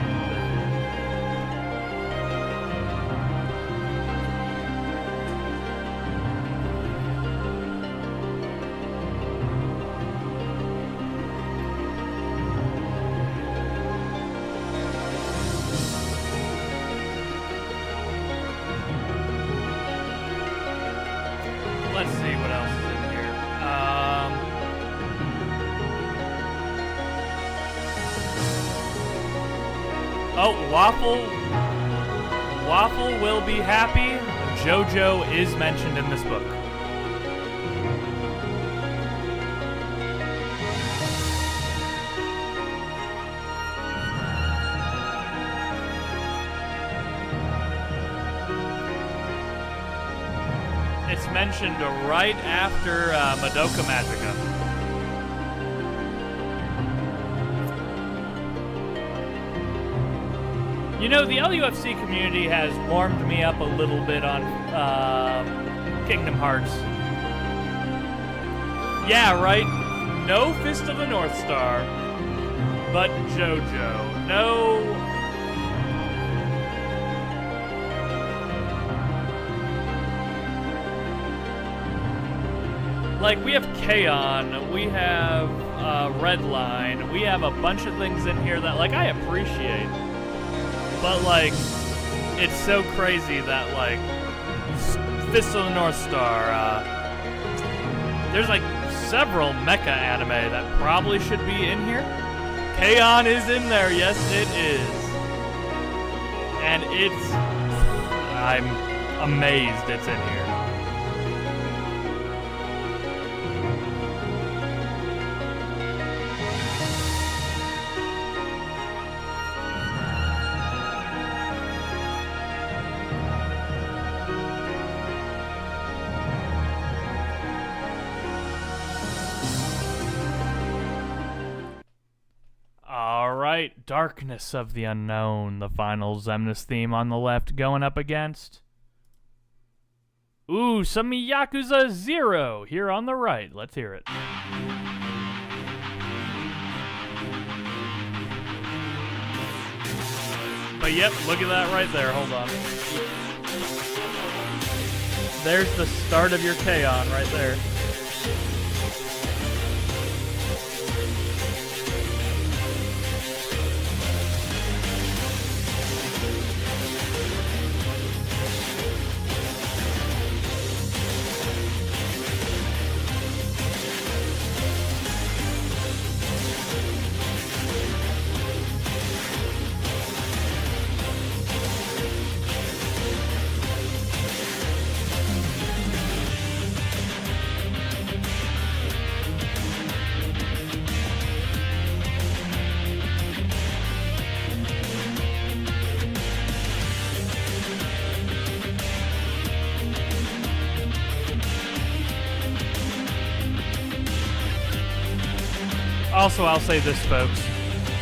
Let's see what else is in here. Oh, Waffle will be happy. JoJo is mentioned in this book. It's mentioned right after Madoka Magica. You know, the LUFC community has warmed me up a little bit on Kingdom Hearts. Yeah, right? No Fist of the North Star, but JoJo. No... Like, we have K-On!, we have Redline, we have a bunch of things in here that, like, I appreciate. But, like, it's so crazy that, like, Fist of the North Star, there's, like, several mecha anime that probably should be in here. K-On! Is in there, yes it is. And it's... I'm amazed it's in here. Alright, Darkness of the Unknown, the final Xemnas theme on the left, going up against... Ooh, some Yakuza 0 here on the right. Let's hear it. But yep, look at that right there. Hold on. There's the start of your K-On! Right there. Also, I'll say this, folks.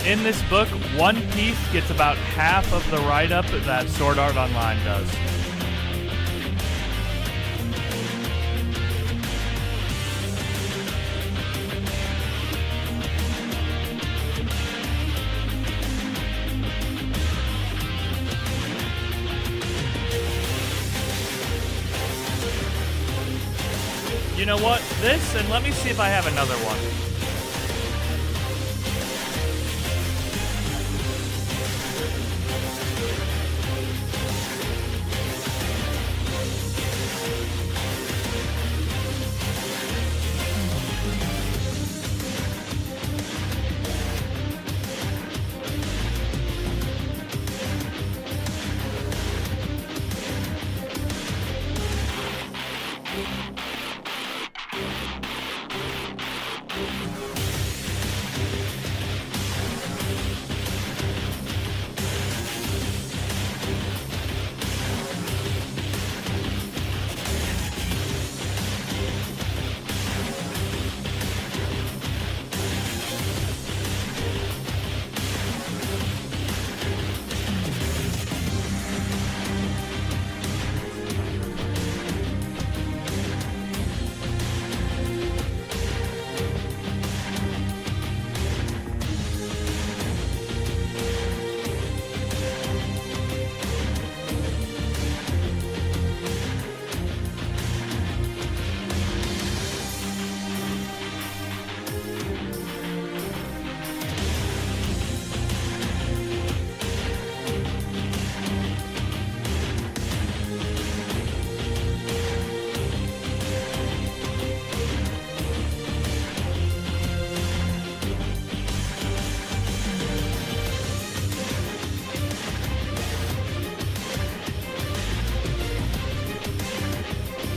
In this book, One Piece gets about half of the write-up that Sword Art Online does. You know what? This, and let me see if I have another one.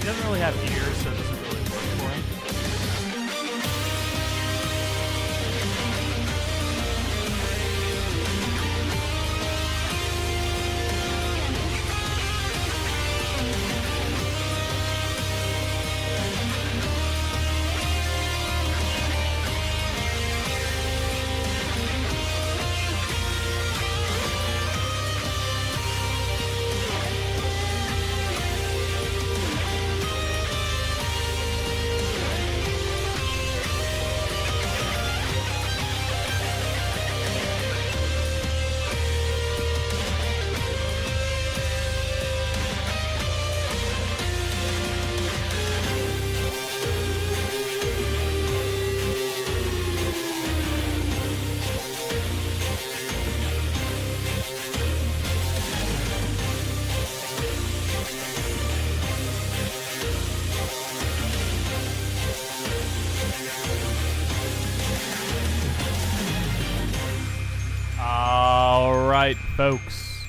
doesn't really have ears, so it doesn't really work for him. Alright, folks.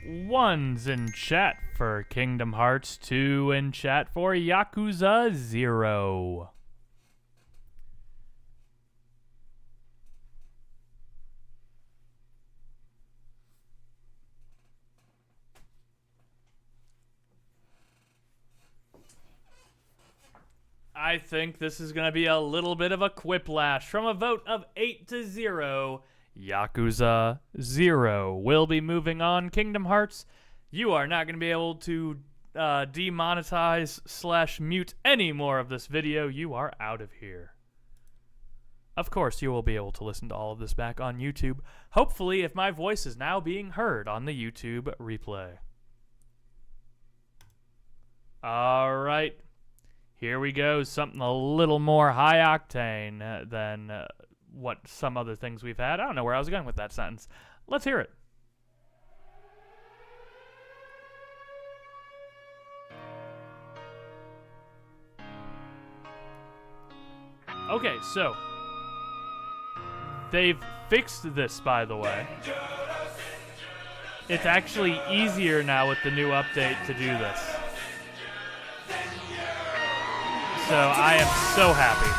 1's in chat for Kingdom Hearts, 2 in chat for Yakuza 0. I think this is going to be a little bit of a quiplash. From a vote of 8-0, Yakuza 0 will be moving on. Kingdom Hearts, you are not going to be able to demonetize / mute any more of this video. You are out of here. Of course, you will be able to listen to all of this back on YouTube. Hopefully, if my voice is now being heard on the YouTube replay. All right. Here we go, something a little more high octane than what some other things we've had. I don't know where I was going with that sentence. Let's hear it. Okay, so they've fixed this, by the way. It's actually easier now with the new update to do this. So I am so happy.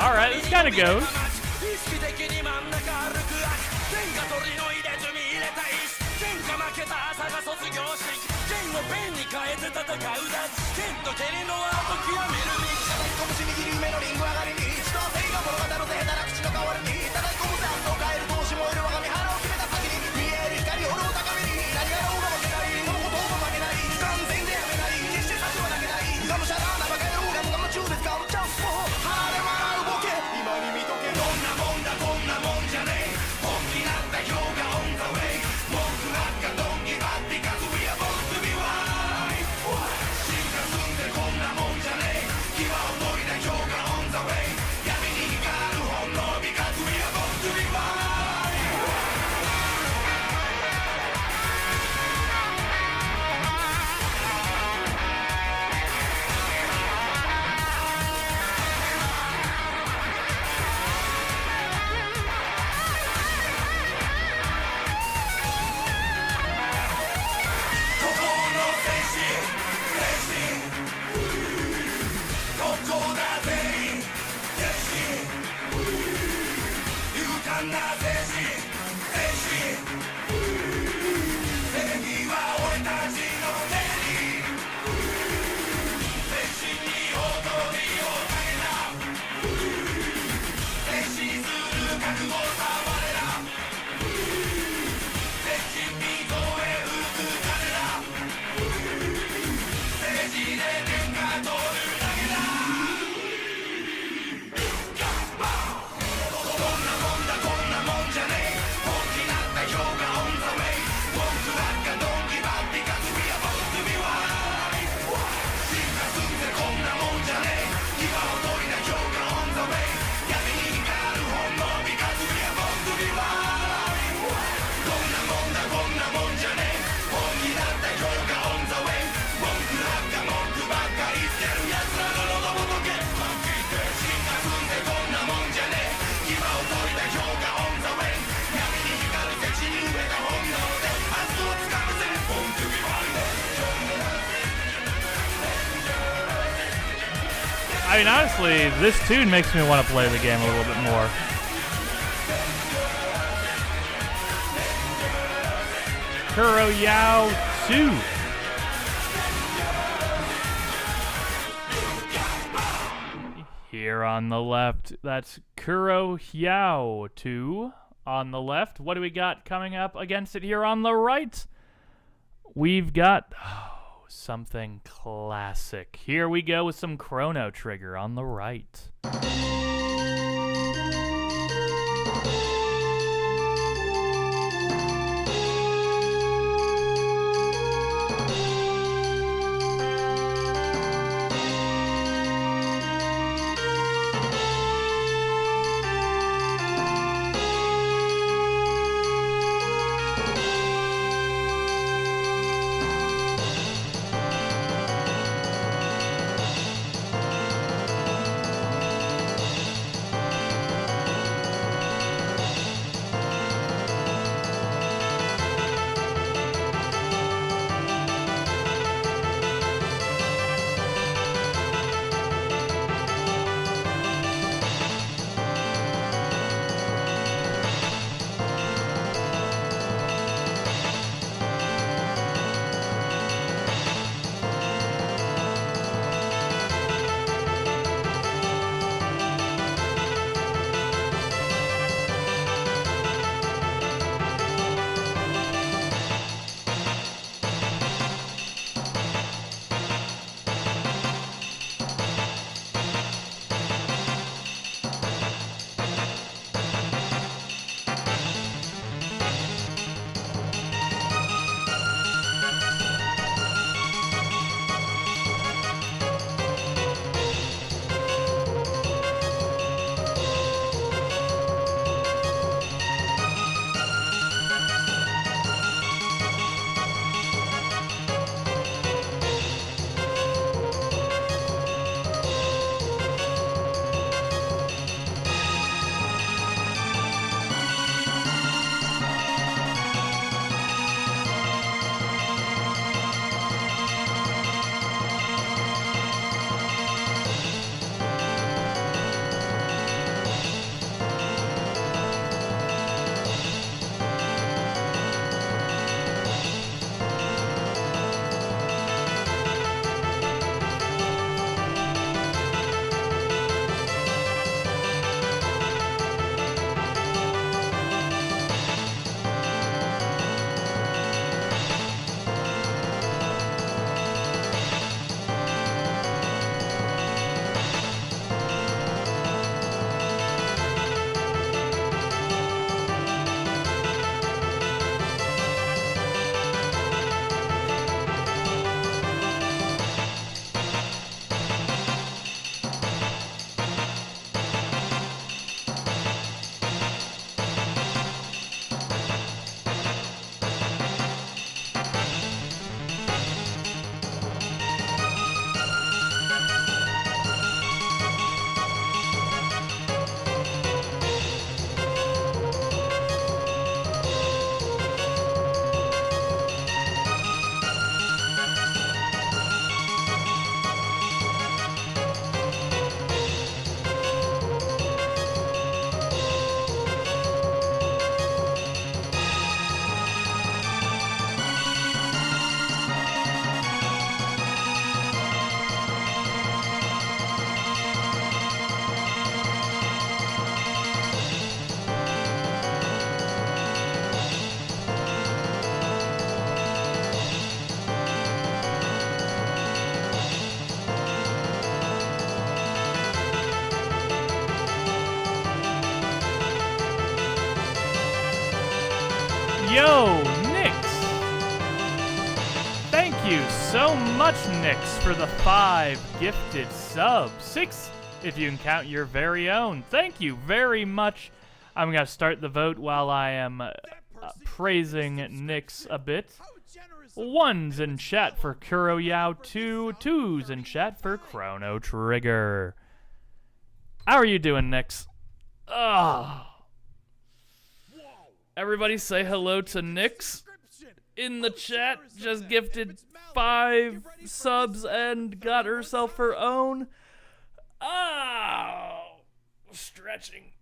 All right, this kind of goes. I mean, honestly, this tune makes me want to play the game a little bit more. Kuroyao 2. Here on the left, that's Kuroyao 2 on the left. What do we got coming up against it here on the right? We've got something classic. Here we go with some Chrono Trigger on the right. Yo, Nix! Thank you so much, Nix, for the 5 gifted subs. 6 if you can count your very own. Thank you very much. I'm going to start the vote while I am praising Nix a bit. 1s in chat for Kuro Yao 2, 2s in chat for Chrono Trigger. How are you doing, Nix? Oh. Everybody say hello to Nix in the chat. Just gifted 5 subs and got herself her own. Oh, stretching.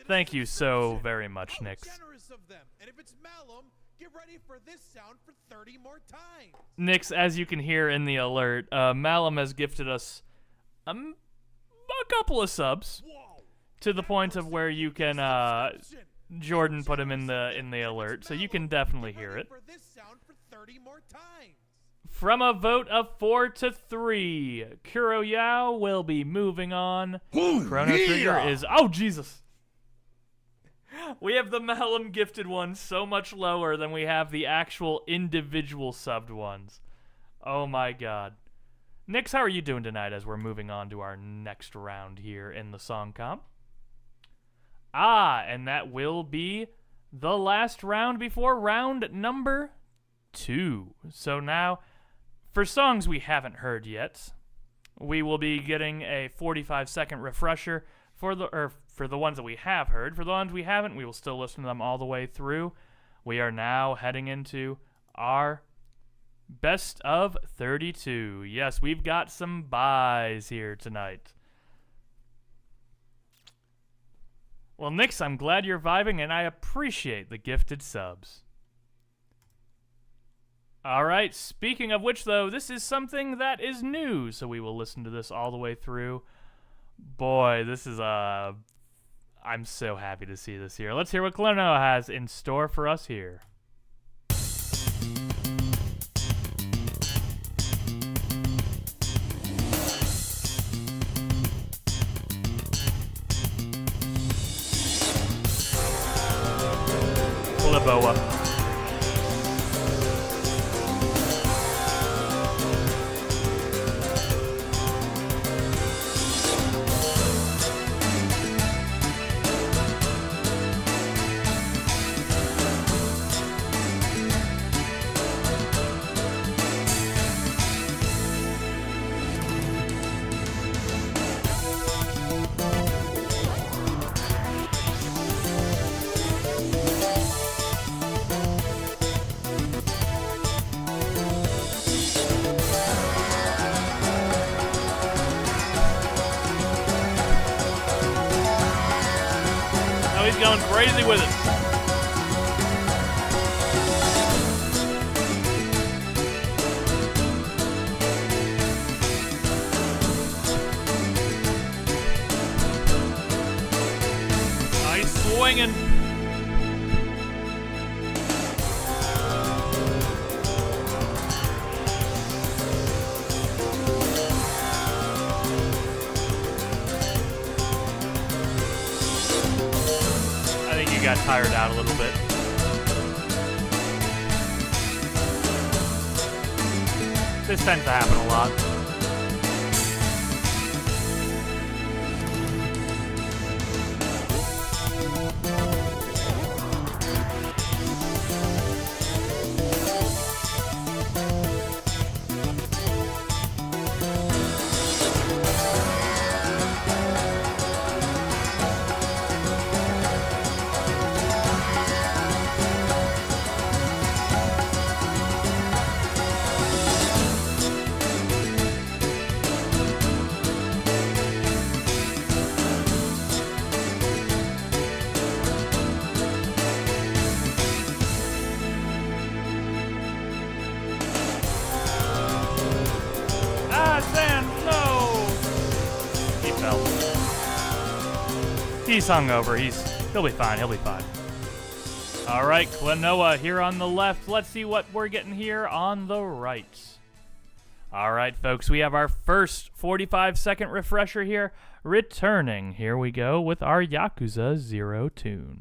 Thank you so very much, Nix. And if it's Malum, get ready for this sound for 30 more times. Nix, as you can hear in the alert, Malum has gifted us a couple of subs to the point of where you can Jordan put him in the alert, so you can definitely hear it. From a vote of 4 to 3, Kuro Yao will be moving on. Chrono Trigger is... Oh, Jesus! We have the Malum gifted ones so much lower than we have the actual individual subbed ones. Oh my god. Nix, how are you doing tonight as we're moving on to our next round here in the song comp? And that will be the last round before round number 2. So now, for songs we haven't heard yet, we will be getting a 45-second refresher for the ones that we have heard. For the ones we haven't, we will still listen to them all the way through. We are now heading into our best of 32. Yes, we've got some buys here tonight. Well, Nix, I'm glad you're vibing, and I appreciate the gifted subs. Alright, speaking of which, though, this is something that is new, so we will listen to this all the way through. Boy, this is I'm so happy to see this here. Let's hear what Klono has in store for us here. Liboa. Going crazy with it. Nice swinging. Got tired out a little bit. This tends to happen a lot. He's hungover. He'll be fine. He'll be fine. All right, Klonoa here on the left. Let's see what we're getting here on the right. All right, folks, we have our first 45-second refresher here. Returning, here we go with our Yakuza 0 tune.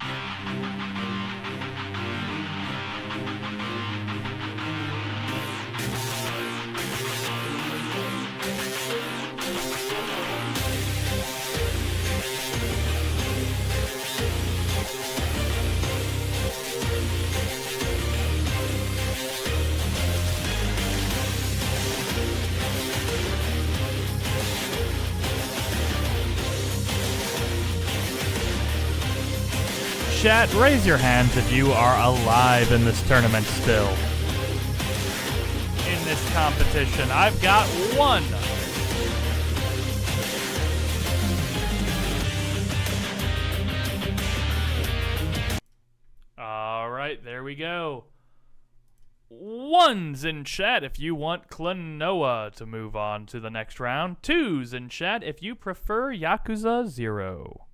Chat, raise your hands if you are alive in this tournament still. In this competition, I've got one. All right, there we go. Ones in chat if you want Klonoa to move on to the next round. Twos in chat if you prefer Yakuza 0.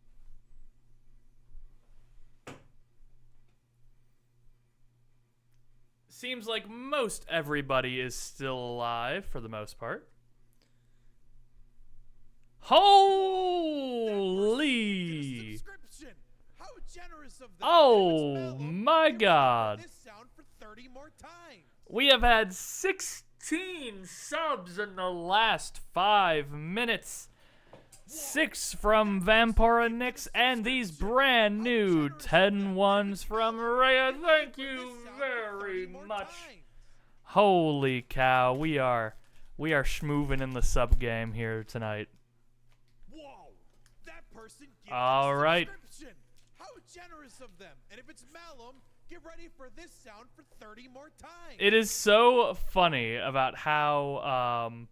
Seems like most everybody is still alive for the most part. Holy! How generous of them. Oh my God! This sound for 30 more times. We have had 16 subs in the last 5 minutes. 6 from Vampira Nix, and these brand new 10 ones from Rhea. Thank you very much. Holy cow, we are schmoovin' in the sub game here tonight. Whoa, that person gifted All right. subscription. How generous of them. And if it's Malum, get ready for this sound for 30 more times. It is so funny about how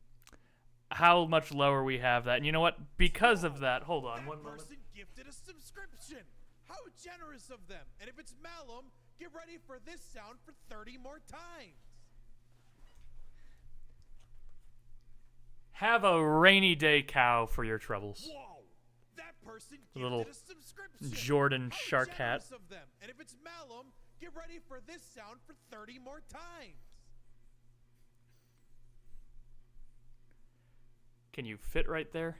much lower we have that. And you know what? Because of that, hold on one moment. Person gifted a subscription. How generous of them. And if it's Malum, get ready for this sound for 30 more times. Have a rainy day cow for your troubles. Whoa, that person A little gifted a subscription. Jordan How Shark hat. generous of them. And if it's Malum, get ready for this sound for 30 more times. Can you fit right there?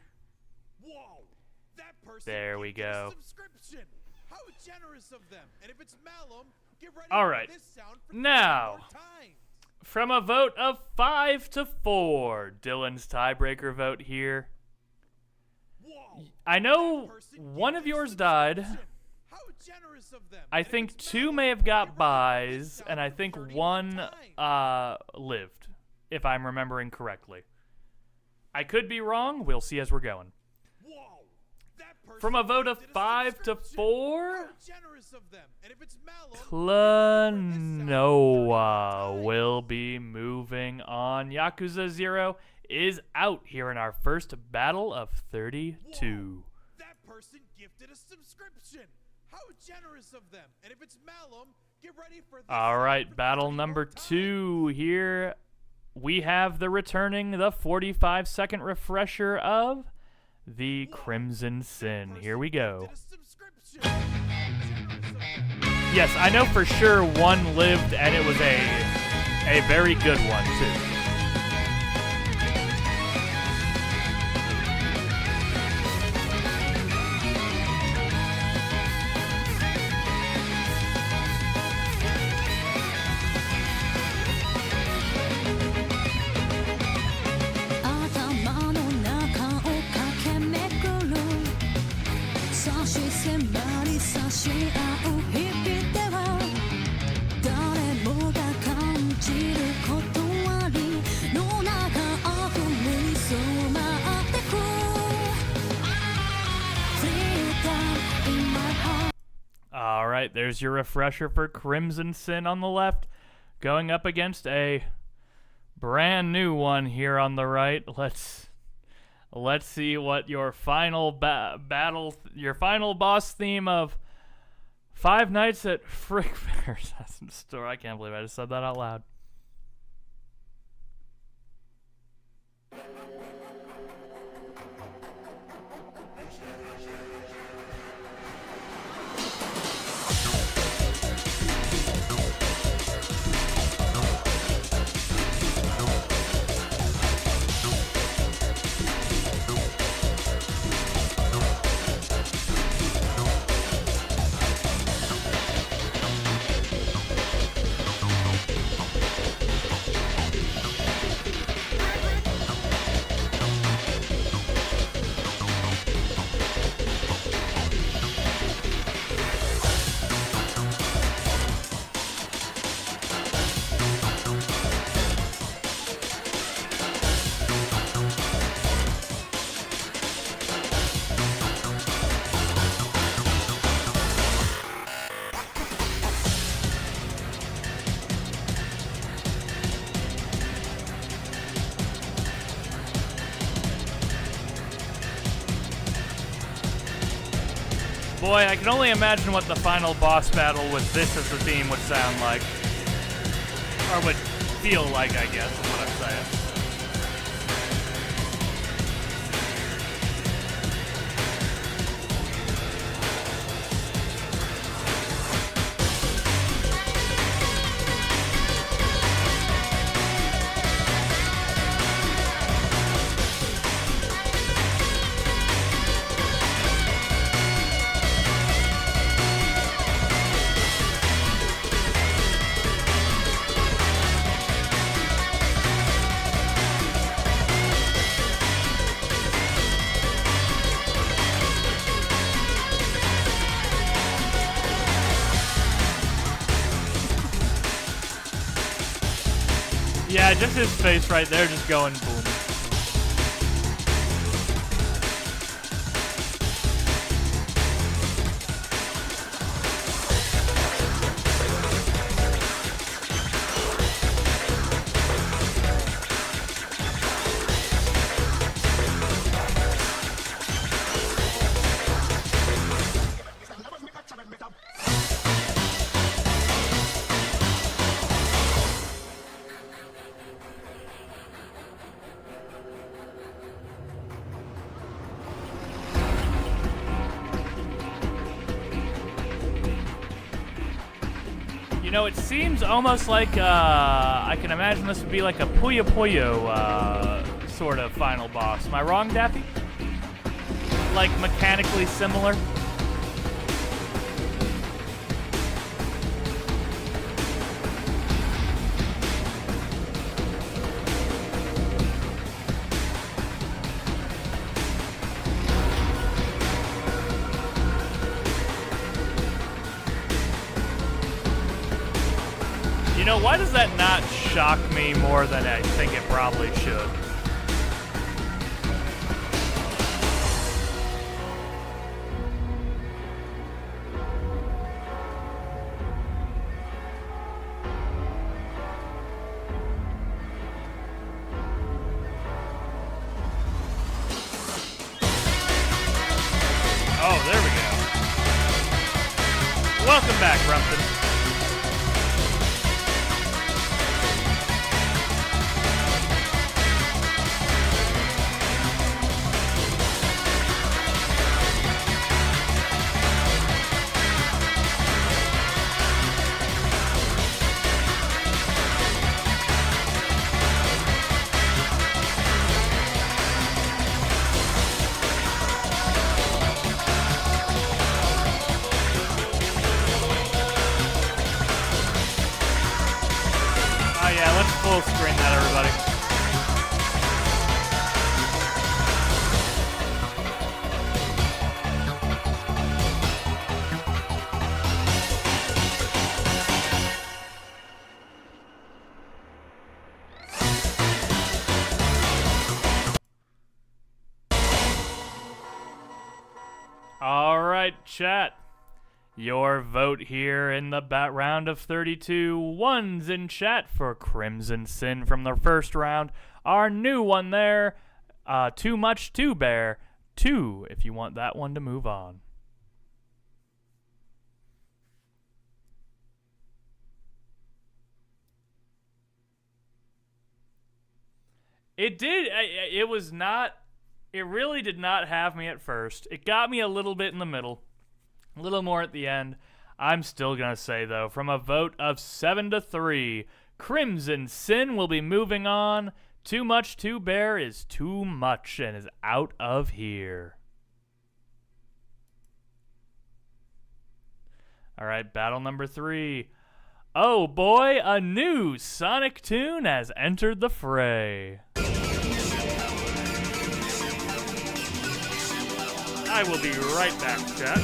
Whoa, that person There we gifted a go. subscription. How generous of them. And if it's Malum, get ready All for right. this sound for 30 Now, more times. from a vote of 5 to 4, Dylan's tiebreaker vote here. Whoa, I know that person one of gifted a yours died. subscription. How generous of them. I And if think it's 2 Malum, may have get got ready for this buys, sound and I for think 30 more 1 times. lived, if I'm remembering correctly. I could be wrong. We'll see as we're going. Whoa, that person From a vote of gifted a 5 to subscription. 4, How generous of them. And if it's Malum, get ready for this sound for 30 more Klonoa times. will be moving on. Yakuza 0 is out here in our first battle of 32. That person gifted a subscription. How generous of them. And if it's Malum, get ready for this. All sound right, for battle 30 number more times. 2 here. We have the 45-second refresher of the Crimson Sin. Here we go. Gifted a subscription. How generous of them. Yes, I know for sure 1 lived, and it was a very good one too. All right, there's your refresher for Crimson Sin on the left, going up against a brand new one here on the right. Let's see what your final your final boss theme of Five Nights at Frick Bear's store. I can't believe I just said that out loud. Boy, I can only imagine what the final boss battle with this as the theme would sound like. Or would feel like, I guess, is what I'm saying. Yeah, just his face right there just going boom. You know, it seems almost like, I can imagine this would be like a Puyo Puyo, sort of final boss. Am I wrong, Daffy? Like, mechanically similar? You know, why does that not shock me more than I think it probably should? Oh, there we go. Welcome back, Rumpton. Oh yeah, let's full screen that, everybody. All right, chat. Your vote here in the round of 32. Ones in chat for Crimson Sin from the first round. Our new one there, Too Much to Bear. 2 if you want that one to move on. It did. It was not. It really did not have me at first. It got me a little bit in the middle. A little more at the end. I'm still going to say, though, from a vote of 7-3, Crimson Sin will be moving on. Too Much to Bear is too much and is out of here. All right, battle number 3. Oh boy, a new Sonic tune has entered the fray. I will be right back, chat.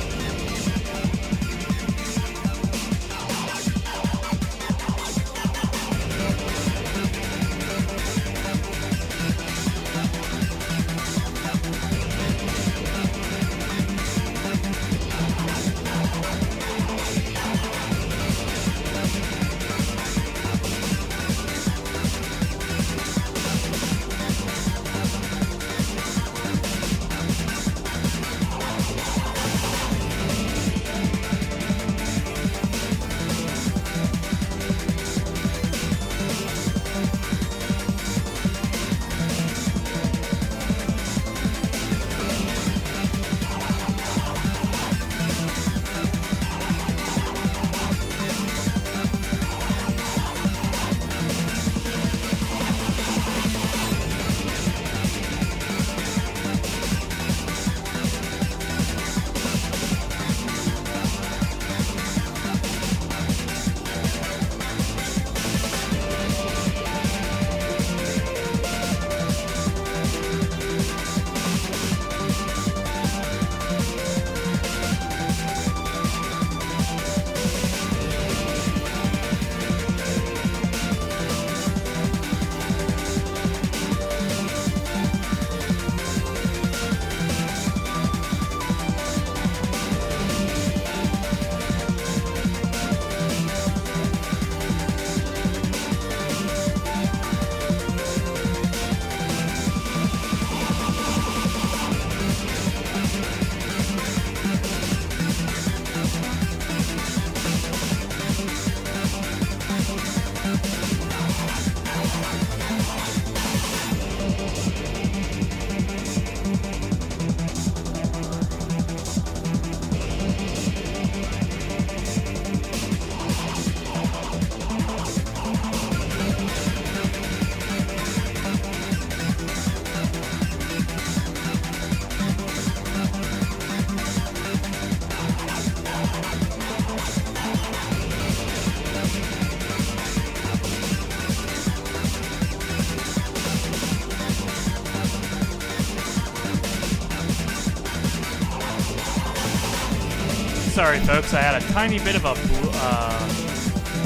Sorry, folks, I had a tiny bit of a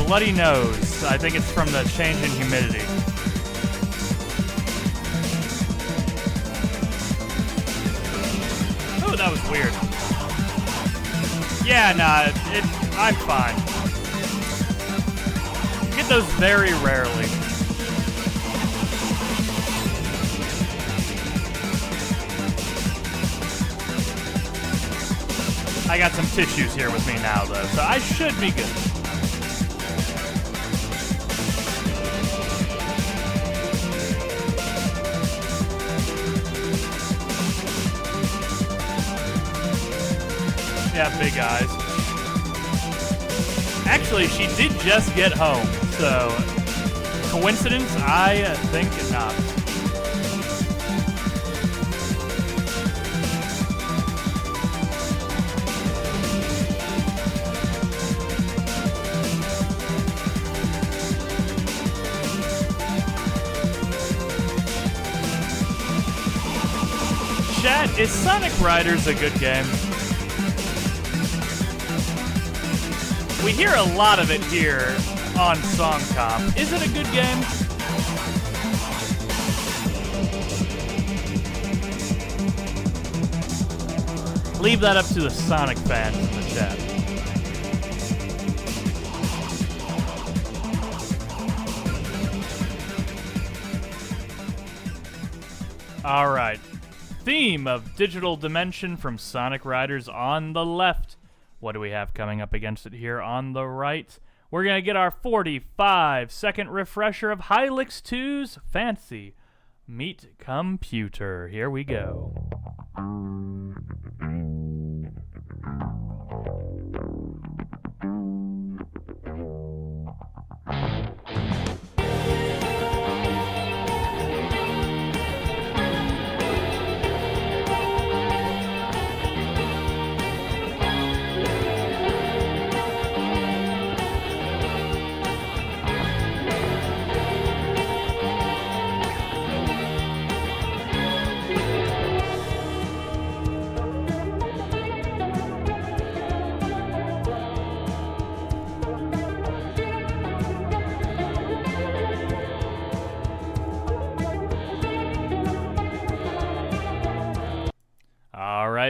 bloody nose. I think it's from the change in humidity. Oh, that was weird. Yeah, nah, I'm fine. Get those very rarely. I got some tissues here with me now, though, so I should be good. Yeah, big eyes. Actually, she did just get home, so coincidence? I think not. Chat, is Sonic Riders a good game? We hear a lot of it here on Song Comp. Is it a good game? Leave that up to the Sonic fans in the chat. All right. Theme of Digital Dimension from Sonic Riders on the left. What do we have coming up against it here on the right? We're going to get our 45-second refresher of Hylix 2's Fancy Meet Computer. Here we go.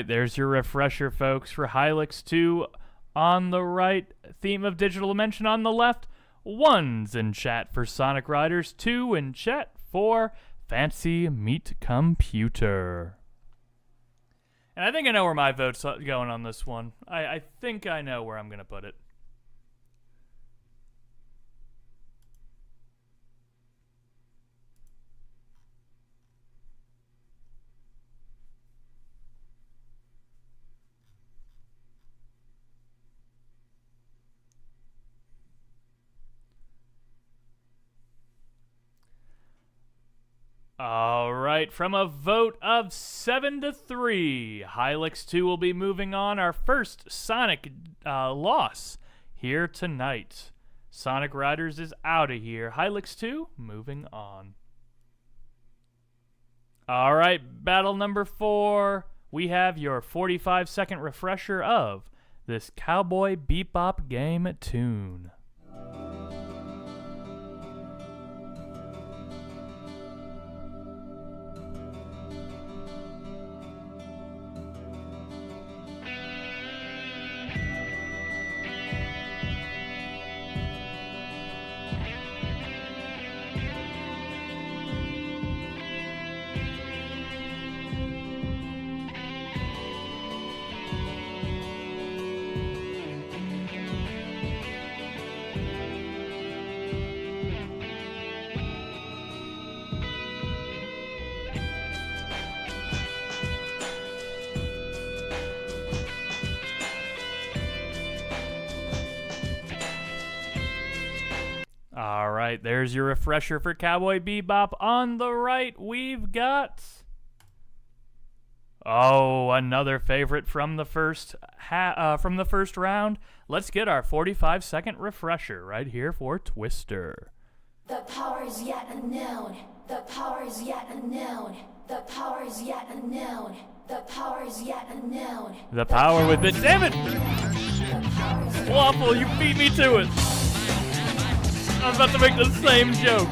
There's your refresher, folks, for Hylix 2 on the right, Theme of Digital Dimension on the left, 1's in chat for Sonic Riders, 2 in chat for Fancy Meet Computer. And I think I know where my vote's going on this one. I think I know where I'm going to put it. All right, from a vote of 7-3, Hylix 2 will be moving on, our first Sonic loss here tonight. Sonic Riders is out of here. Hylix 2 moving on. All right, battle number 4. We have your 45-second refresher of this Cowboy Bebop game tune. All right, there's your refresher for Cowboy Bebop. On the right, we've got... oh, another favorite from the first round. Let's get our 45-second refresher right here for Twister. The power is yet unknown. The power is yet unknown. The power is yet unknown. The power is yet unknown. The power with it. Damn it! Waffle, you beat me to it. I was about to make the same joke.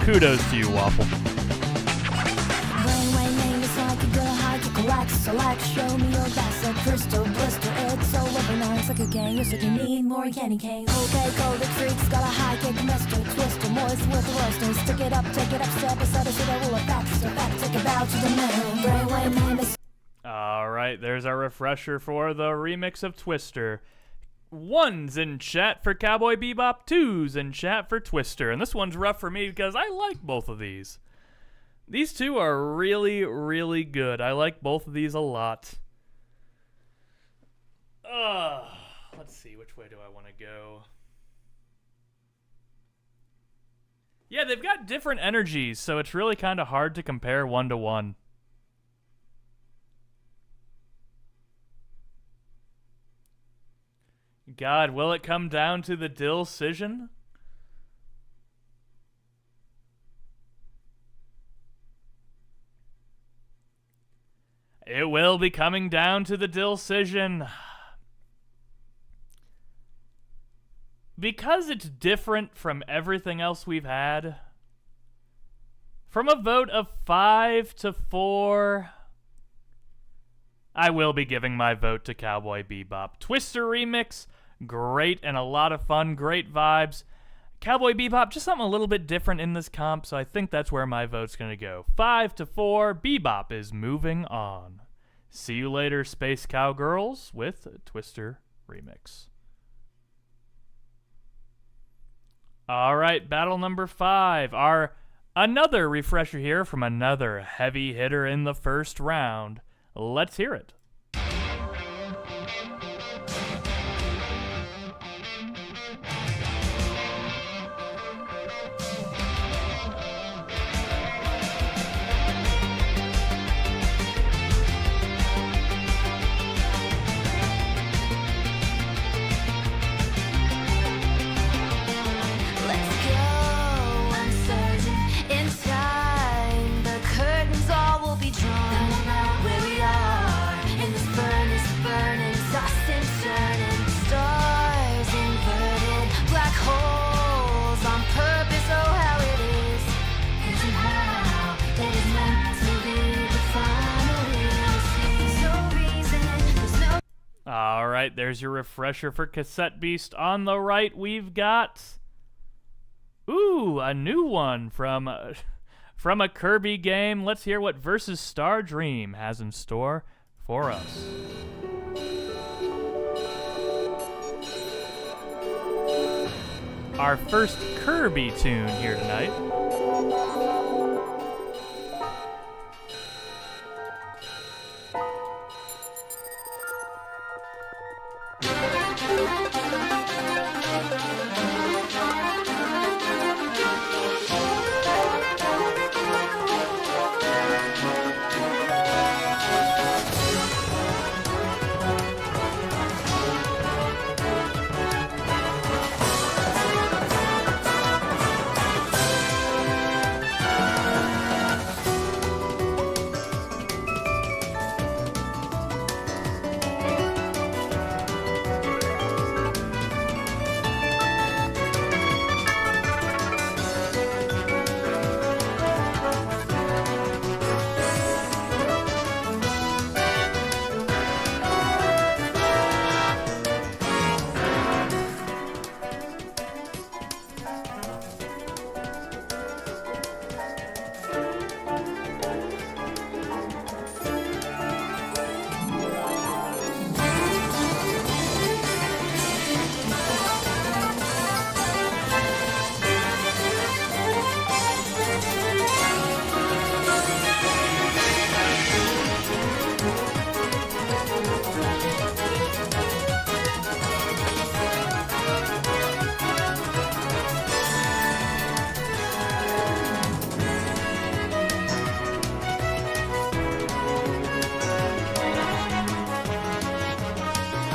Kudos to you, Waffle. Brainwave name is like a girl high to collect. Select, show me your best. A crystal blister, it's so weaponized like a gang. You're sick, you need more candy cane. Okay, coded freaks, got a high kick, mister. Twister, moist with the roaster. Stick it up, take it up, step aside, so that will affect. So back, take it out to the moon. Brainwave name is. Alright, there's our refresher for the remix of Twister. 1's in chat for Cowboy Bebop, 2's in chat for Twister. And this one's rough for me because I like both of these. These two are really, really good. I like both of these a lot. Let's see, which way do I want to go? Yeah, they've got different energies, so it's really kind of hard to compare one to one. God, will it come down to the decision? It will be coming down to the decision. Because it's different from everything else we've had. From a vote of 5 to 4... I will be giving my vote to Cowboy Bebop. Twister remix, great and a lot of fun, great vibes. Cowboy Bebop, just something a little bit different in this comp, so I think that's where my vote's going to go. 5 to 4, Bebop is moving on. See you later, Space Cowgirls, with Twister remix. All right, battle number 5. Another refresher here from another heavy hitter in the first round. Let's hear it. Let's go, I'm surging in time. The curtains all will be drawn. Where we are in this burning, tossed and turning. Stars inverted, black holes on purpose. Oh, how it is. Isn't how it is meant to be. The final release. No reason, there's no. All right, there's your refresher for Cassette Beast. On the right, we've got... Ooh, a new one from a Kirby game. Let's hear what Versus Star Dream has in store for us. Our first Kirby tune here tonight.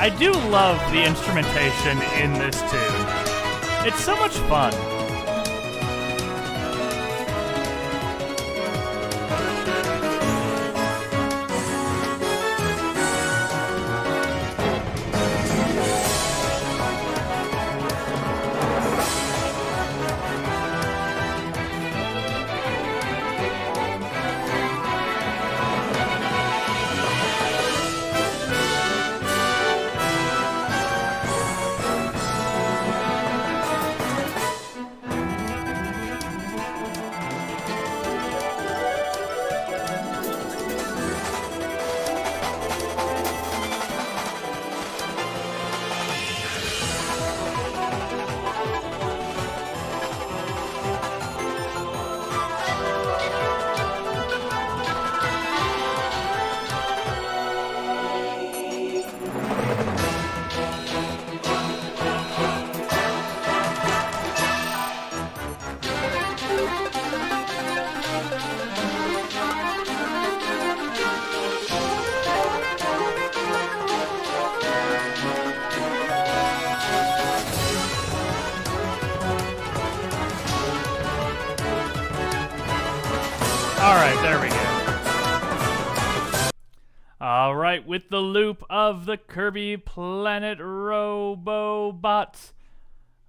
I do love the instrumentation in this tune. It's so much fun. Alright, there we go. Alright, with the loop of the Kirby Planet Robobot,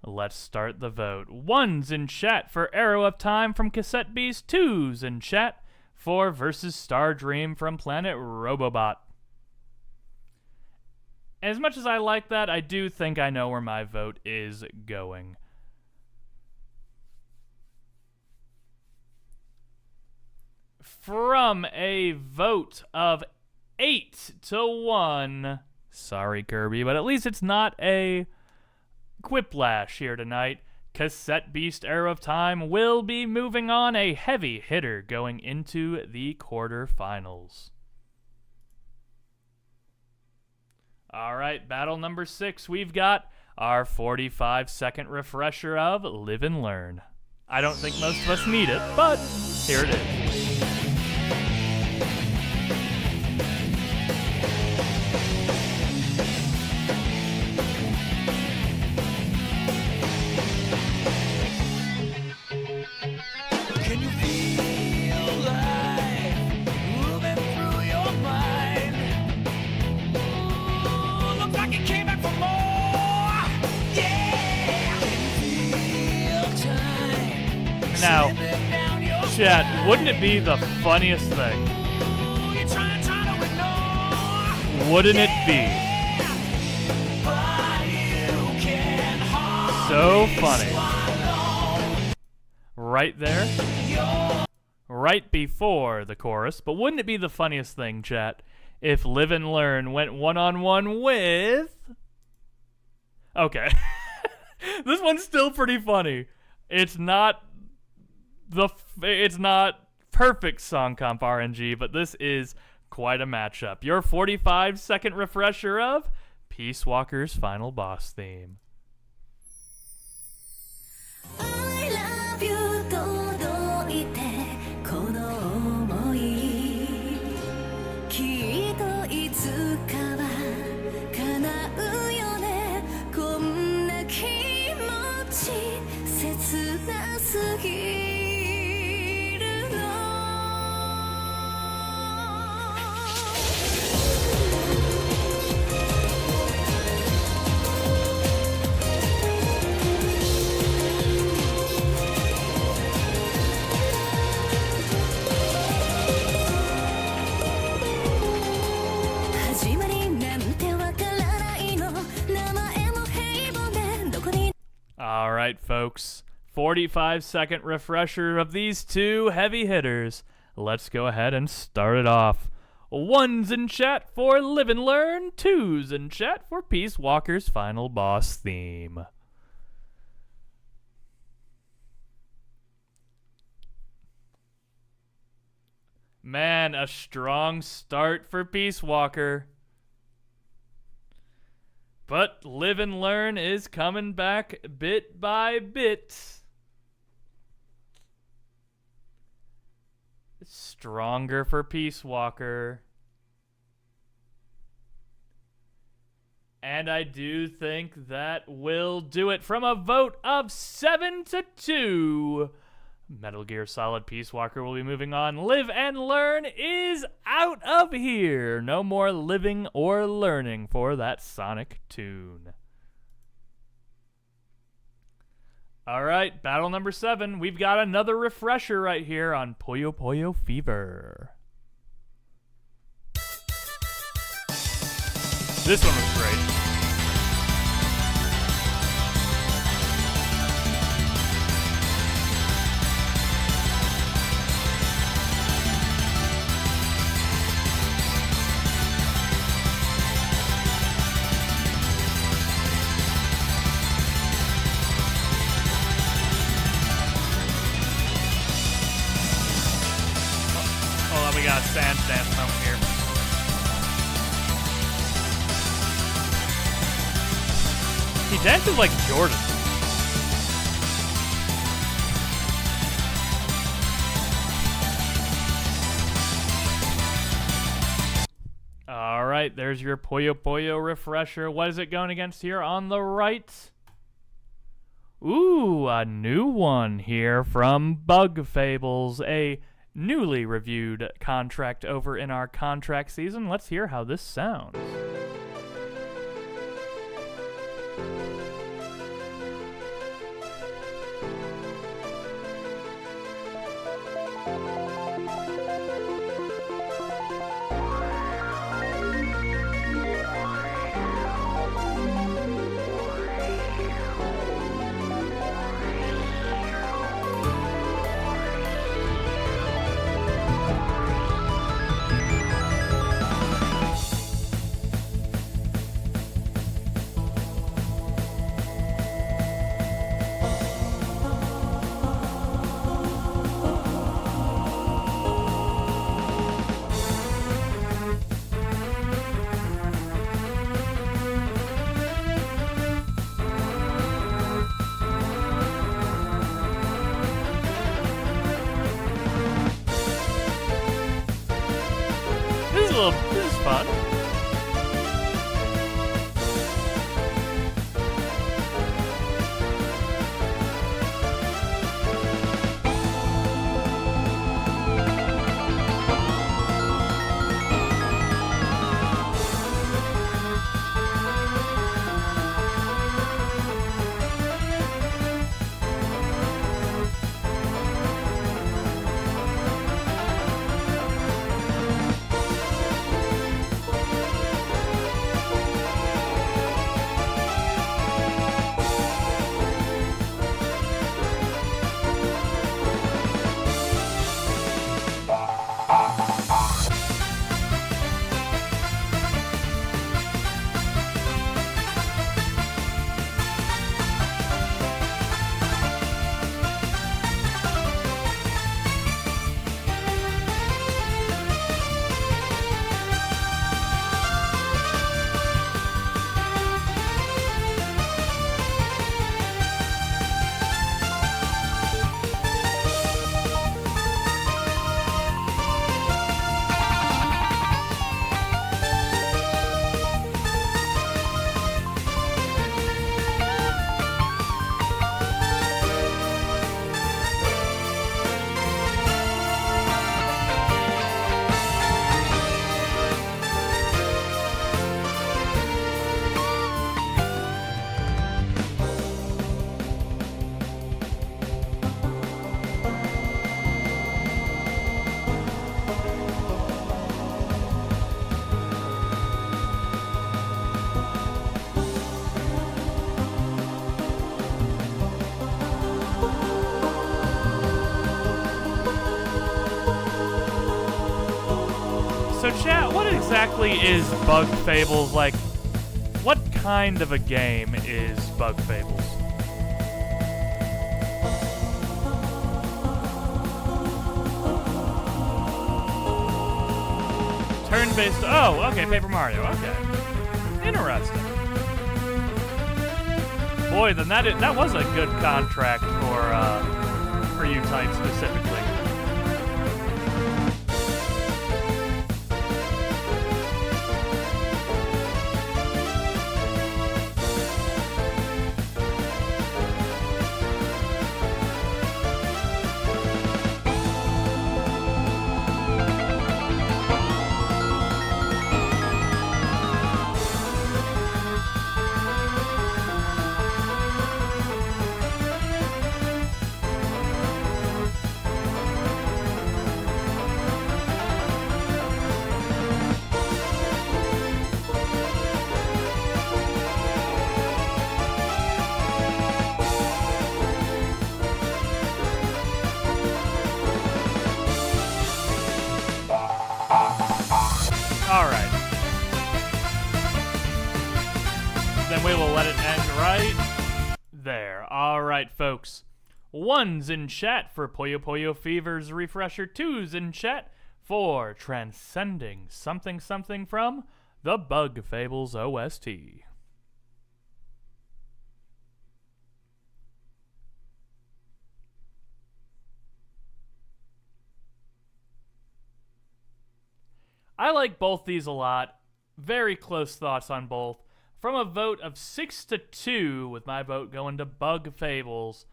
let's start the vote. 1's in chat for Arrow of Time from Cassette Beast. 2's in chat for Versus Star Dream from Planet Robobot. As much as I like that, I do think I know where my vote is going. From a vote of 8-1, sorry Kirby, but at least it's not a quiplash here tonight. Cassette Beast Arrow of Time will be moving on, a heavy hitter going into the quarterfinals. Alright, battle number 6, we've got our 45-second refresher of Live and Learn. I don't think most of us need it, but here it is. Can you feel life moving through your mind? Ooh, looks like it came back for more. Yeah. Can you feel time Now, slipping down your chat, wouldn't it be the funniest thing? Ooh, you're trying to ignore. Wouldn't it be But you can so hardly funny? swallow Right there, your right before the chorus. But wouldn't it be the funniest thing, chat, if Live and Learn went one-on-one with... Okay. This one's still pretty funny. It's not perfect song comp RNG, but this is quite a matchup. Your 45-second refresher of Peace Walker's final boss theme. I love you 届いてこの想いきっといつかは叶うよねこんな気持ち切なすぎるの始まりなんてわからないの名前も平凡でどこに Alright, folks. 45-second refresher of these two heavy hitters. Let's go ahead and start it off. 1's in chat for Live and Learn. 2's in chat for Peace Walker's final boss theme. Man, a strong start for Peace Walker. But Live and Learn is coming back bit by bit. Stronger for Peace Walker. And I do think that will do it. From a vote of 7-2, Metal Gear Solid Peace Walker will be moving on. Live and Learn is out of here. No more living or learning for that Sonic tune. All right, battle number 7. We've got another refresher right here on Puyo Puyo Fever. This one was great. We got a sand dance moment here. He dances like Jordan. All right, there's your Puyo Puyo refresher. What is it going against here on the right? Ooh, a new one here from Bug Fables, a newly reviewed contract over in our contract season. Let's hear how this sounds. This is fun. So chat, what exactly is Bug Fables like? What kind of a game is Bug Fables? Turn-based. Oh, okay, Paper Mario. Okay, interesting. Boy, then that was a good contract for you type specifically. then we will let it end right there. Alright, folks. 1's in chat for Puyo Puyo Fever's refresher. 2's in chat for Transcending Something Something from the Bug Fables OST. I like both these a lot. Very close thoughts on both. From a vote of 6-2, with my vote going to Bug Fables,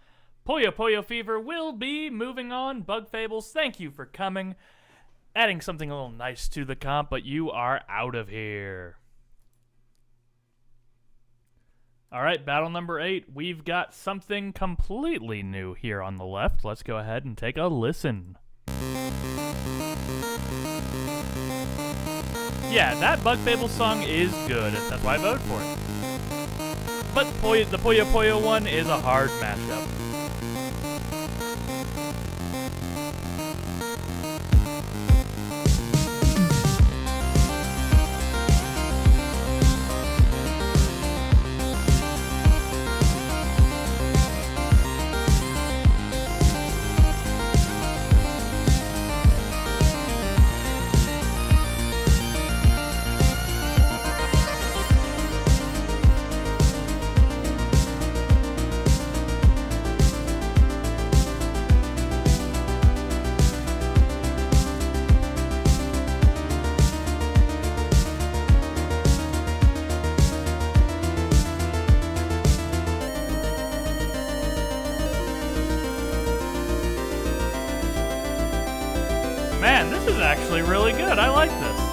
Puyo Puyo Fever will be moving on. Bug Fables, thank you for coming. Adding something a little nice to the comp, but you are out of here. Alright, battle number 8. We've got something completely new here on the left. Let's go ahead and take a listen. Yeah, that Bug Fables song is good. That's why I voted for it. But the Puyo Puyo one is a hard mashup. Man, this is actually really good. I like this.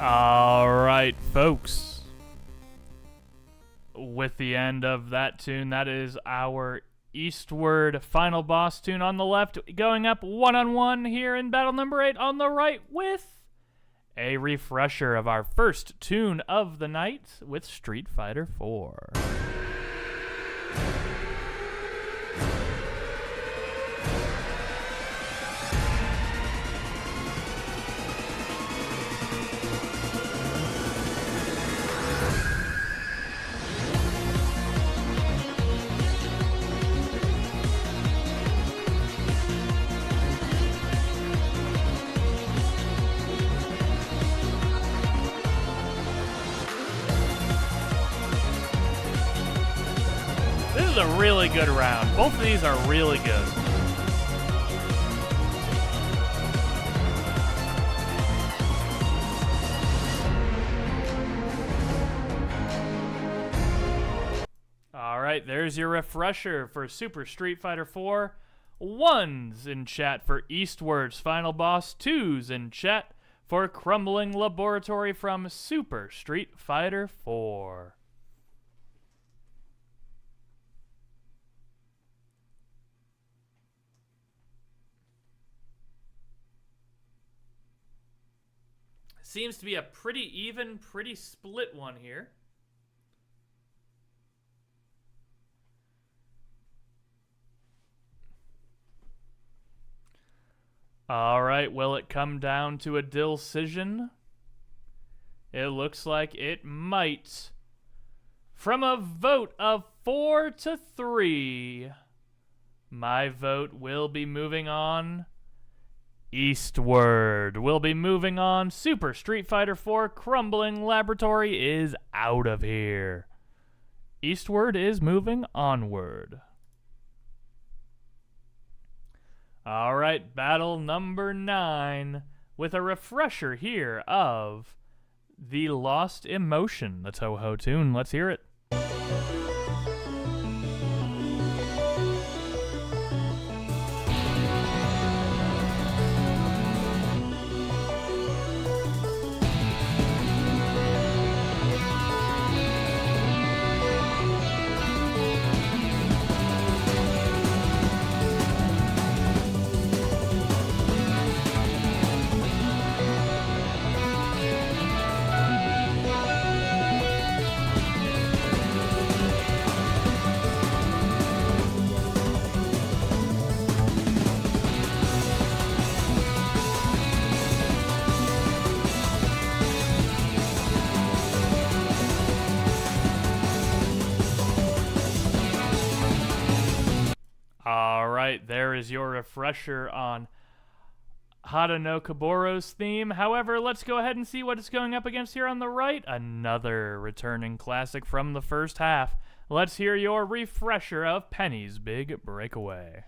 Alright, folks. With the end of that tune, that is our Eastward final boss tune on the left, going up one-on-one here in battle number 8 on the right with a refresher of our first tune of the night with Street Fighter 4. This is a really good round. Both of these are really good. Alright, there's your refresher for Super Street Fighter 4. 1's in chat for Eastward's final boss. 2's in chat for Crumbling Laboratory from Super Street Fighter 4. Seems to be a pretty even, pretty split one here. All right, will it come down to a decision? It looks like it might. From a vote of 4-3, my vote will be moving on eastward. We'll be moving on. Super Street Fighter 4 Crumbling Laboratory is out of here. Eastward is moving onward. All right, battle number 9 with a refresher here of The Lost Emotion, the Toho tune. Let's hear it. There is your refresher on Hada no Kaboro's theme. However, let's go ahead and see what it's going up against here on the right. Another returning classic from the first half. Let's hear your refresher of Penny's Big Breakaway.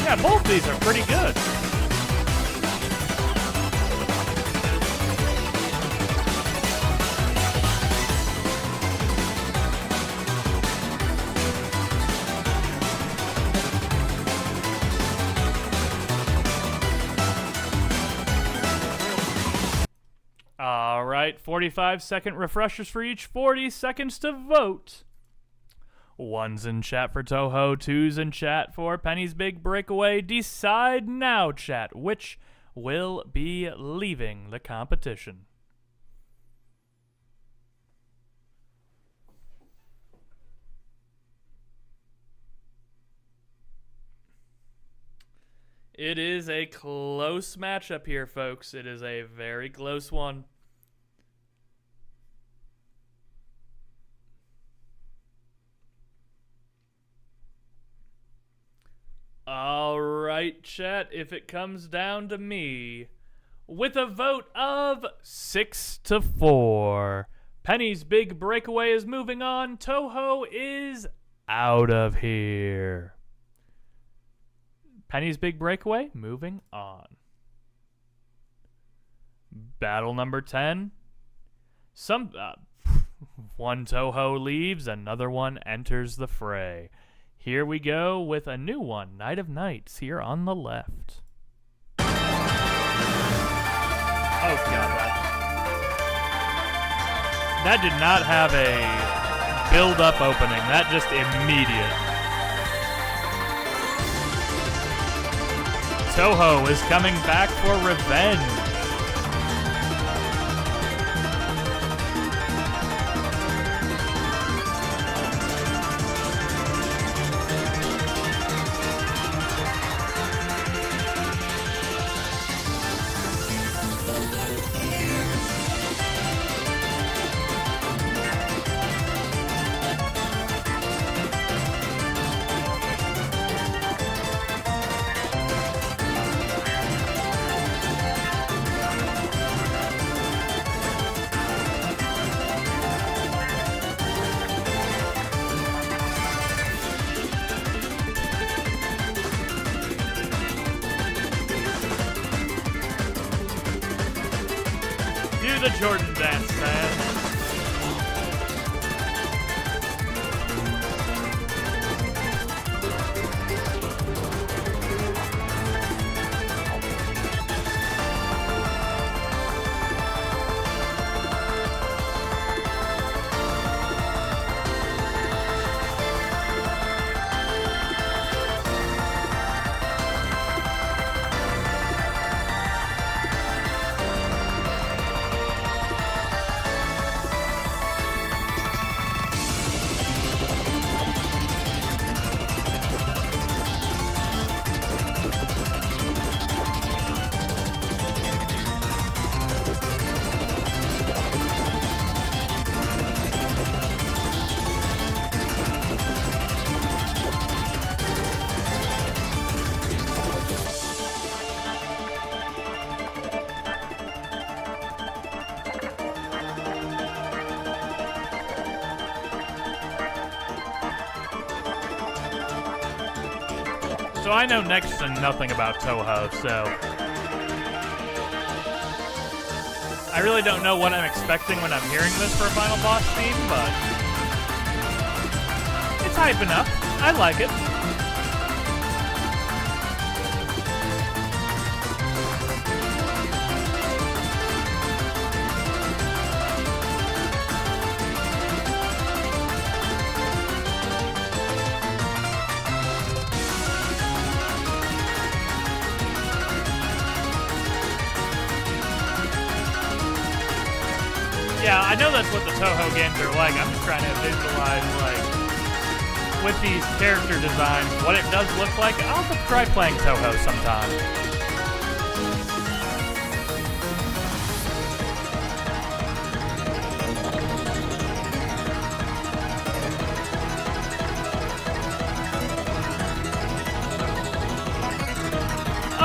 Yeah, both these are pretty good. All right, 45-second refreshers for each, 40 seconds to vote. 1's in chat for Toho, 2's in chat for Penny's Big Breakaway. Decide now, chat, which will be leaving the competition. It is a close matchup here, folks. It is a very close one. All right, chat, if it comes down to me, with a vote of 6-4, Penny's Big Breakaway is moving on. Toho is out of here. Penny's Big Breakaway moving on. Battle number 10. One Toho leaves, another one enters the fray. Here we go with a new one, Night of Nights, here on the left. Oh, God, that did not have a build-up opening. That just immediate. Toho is coming back for revenge. The Jordan dance, man. So I know next to nothing about Toho, so I really don't know what I'm expecting when I'm hearing this for a final boss theme, but it's hype enough. I like it. Yeah, I know that's what the Toho games are like. I'm just trying to visualize, like, with these character designs, what it does look like. I'll have to try playing Toho sometime.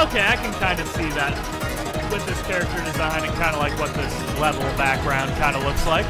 Okay, I can kind of see that with this character design and kind of like what this level background kind of looks like.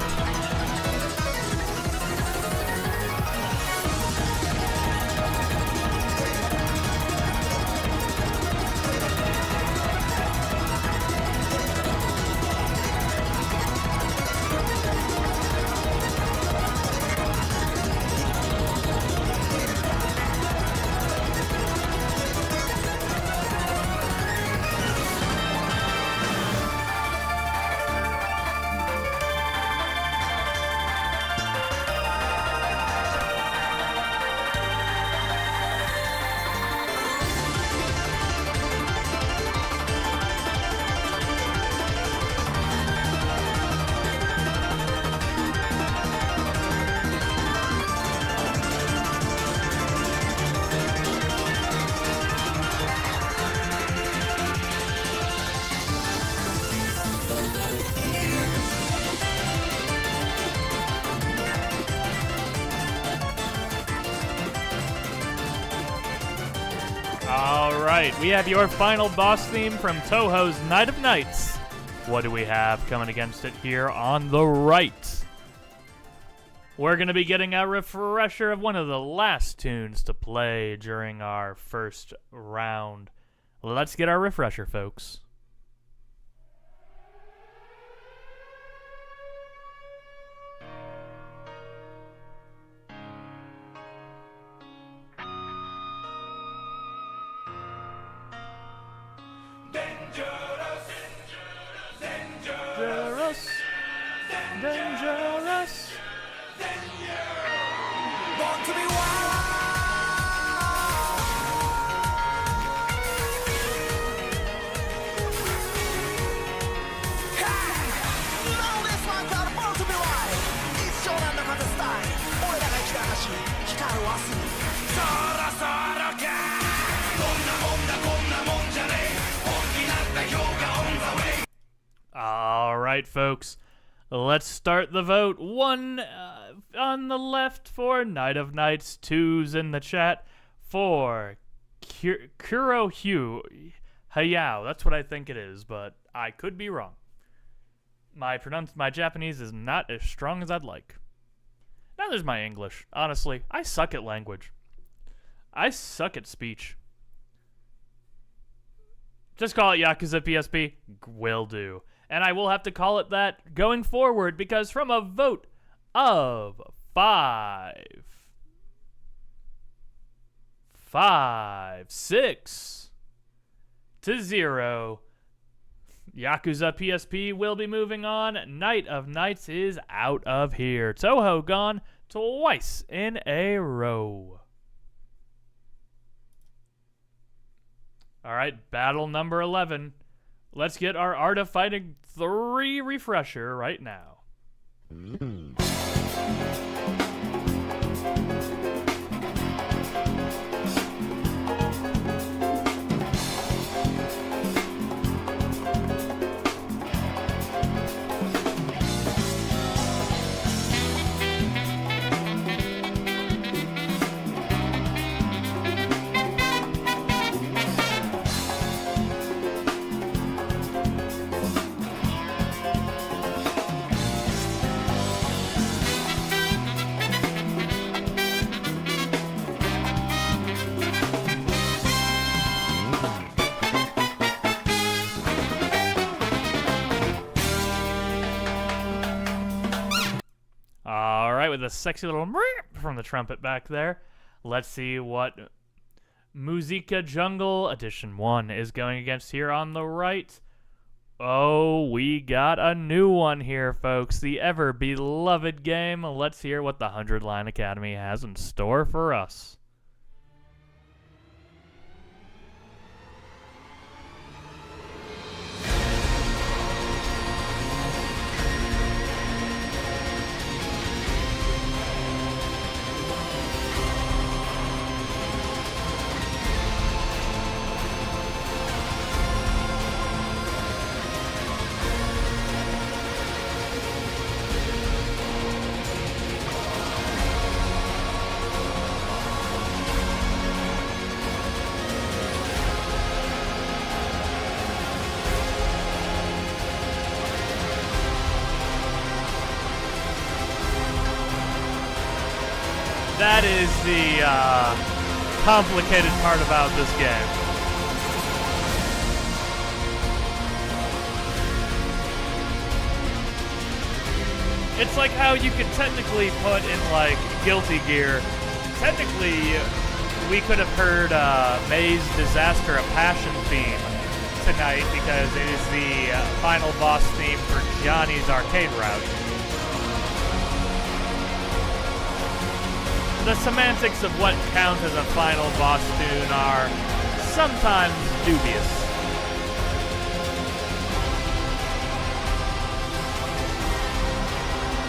Alright, we have your final boss theme from Toho's Night of Nights. What do we have coming against it here on the right? We're going to be getting a refresher of one of the last tunes to play during our first round. Let's get our refresher, folks. Dangerous, dangerous. Born to be wild. Hey! Now this one called Born to be wild. 一生なんだかつスタイル。俺らが生きた証、光る明日に。そろそろか。こんなもんだこんなもんじゃねえ。本気なんだ今日が on the way. All right, folks. Let's start the vote. 1 on the left for Night of Nights. 2's in the chat for Kuro Hayao. That's what I think it is, but I could be wrong. My Japanese is not as strong as I'd like. Now there's my English. Honestly, I suck at language. I suck at speech. Just call it Yakuza PSP. Will do. And I will have to call it that going forward because from a vote of 6 to 0, Yakuza PSP will be moving on. Night of Nights is out of here. Toho gone twice in a row. All right, battle number 11. Let's get our Art of Fighting 3 refresher right now. with a sexy little from the trumpet back there. Let's see what Musica Jungle Edition 1 is going against here on the right. Oh, we got a new one here, folks. The ever-beloved game. Let's hear what the 100 Line Academy has in store for us. That is the complicated part about this game. It's like how you could technically put in, like, Guilty Gear. Technically, we could have heard May's Disaster a Passion theme tonight because it is the final boss theme for Johnny's arcade route. The semantics of what counts as a final boss tune are sometimes dubious.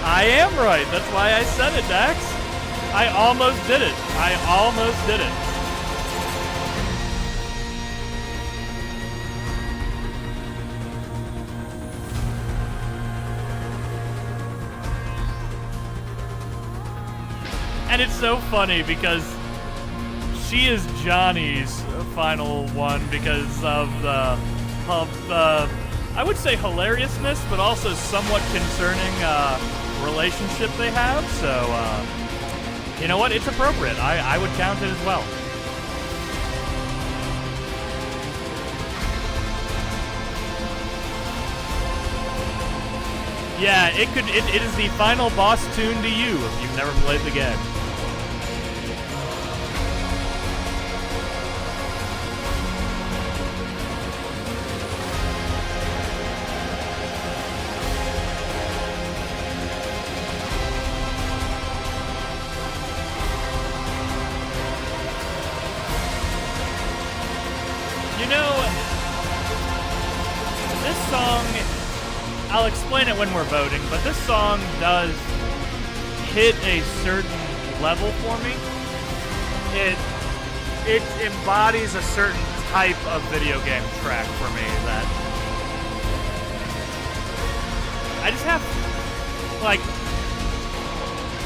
I am right. That's why I said it, Dax. I almost did it. I almost did it. And it's so funny because she is Johnny's final one because of the I would say hilariousness, but also somewhat concerning relationship they have. So, you know what? It's appropriate. I would count it as well. Yeah, it is the final boss tune to you if you've never played the game. You know, this song, I'll explain it when we're voting, but this song does hit a certain level for me. It embodies a certain type of video game track for me that I just have, like,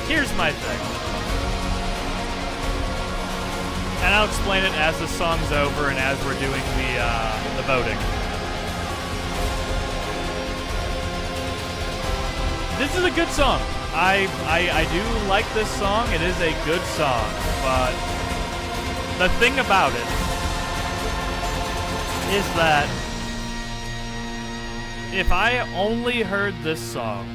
here's my thing. And I'll explain it as the song's over and as we're doing the voting. This is a good song. I do like this song. It is a good song. But the thing about it is that if I only heard this song,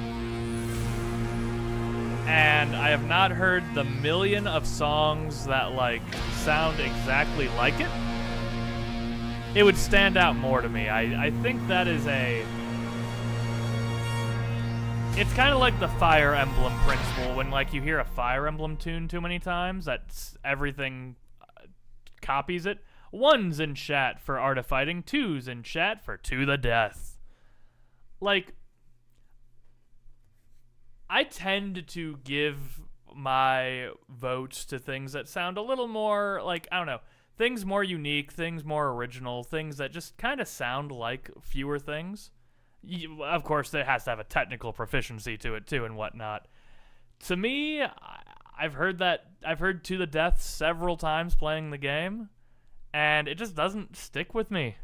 and I have not heard the million of songs that, like, sound exactly like it, it would stand out more to me. I think that is it's kind of like the Fire Emblem principle. When, like, you hear a Fire Emblem tune too many times, that's everything copies it. 1's in chat for Art of Fighting, 2's in chat for To the Death. Like, I tend to give my votes to things that sound a little more, like, I don't know, things more unique, things more original, things that just kind of sound like fewer things. Of course, it has to have a technical proficiency to it, too, and whatnot. To me, I've heard To the Death several times playing the game, and it just doesn't stick with me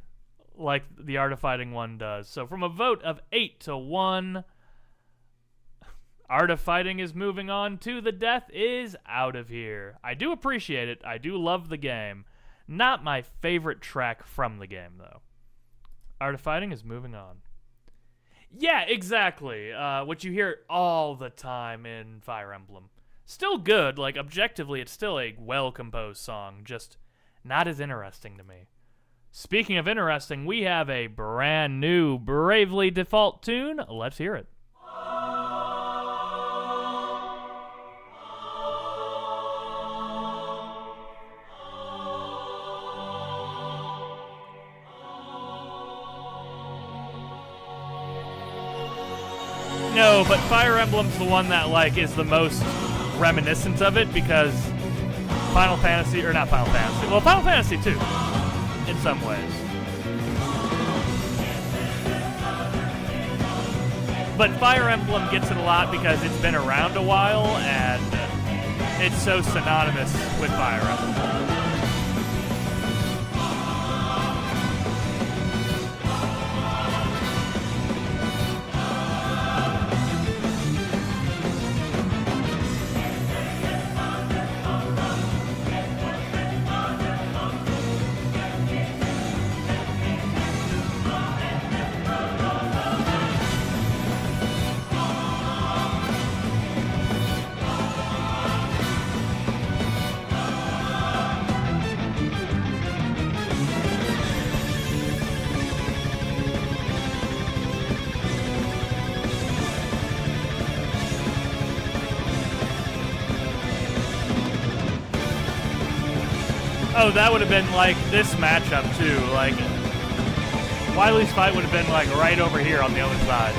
like the Art of Fighting one does. So from a vote of 8-1... Art of Fighting is moving on. To the Death is out of here. I do appreciate it. I do love the game. Not my favorite track from the game, though. Art of Fighting is moving on. Yeah, exactly. What you hear all the time in Fire Emblem. Still good, like objectively, it's still a well-composed song, just not as interesting to me. Speaking of interesting, we have a brand new Bravely Default tune. Let's hear it. No, but Fire Emblem's the one that like is the most reminiscent of it because Final Fantasy, or not Final Fantasy, well, Final Fantasy 2, in some ways. But Fire Emblem gets it a lot because it's been around a while and it's so synonymous with Fire Emblem. Oh, that would have been like this matchup too. Like Wily's fight would have been like right over here on the other side.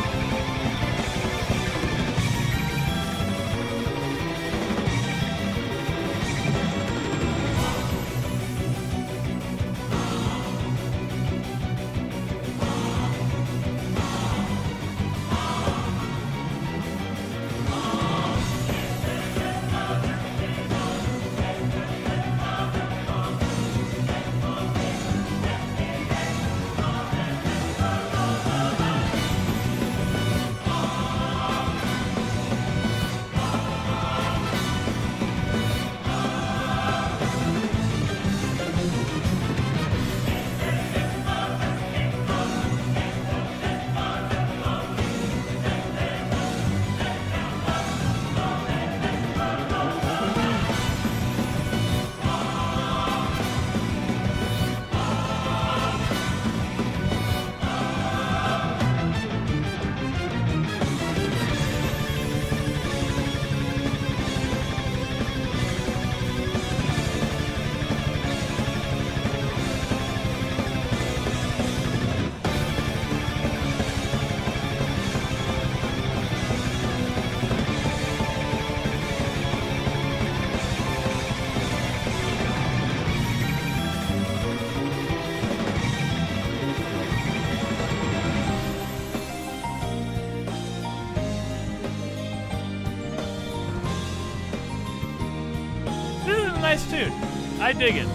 Nice tune. I dig it.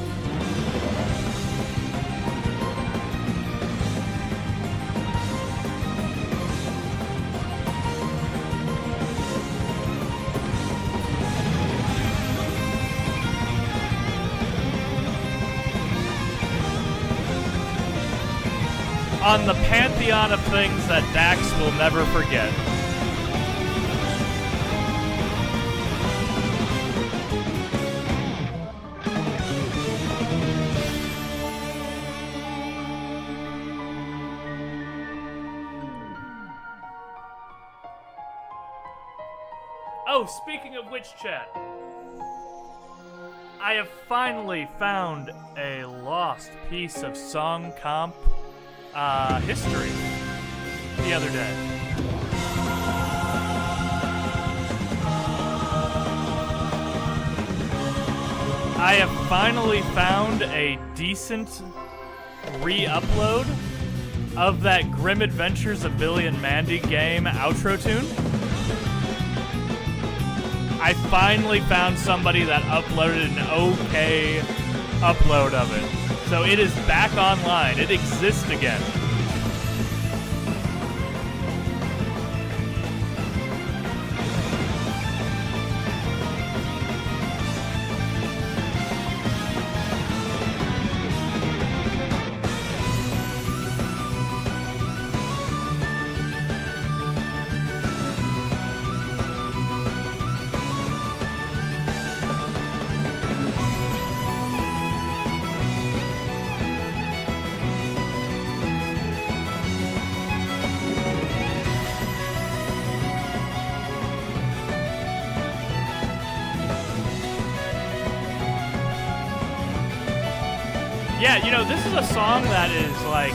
On the pantheon of things that Dax will never forget. Oh, speaking of which, chat, I have finally found a lost piece of song comp history the other day. I have finally found a decent re-upload of that Grim Adventures of Billy and Mandy game outro tune. I finally found somebody that uploaded an okay upload of it. So it is back online. It exists again. Yeah, you know, this is a song that is like,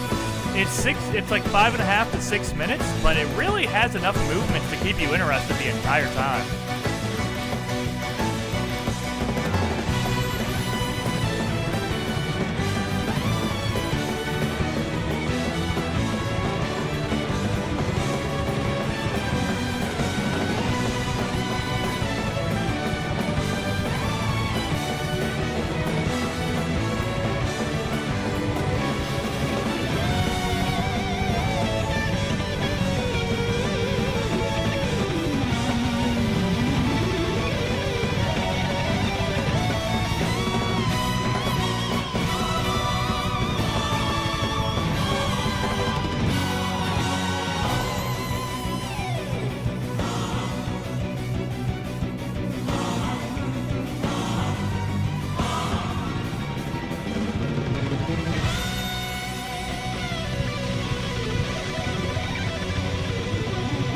it's like 5.5 to 6 minutes, but it really has enough movement to keep you interested the entire time.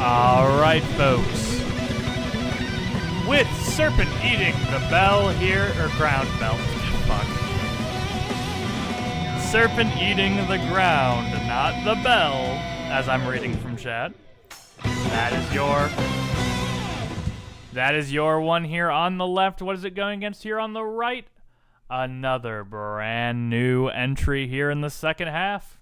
Alright, folks. With Serpent eating the bell here, or ground bell. Fuck. Serpent eating the ground, not the bell, as I'm reading from chat. That is your one here on the left. What is it going against here on the right? Another brand new entry here in the second half.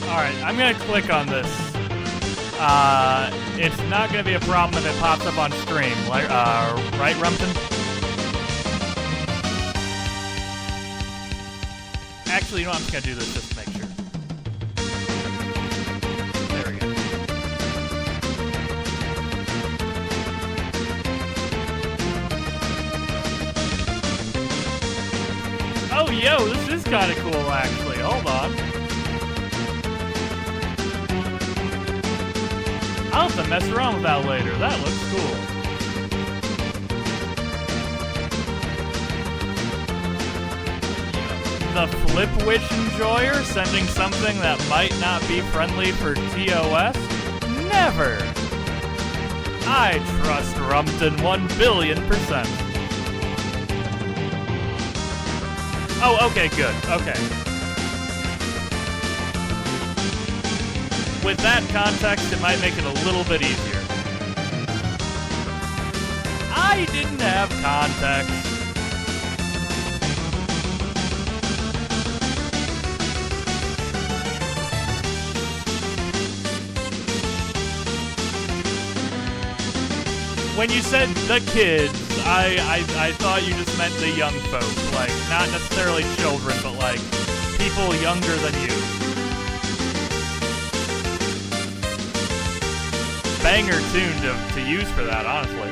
Alright, I'm gonna click on this. It's not gonna be a problem if it pops up on stream, right, Rumpton? Actually, you know what, I'm just gonna do this just to make sure. There we go. Oh, yo, this is kinda cool, actually. Hold on. I'll have to mess around with that later. That looks cool. The Flip Witch Enjoyer sending something that might not be friendly for TOS? Never! I trust Rumpton 1,000,000,000%. Oh, okay, good. Okay. With that context, it might make it a little bit easier. I didn't have context. When you said the kids, I thought you just meant the young folk. Like, not necessarily children, but like people younger than you. Banger tune to use for that, honestly.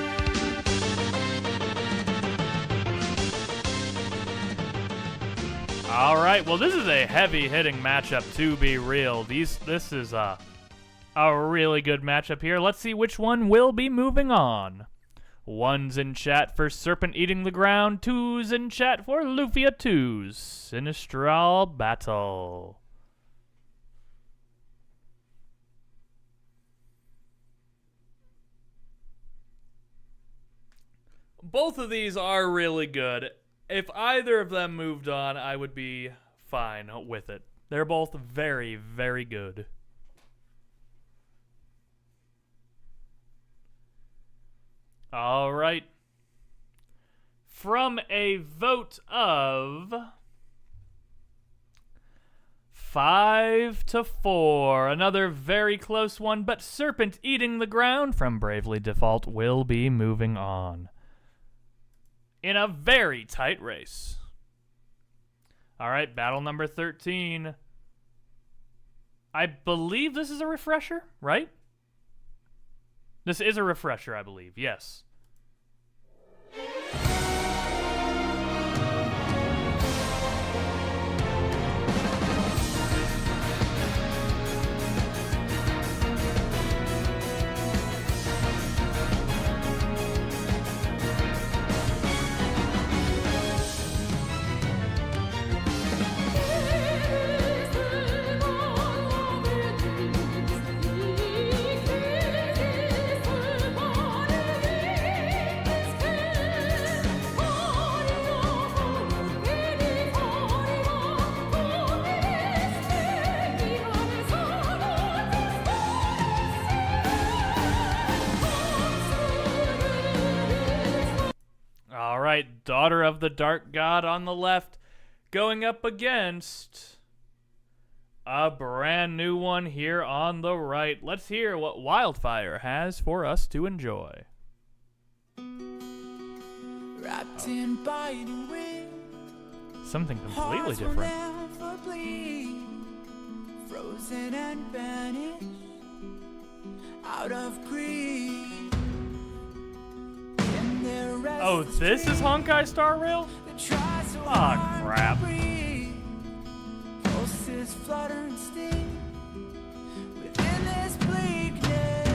Alright, well this is a heavy-hitting matchup, to be real. This is A really good matchup here. Let's see which one will be moving on. 1's in chat for Serpent Eating the Ground. 2's in chat for Lufia 2's Sinistral Battle. Both of these are really good. If either of them moved on, I would be fine with it. They're both very, very good. All right. From a vote of 5-4, another very close one, but Serpent Eating the Ground from Bravely Default will be moving on in a very tight race. All right, battle number 13. I believe this is a refresher, right? This is a refresher, I believe. Yes. Alright, Daughter of the Dark God on the left, going up against a brand new one here on the right. Let's hear what Wildfire has for us to enjoy. Wrapped in biting wind, Something completely hearts will different. never bleed, frozen and vanished out of greed. In their Oh, restless this is dream, Honkai Star Rail? they try so Aw, hard to crap. breathe. Pulses flutter and sting within this bleakness.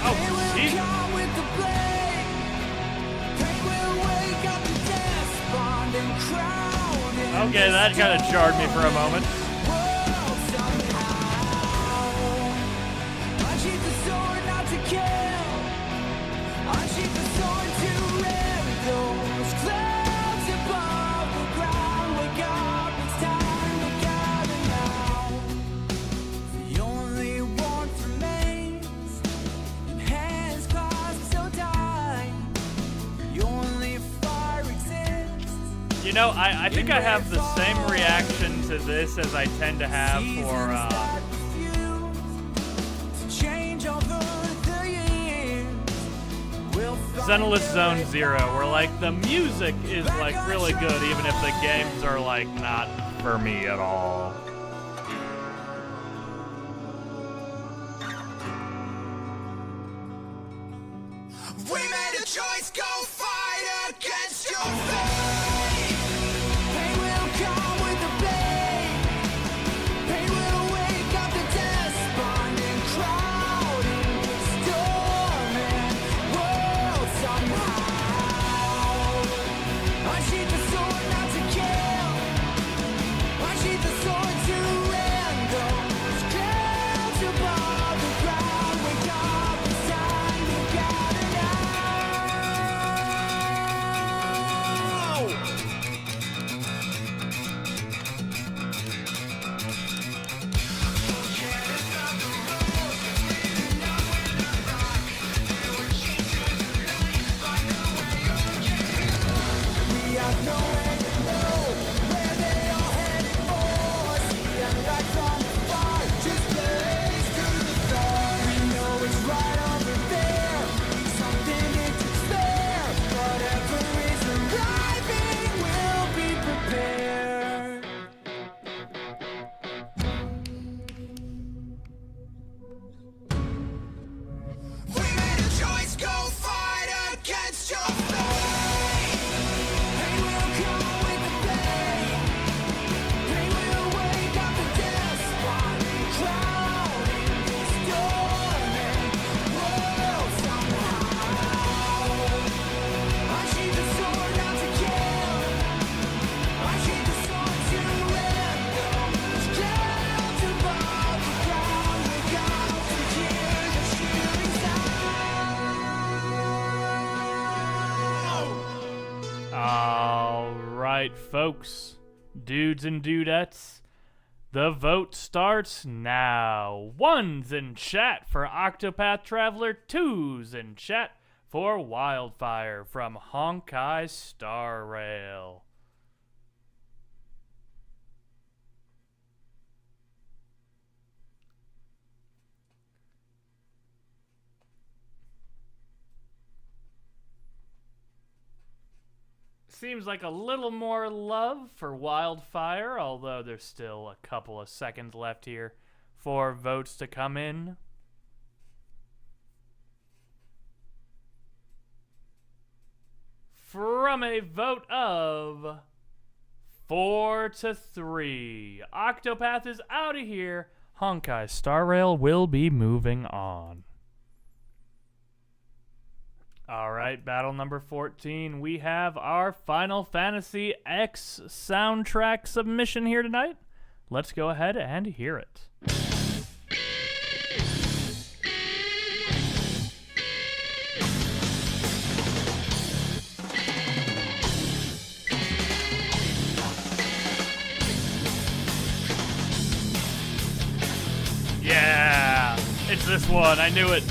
Oh, They will Jesus. come with the blade. They will wake up the despondent crowd in Okay, that kind of jarred me for a moment. world somehow. Unsheath the sword not to kill. Unsheath the sword to rid those clouds above the ground. Wake up, it's time to gather now. The only warmth remains in hands clasped so tight. The only fire exists. You know, I think I have the same reaction to this as I tend to have for, Zenilus Zone Zero, where, like, the music is, like, really good, even if the games are, like, not for me at all. We made a choice, go fight against your fate. Pain will come with the blade. Pain will wake up the despondent crowd in the storm and world somehow. Unsheath the sword not to kill. Unsheath the sword to right, folks, dudes and dudettes, the vote starts now. 1's in chat for Octopath Traveler, 2's in chat for Wildfire from Honkai Star Rail. Seems like a little more love for Wildfire, although there's still a couple of seconds left here for votes to come in. From a vote of 4-3, Octopath is out of here. Honkai Star Rail will be moving on. Alright, battle number 14. We have our Final Fantasy X soundtrack submission here tonight. Let's go ahead and hear it. Yeah, it's this one. I knew it.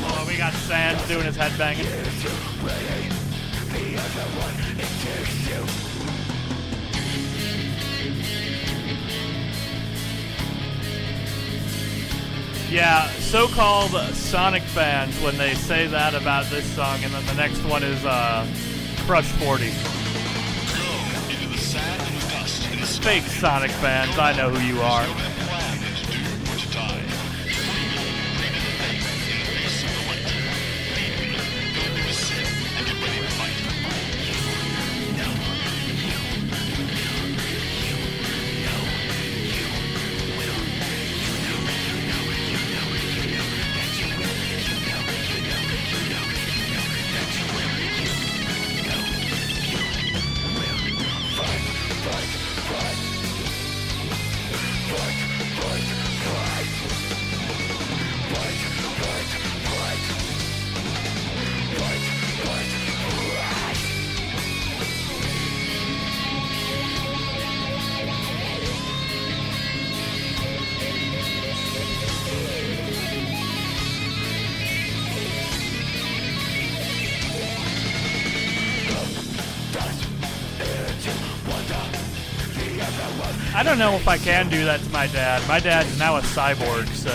Oh, we got Sans doing his headbanging. Yeah, so-called Sonic fans, when they say that about this song, and then the next one is Crush 40. Fake Sonic fans, I know who you are. I don't know if I can do that to my dad. My dad's now a cyborg, so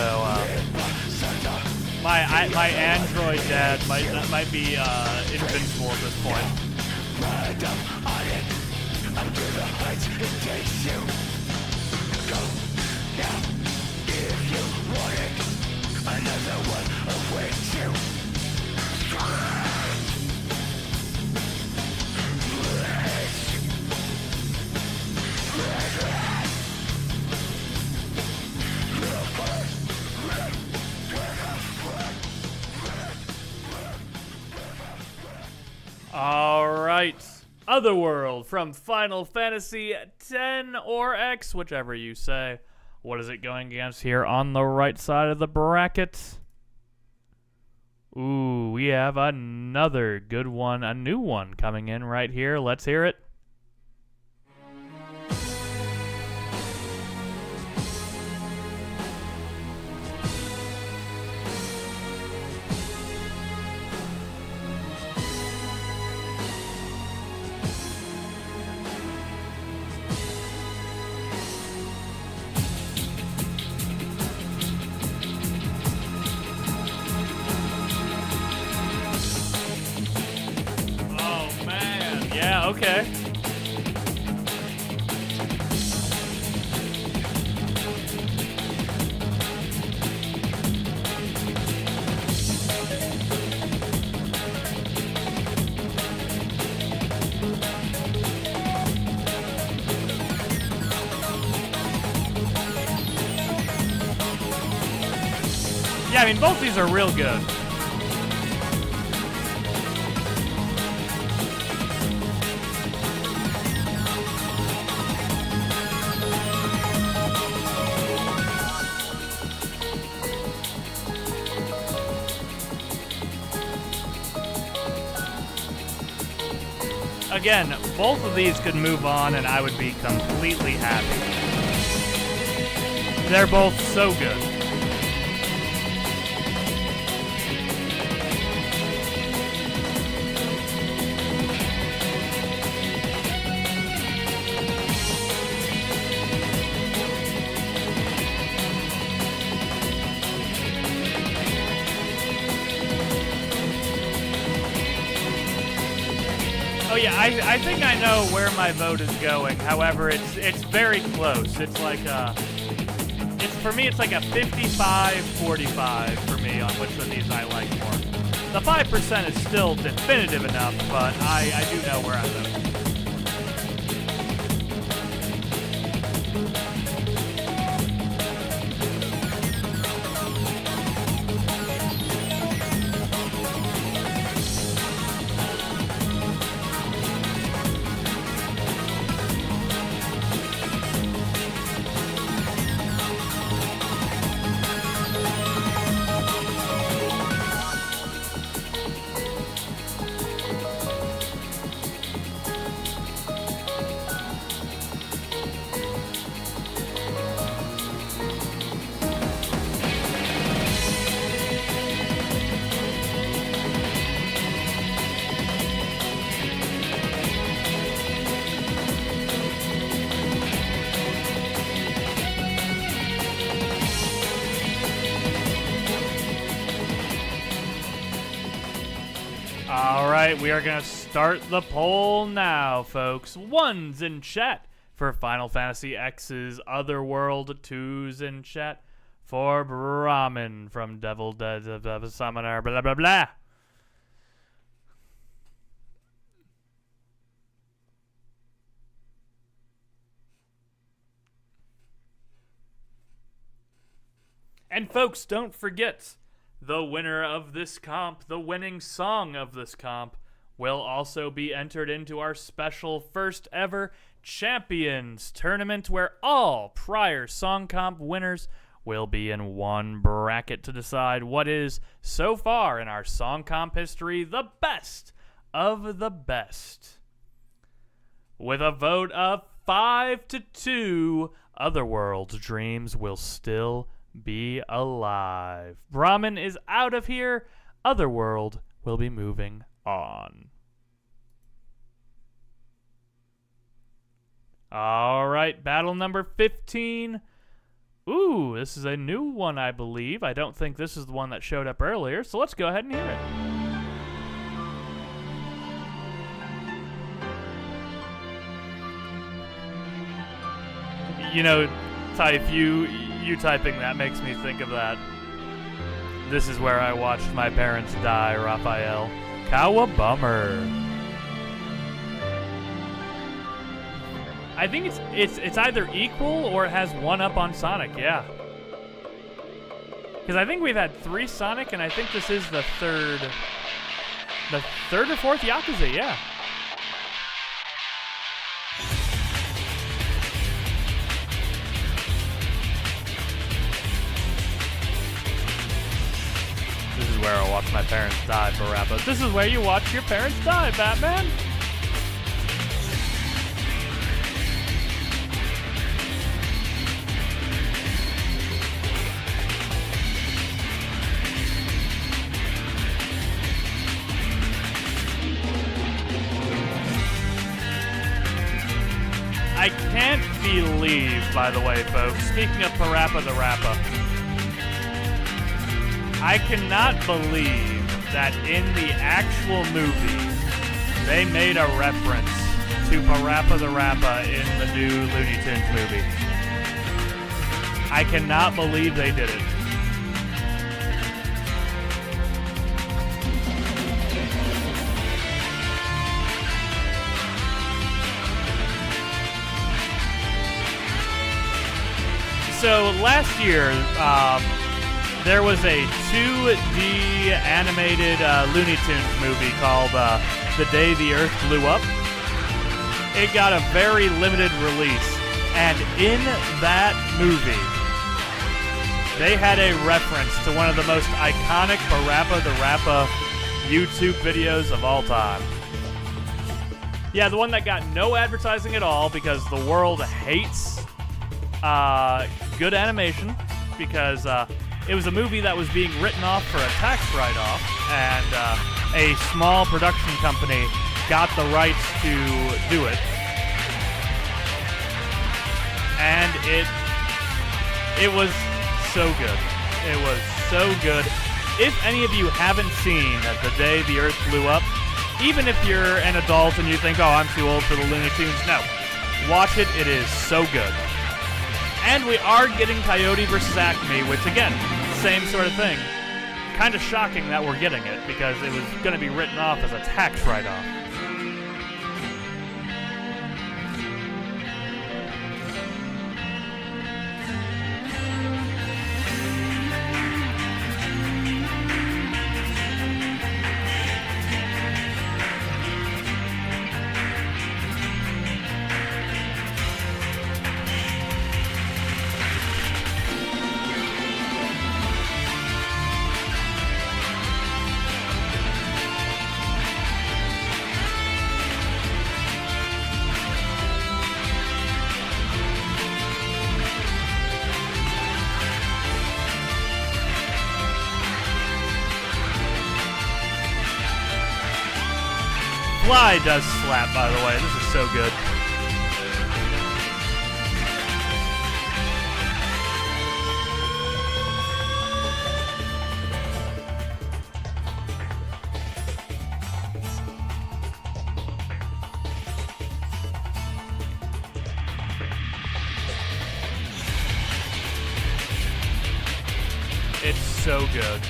my android dad might be invincible at this point. Alright, Otherworld from Final Fantasy X or X, whichever you say. What is it going against here on the right side of the bracket? Ooh, we have another good one, a new one coming in right here. Let's hear it. Okay. Yeah, I mean, both these are real good. Again, both of these could move on and I would be completely happy. They're both so good. Oh yeah, I think I know where my vote is going. However, it's very close. It's like for me it's like a 55-45 for me on which of these I like more. The 5% is still definitive enough, but I do know where I'm voting. All right, we are going to start the poll now, folks. 1's in chat for Final Fantasy X's Otherworld. 2's in chat for Brahmin from Devil Dead Summoner, blah, blah, blah. And folks, don't forget, the winner of this comp, the winning song of this comp, will also be entered into our special first ever Champions tournament where all prior song comp winners will be in one bracket to decide what is, so far in our song comp history, the best of the best. With a vote of 5-2, Otherworld's dreams will still be alive. Brahmin is out of here. Otherworld will be moving on. All right, battle number 15. Ooh, this is a new one, I believe. I don't think this is the one that showed up earlier, so let's go ahead and hear it. You know, Type, you typing that makes me think of that. This is where I watched my parents die, Raphael. Cowabummer. I think it's either equal or it has one up on Sonic, yeah. Because I think we've had 3 Sonic, and I think this is the third or fourth Yakuza, yeah. This is where I watch my parents die, Barappa. This is where you watch your parents die, Batman. I can't believe, by the way, folks, speaking of Parappa the Rappa, I cannot believe that in the actual movie, they made a reference to Parappa the Rappa in the new Looney Tunes movie. I cannot believe they did it. So last year, there was a 2D animated Looney Tunes movie called The Day the Earth Blew Up. It got a very limited release, and in that movie, they had a reference to one of the most iconic Parappa the Rappa YouTube videos of all time. Yeah, the one that got no advertising at all because the world hates good animation, because it was a movie that was being written off for a tax write-off, and a small production company got the rights to do it. And it was so good. It was so good. If any of you haven't seen The Day the Earth Blew Up, even if you're an adult and you think, oh, I'm too old for the Looney Tunes, no. Watch it. It is so good. And we are getting Coyote vs. Acme, which, again, same sort of thing. Kind of shocking that we're getting it, because it was going to be written off as a tax write-off. Fly does slap, by the way. This is so good. It's so good.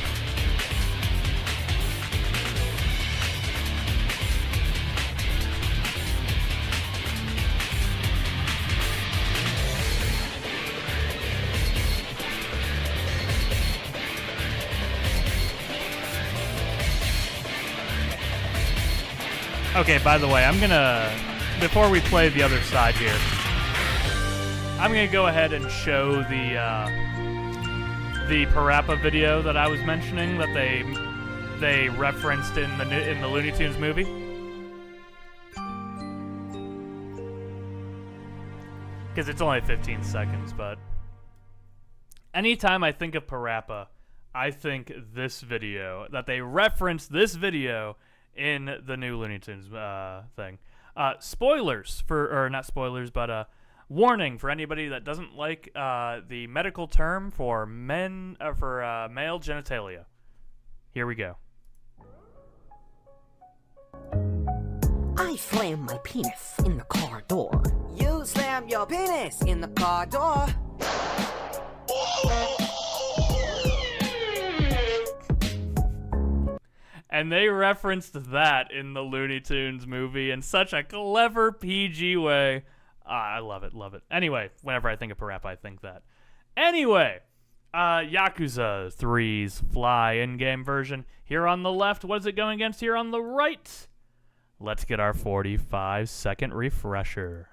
Okay, by the way, I'm gonna, before we play the other side here, I'm gonna go ahead and show the Parappa video that I was mentioning that they referenced in the Looney Tunes movie. Because it's only 15 seconds, but anytime I think of Parappa, I think this video, that they reference this video in the new Looney Tunes thing. Spoilers or not spoilers, but warning for anybody that doesn't like the medical term for male genitalia. Here we go. I slammed my penis in the car door. You slammed your penis in the car door. And they referenced that in the Looney Tunes movie in such a clever PG way. I love it, love it. Anyway, whenever I think of Parappa, I think that. Anyway, Yakuza 3's Fly in-game version. Here on the left, what is it going against here on the right? Let's get our 45-second refresher.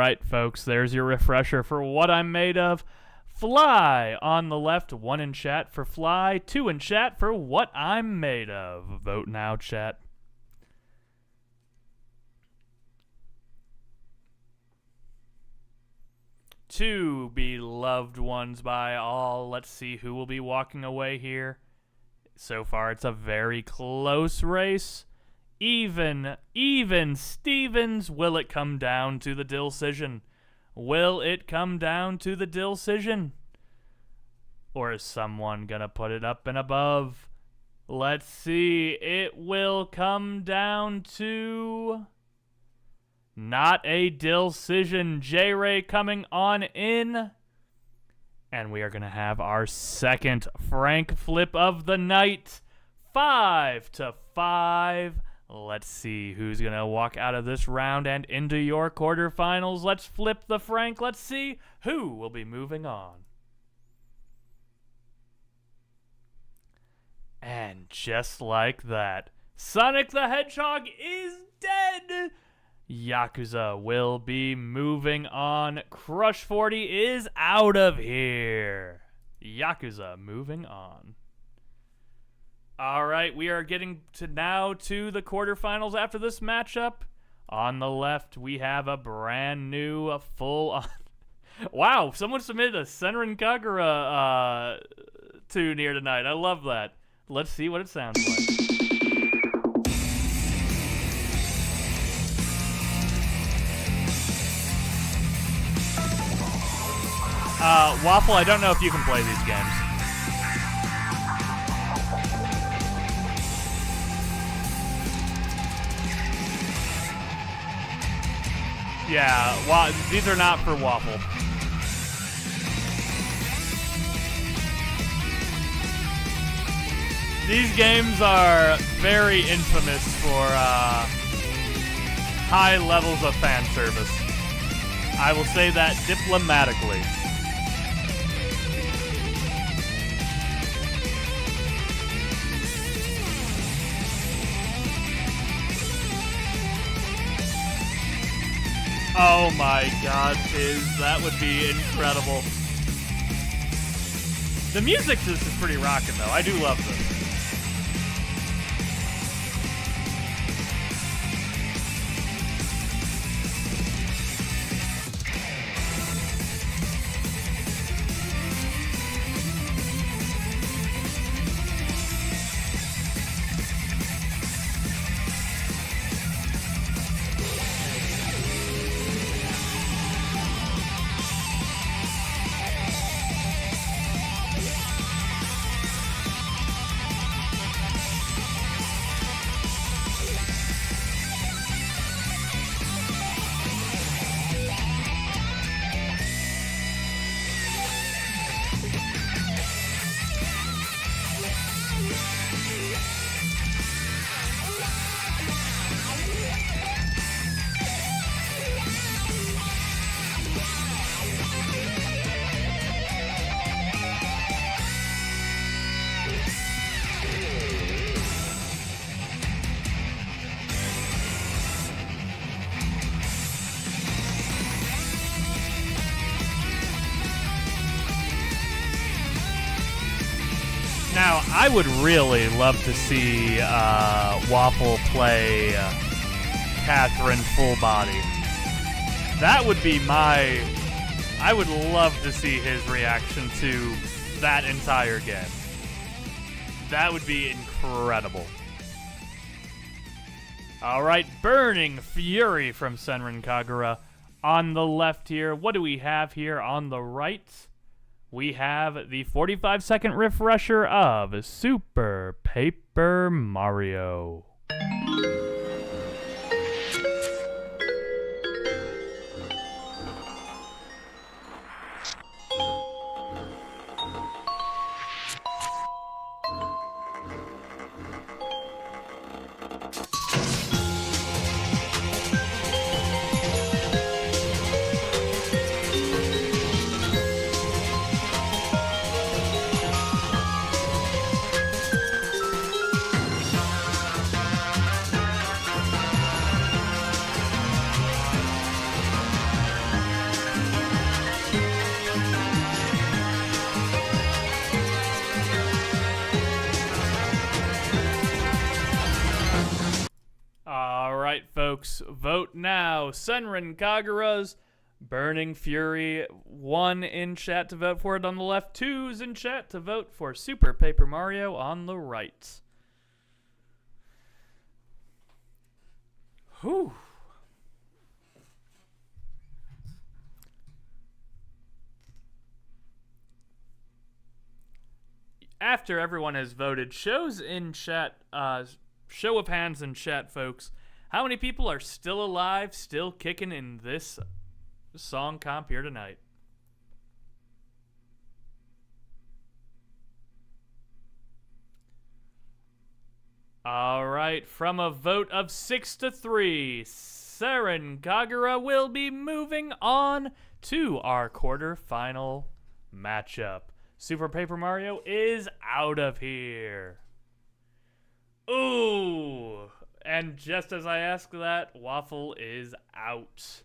right, folks, there's your refresher for what I'm made of. Fly on the left, 1 in chat for Fly, 2 in chat for what I'm made of. Vote now, chat. Two beloved ones by all. Let's see who will be walking away here. So far, it's a very close race. Even Stevens. Will it come down to the decision? Will it come down to the decision? Or is someone gonna put it up and above? Let's see. It will come down to... not a decision. J-Ray coming on in. And we are gonna have our second Frank flip of the night. 5-5. Let's see who's going to walk out of this round and into your quarterfinals. Let's flip the Frank. Let's see who will be moving on. And just like that, Sonic the Hedgehog is dead. Yakuza will be moving on. Crush 40 is out of here. Yakuza moving on. All right, we are getting to the quarterfinals after this matchup. On the left, we have a brand new, full-on... Wow, someone submitted a Senran Kagura tune here tonight. I love that. Let's see what it sounds like. Waffle, I don't know if you can play these games. Yeah, these are not for Waffle. These games are very infamous for high levels of fan service. I will say that diplomatically. Oh my god, that would be incredible. The music to this is pretty rockin' though. I do love this. Now, I would really love to see Waffle play Catherine full body. That would be I would love to see his reaction to that entire game. That would be incredible. All right, Burning Fury from Senran Kagura on the left here. What do we have here on the right? We have the 45-second refresher of Super Paper Mario. folks. Vote now. Senran Kagura's Burning Fury. 1 in chat to vote for it on the left. 2's in chat to vote for Super Paper Mario on the right. Whew. After everyone has voted, shows in chat, show of hands in chat, folks. How many people are still alive, still kicking in this song comp here tonight? All right, from a vote of 6-3, Seren Kagura will be moving on to our quarterfinal matchup. Super Paper Mario is out of here. Ooh, and just as I ask that, Waffle is out.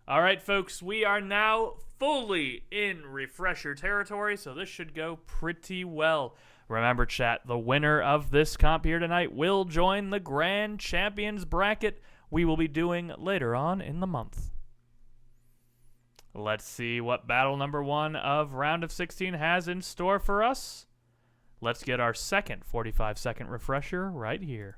All right, folks, we are now fully in refresher territory, so this should go pretty well. Remember, chat, the winner of this comp here tonight will join the Grand Champions bracket we will be doing later on in the month. Let's see what battle number 1 of round of 16 has in store for us. Let's get our second 45-second refresher right here.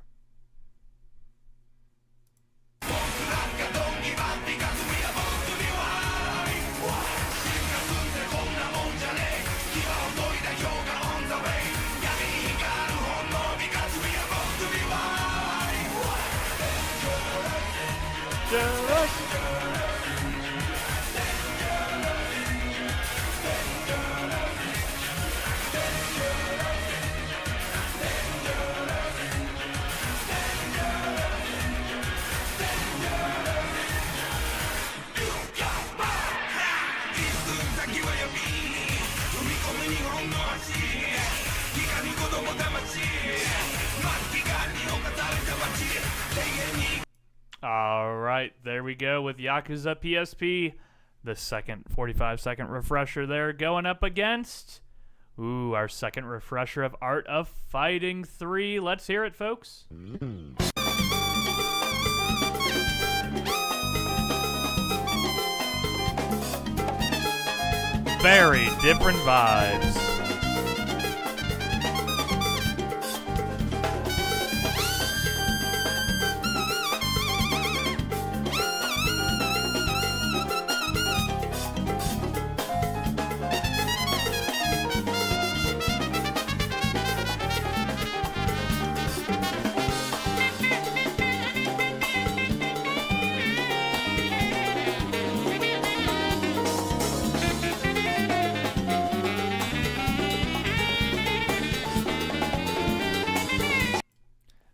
All right, there we go with Yakuza PSP. The second 45-second refresher there going up against, our second refresher of Art of Fighting 3. Let's hear it, folks. Very different vibes.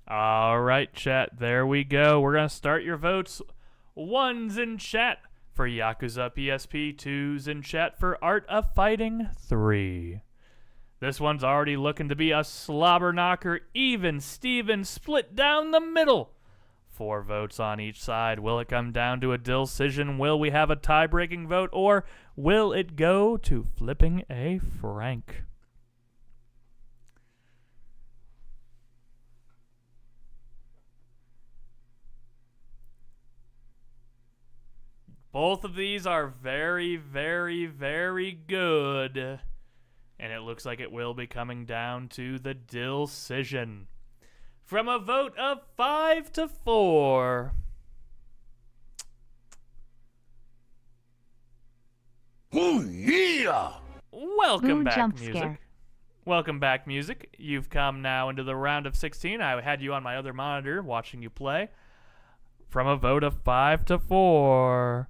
All right, chat, there we go. We're going to start your votes. 1's in chat for Yakuza PSP, 2's in chat for Art of Fighting 3. This one's already looking to be a slobber knocker, even Steven split down the middle. 4 votes on each side. Will it come down to a decision? Will we have a tie-breaking vote, or will it go to flipping a Frank? Both of these are very, very, very good. And it looks like it will be coming down to the decision. From a vote of 5-4. Oh, yeah! Welcome back, jump music. scare. Welcome back, music. You've come now into the round of 16. I had you on my other monitor watching you play. From a vote of 5-4.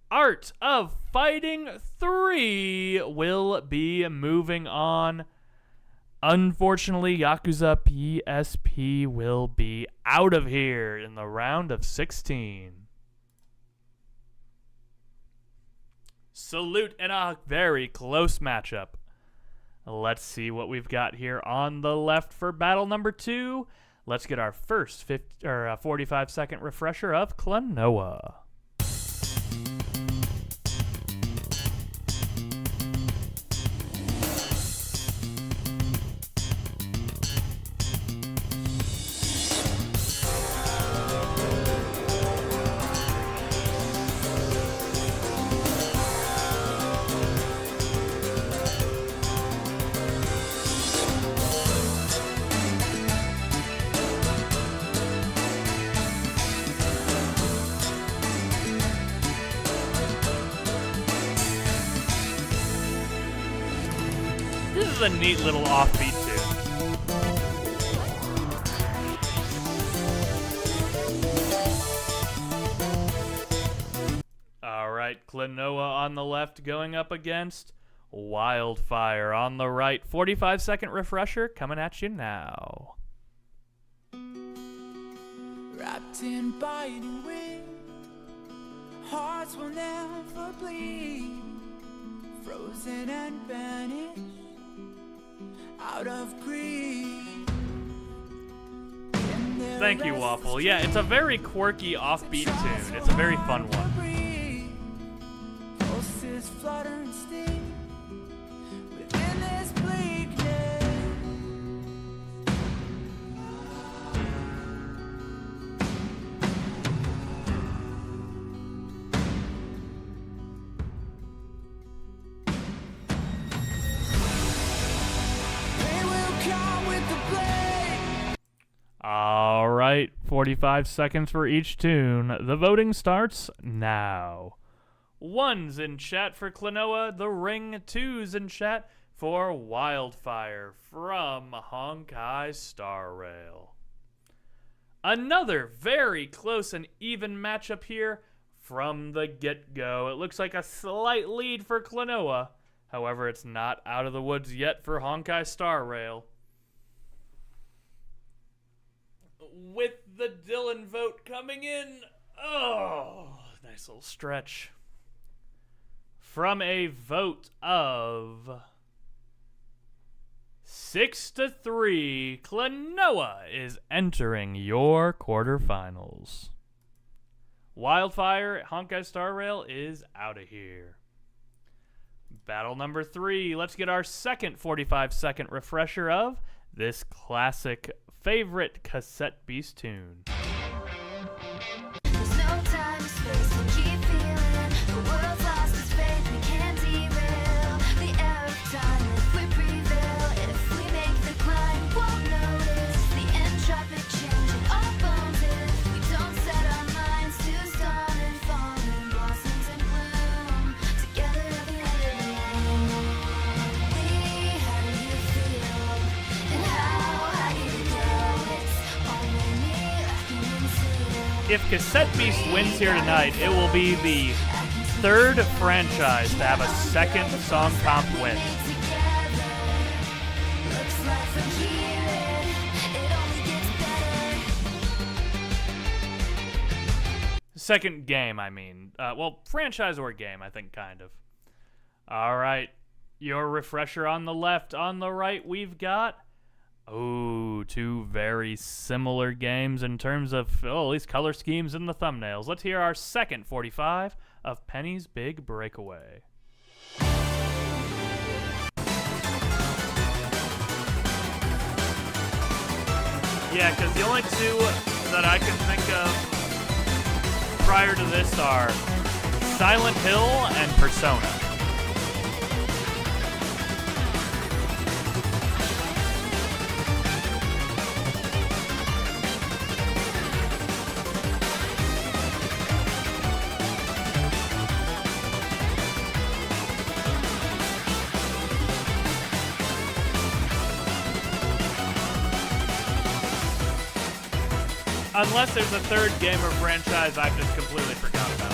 Art of Fighting 3 will be moving on. Unfortunately, Yakuza PSP will be out of here in the round of 16. Salute in a very close matchup. Let's see what we've got here on the left for battle number 2. Let's get our first 45-second refresher of Klonoa. is a neat little offbeat tune. All right, Klonoa on the left going up against Wildfire on the right. 45-second refresher coming at you now. Wrapped in biting wind, hearts will never bleed, frozen and banished out of greed. Thank you, Waffle. Yeah, it's a very quirky offbeat tune. It's a very fun one. Pulses flutter and sting within this bleakness. They will come with the blade. All right, 45 seconds for each tune. The voting starts now. 1's in chat for Klonoa, The Ring. 2's in chat for Wildfire from Honkai Star Rail. Another very close and even matchup here from the get-go. It looks like a slight lead for Klonoa. However, it's not out of the woods yet for Honkai Star Rail. With the Dylan vote coming in. Oh, nice little stretch. From a vote of 6-3, Klonoa is entering your quarterfinals. Wildfire, Honkai Star Rail is out of here. Battle number 3. Let's get our second 45-second refresher of this classic favorite Cassette Beast tune. There's no time or space to keep feeling. The world's lost its faith, we can't derail the air of time if we prevail. And if we make the climb, won't notice the entropic change in our bones if we don't set our minds to storm and falling blossoms and bloom together at the end of the line. How do you feel? And how high do you go? It's only me lacking in seal. If Cassette Beast wins here tonight, it will be the third franchise to have a second song comp win. Second game, I mean. Well, franchise or game, I think, kind of. All right. Your refresher on the left. On the right, we've got... Oh, two very similar games in terms of, at least color schemes in the thumbnails. Let's hear our second 45 of Penny's Big Breakaway. Yeah, because the only two that I can think of prior to this are Silent Hill and Persona. Unless there's a third game or franchise I've just completely forgot about.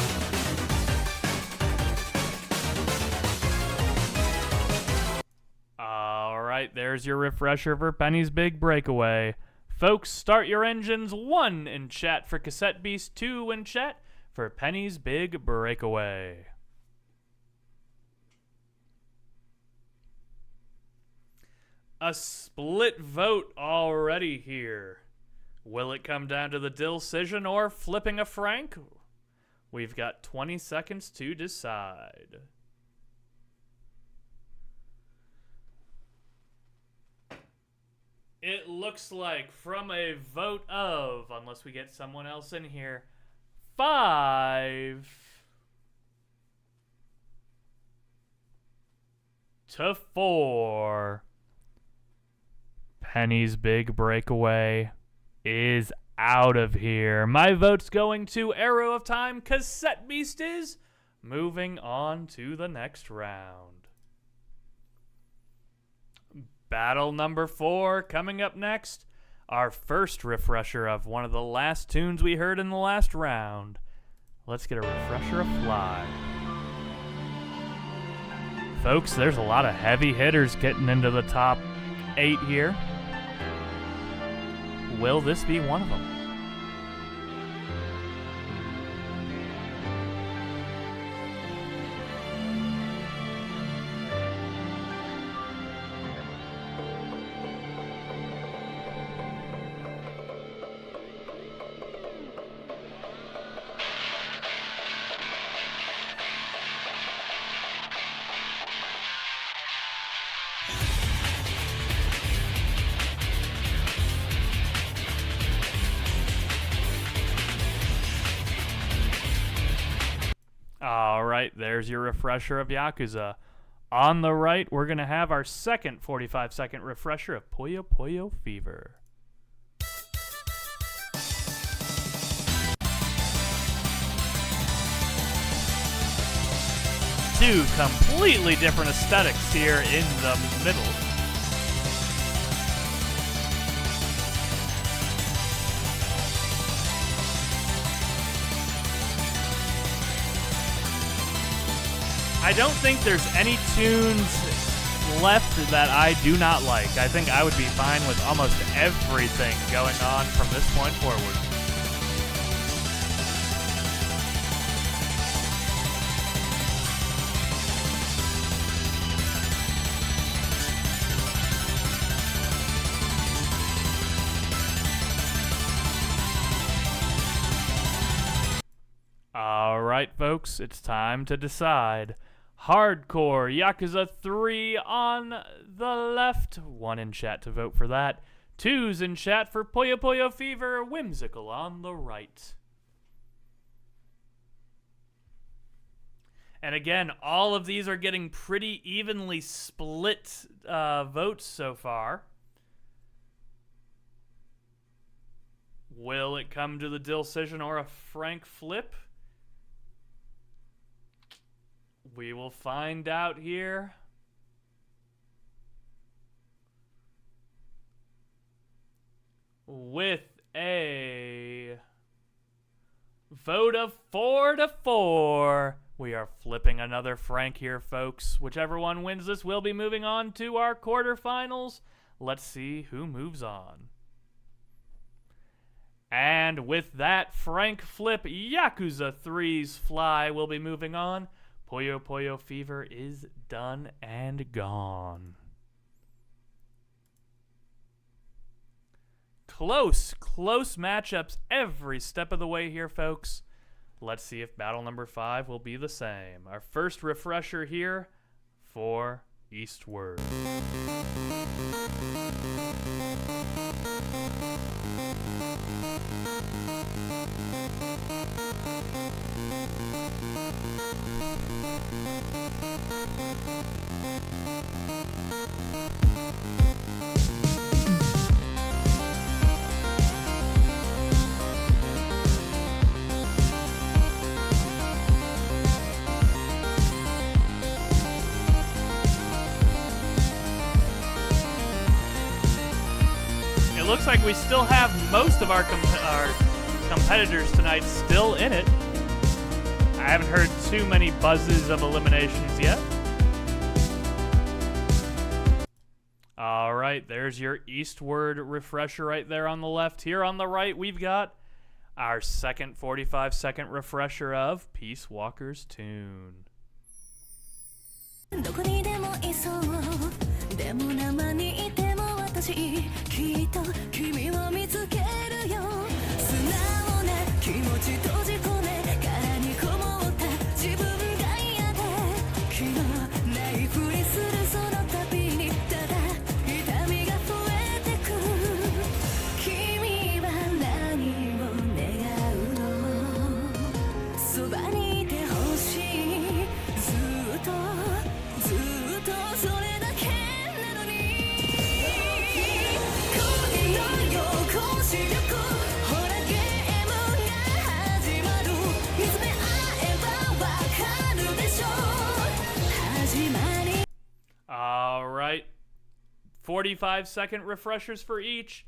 Alright, there's your refresher for Penny's Big Breakaway. Folks, start your engines. 1 in chat for Cassette Beast, 2 in chat for Penny's Big Breakaway. A split vote already here. Will it come down to the decision or flipping a frank? We've got 20 seconds to decide. It looks like from a vote of, unless we get someone else in here, 5 to 4. Penny's Big Breakaway is out of here. My vote's going to Arrow of Time. Cassette Beast is moving on to the next round. battle number 4 coming up next. Our first refresher of one of the last tunes we heard in the last round. Let's get a refresher of Fly. Folks, there's a lot of heavy hitters getting into the top 8 here. Will this be one of them? All right, there's your refresher of Yakuza. On the right, we're going to have our second 45-second refresher of Puyo Puyo Fever. Two completely different aesthetics here in the middle. I don't think there's any tunes left that I do not like. I think I would be fine with almost everything going on from this point forward. All right, folks, it's time to decide. Hardcore Yakuza 3 on the left. 1 in chat to vote for that. 2's in chat for Puyo Puyo Fever. Whimsical on the right. And again, all of these are getting pretty evenly split votes so far. Will it come to the decision or a frank flip? We will find out here. With a vote of 4-4. We are flipping another frank here, folks. Whichever one wins this will be moving on to our quarterfinals. Let's see who moves on. And with that frank flip, Yakuza 3's Fly will be moving on. Puyo Puyo Fever is done and gone. Close matchups every step of the way here, folks. Let's see if battle number 5 will be the same. Our first refresher here for Eastward. It looks like we still have most of our competitors tonight still in it. I haven't heard too many buzzes of eliminations yet. All right, there's your Eastward refresher right there on the left. Here on the right, we've got our second 45-second refresher of Peace Walker's tune. どこにでもいそうでも生にいても私きっと君を見つけるよ素直な気持ち閉じ込め殻にこもった自分が嫌で気のないふりするその度にただ痛みが増えてく君は何を願うのそばにいてほしいずっとそれだけなのに恋の横し 45-second refreshers for each.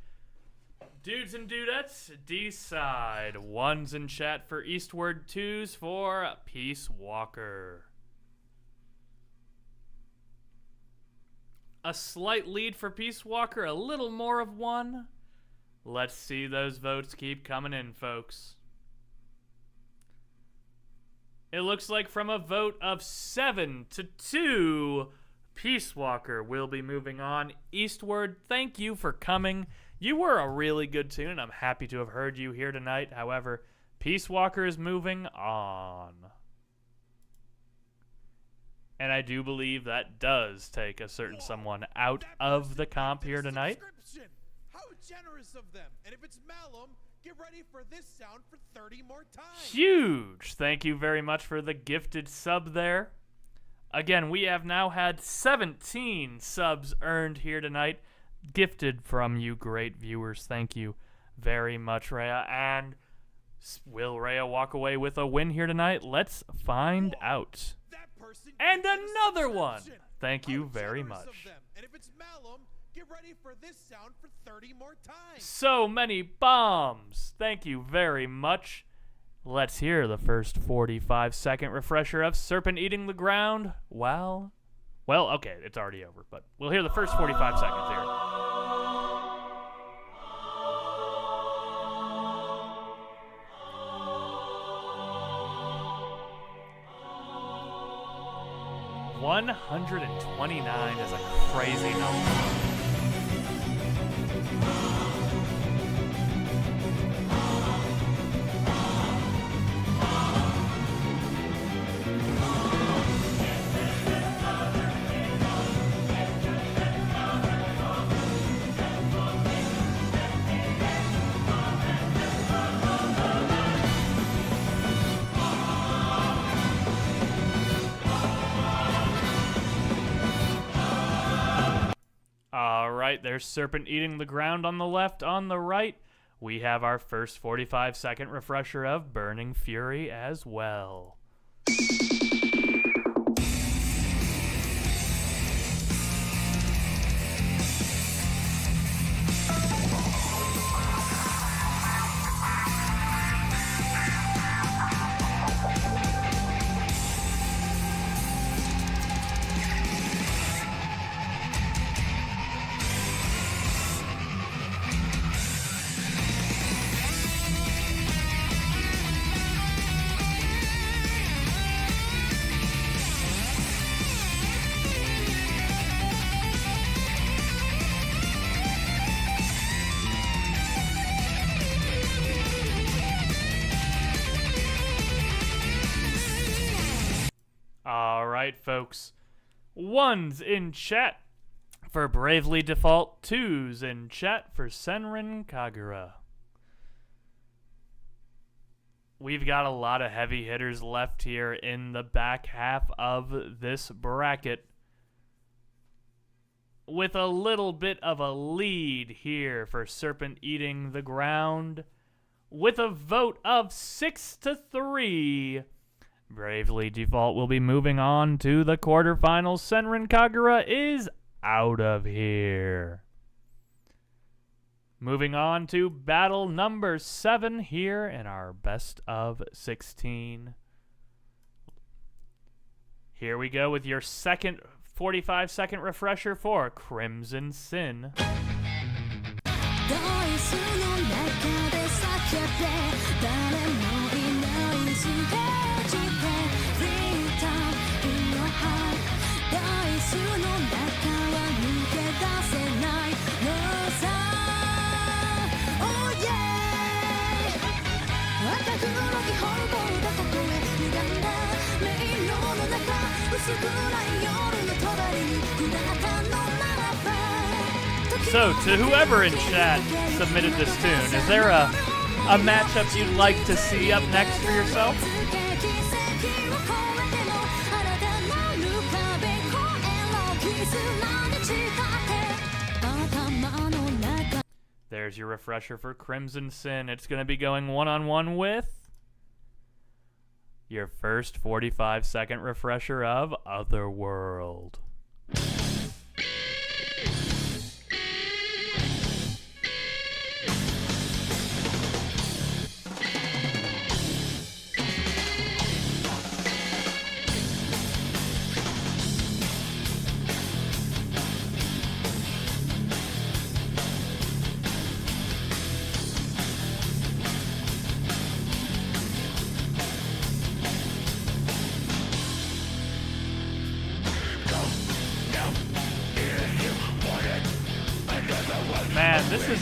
Dudes and dudettes, decide. 1s in chat for Eastward, 2s for Peace Walker. A slight lead for Peace Walker, a little more of 1. Let's see those votes keep coming in, folks. It looks like from a vote of 7 to 2, Peace Walker will be moving on. Eastward, thank you for coming. You were a really good tune, and I'm happy to have heard you here tonight. However, Peace Walker is moving on. And I do believe that does take a certain someone out of the comp here tonight. How generous of them. And if it's Malum, get ready for this sound for 30 more times. Huge! Thank you very much for the gifted sub there. Again, we have now had 17 subs earned here tonight. Gifted from you great viewers. Thank you very much, Rhea. And will Rhea walk away with a win here tonight? Let's find out. And another one! Thank you very much. And if it's Malum, get ready for this sound for 30 more times. So many bombs! Thank you very much. Let's hear the first 45-second refresher of Serpent Eating the Ground. Well, okay, it's already over, but we'll hear the first 45 seconds here. $129 is a crazy number. There's Serpent Eating the Ground on the left. On the right, we have our first 45-second refresher of Burning Fury as well. Alright, folks. 1s in chat for Bravely Default, 2s in chat for Senrin Kagura. We've got a lot of heavy hitters left here in the back half of this bracket, with a little bit of a lead here for Serpent Eating the Ground, with a vote of 6 to 3. Bravely Default will be moving on to the quarterfinals. Senrin Kagura is out of here. Moving on to battle number 7 here in our best of 16. Here we go with your second 45-second refresher for Crimson Sin. So, to whoever in chat submitted this tune, is there a matchup you'd like to see up next for yourself? There's your refresher for Crimson Sin. It's going to be going one-on-one with your first 45-second refresher of Otherworld.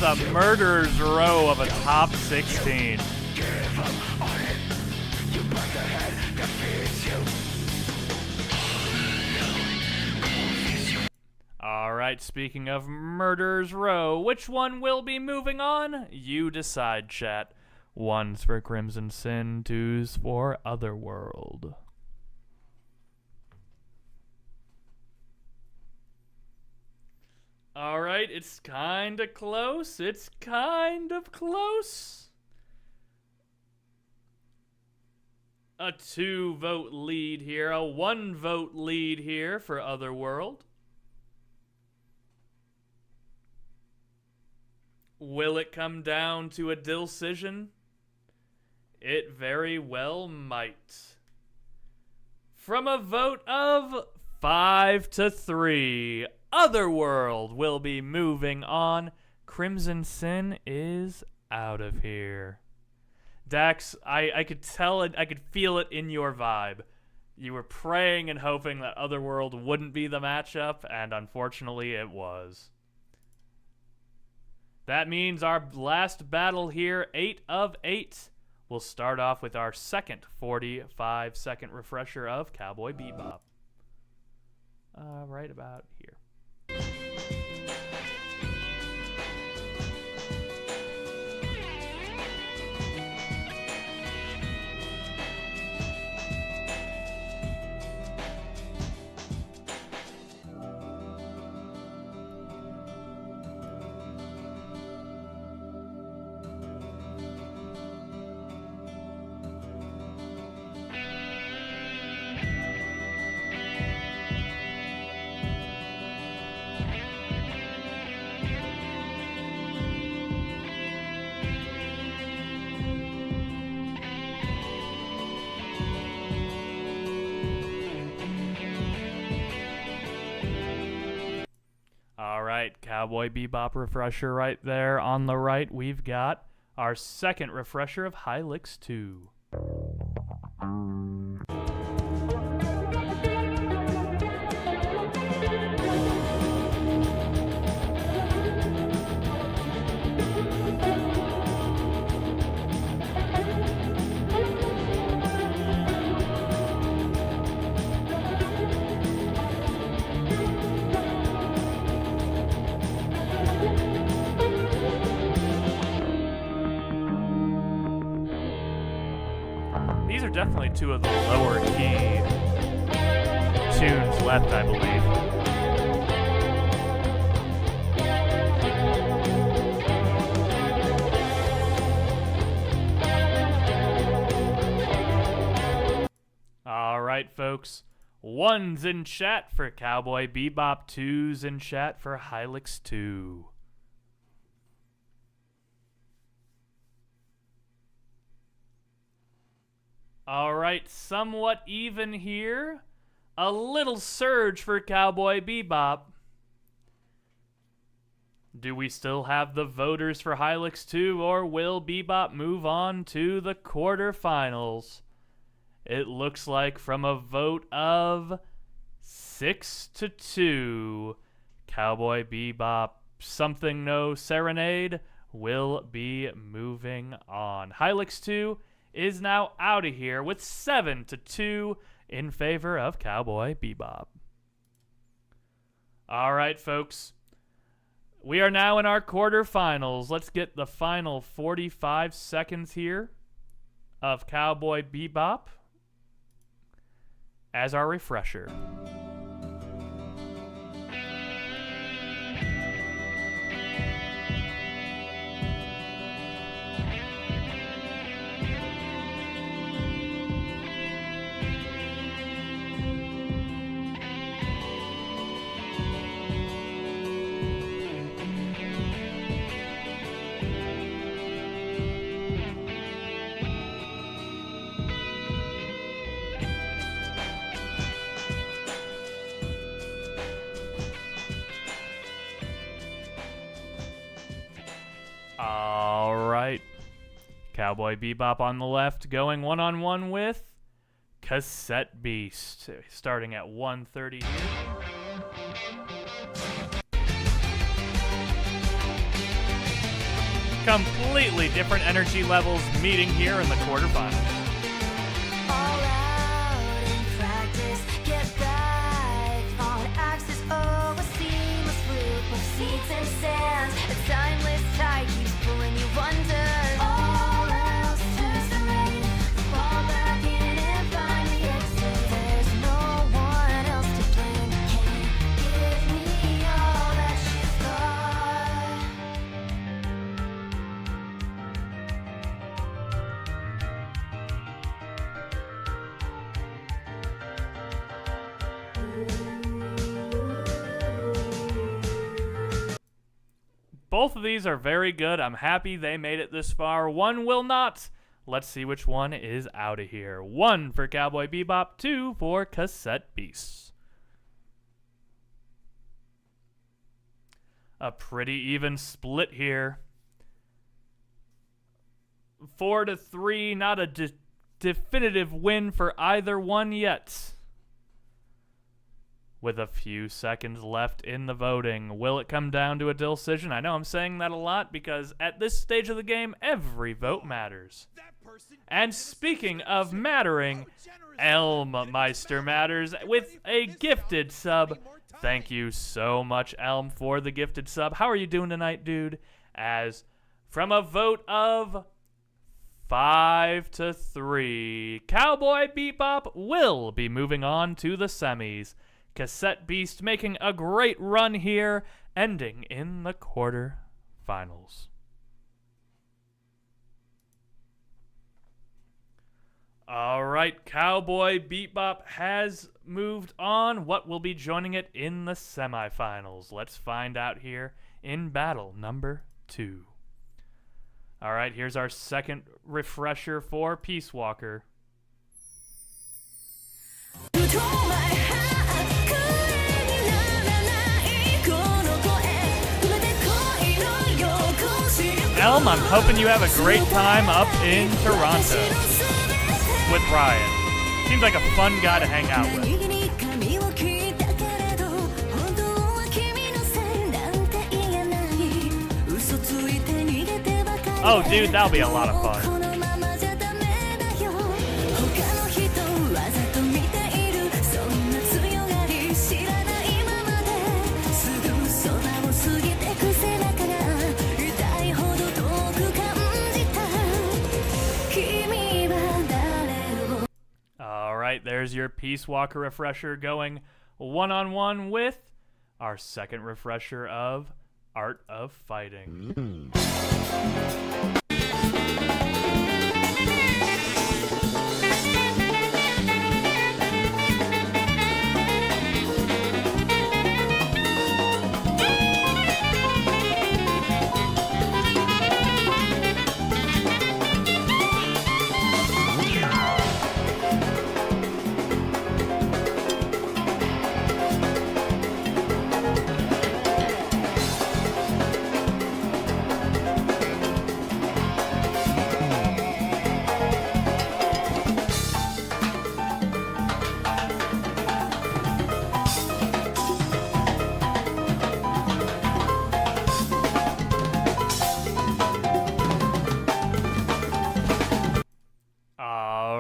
the murderer's row of a top 16. Alright, speaking of murderer's row, which one will be moving on? You decide, chat. 1's for Crimson Sin, 2's for Otherworld. Alright, it's kinda close. It's kind of close. A 2-vote lead here, a 1-vote lead here for Otherworld. Will it come down to a decision? It very well might. From a vote of 5-3, Otherworld will be moving on. Crimson Sin is out of here. Dax, I could tell it, I could feel it in your vibe. You were praying and hoping that Otherworld wouldn't be the matchup, and unfortunately it was. That means our last battle here, 8 of 8, will start off with our second 45-second refresher of Cowboy Bebop. Right about here. Alright, Cowboy Bebop refresher right there. On the right, we've got our second refresher of Hylix 2. These are definitely two of the lower key tunes left, I believe. Alright, folks. 1's in chat for Cowboy Bebop, 2's in chat for Hylix 2. Alright, somewhat even here. A little surge for Cowboy Bebop. Do we still have the voters for Hylix 2, or will Bebop move on to the quarterfinals? It looks like from a vote of 6-2, Cowboy Bebop Something No Serenade will be moving on. Hylix 2 is now out of here with 7-2 in favor of Cowboy Bebop. All right, folks. We are now in our quarterfinals. Let's get the final 45 seconds here of Cowboy Bebop as our refresher. All right. Cowboy Bebop on the left going one-on-one with Cassette Beast. Starting at 1:30 here. completely different energy levels meeting here in the quarterfinals. All out in practice, get back on axis. Oh, a seamless loop of seeds and sands. A timeless tide keeps pulling you under. All else turns to rain. Fall back in and find the exit. There's no one else to blame. Can you give me all that she's got? Both of these are very good. I'm happy they made it this far. One will not. Let's see which one is out of here. 1 for Cowboy Bebop, 2 for Cassette Beasts. A pretty even split here. 4-3, not a definitive win for either one yet. With a few seconds left in the voting, will it come down to a decision? I know I'm saying that a lot because at this stage of the game, every vote matters. And speaking of mattering, Elmmeister matters with a gifted sub. Thank you so much, Elm, for the gifted sub. How are you doing tonight, dude? As from a vote of 5-3, Cowboy Bebop will be moving on to the semis. Cassette Beast making a great run here, ending in the quarterfinals. All right, Cowboy Bebop has moved on. What will be joining it in the semifinals? Let's find out here in battle number 2. All right, here's our second refresher for Peace Walker. Elm, I'm hoping you have a great time up in Toronto with Ryan. Seems like a fun guy to hang out with. Oh, dude, that'll be a lot of fun. All right, there's your Peace Walker refresher going one-on-one with our second refresher of Art of Fighting.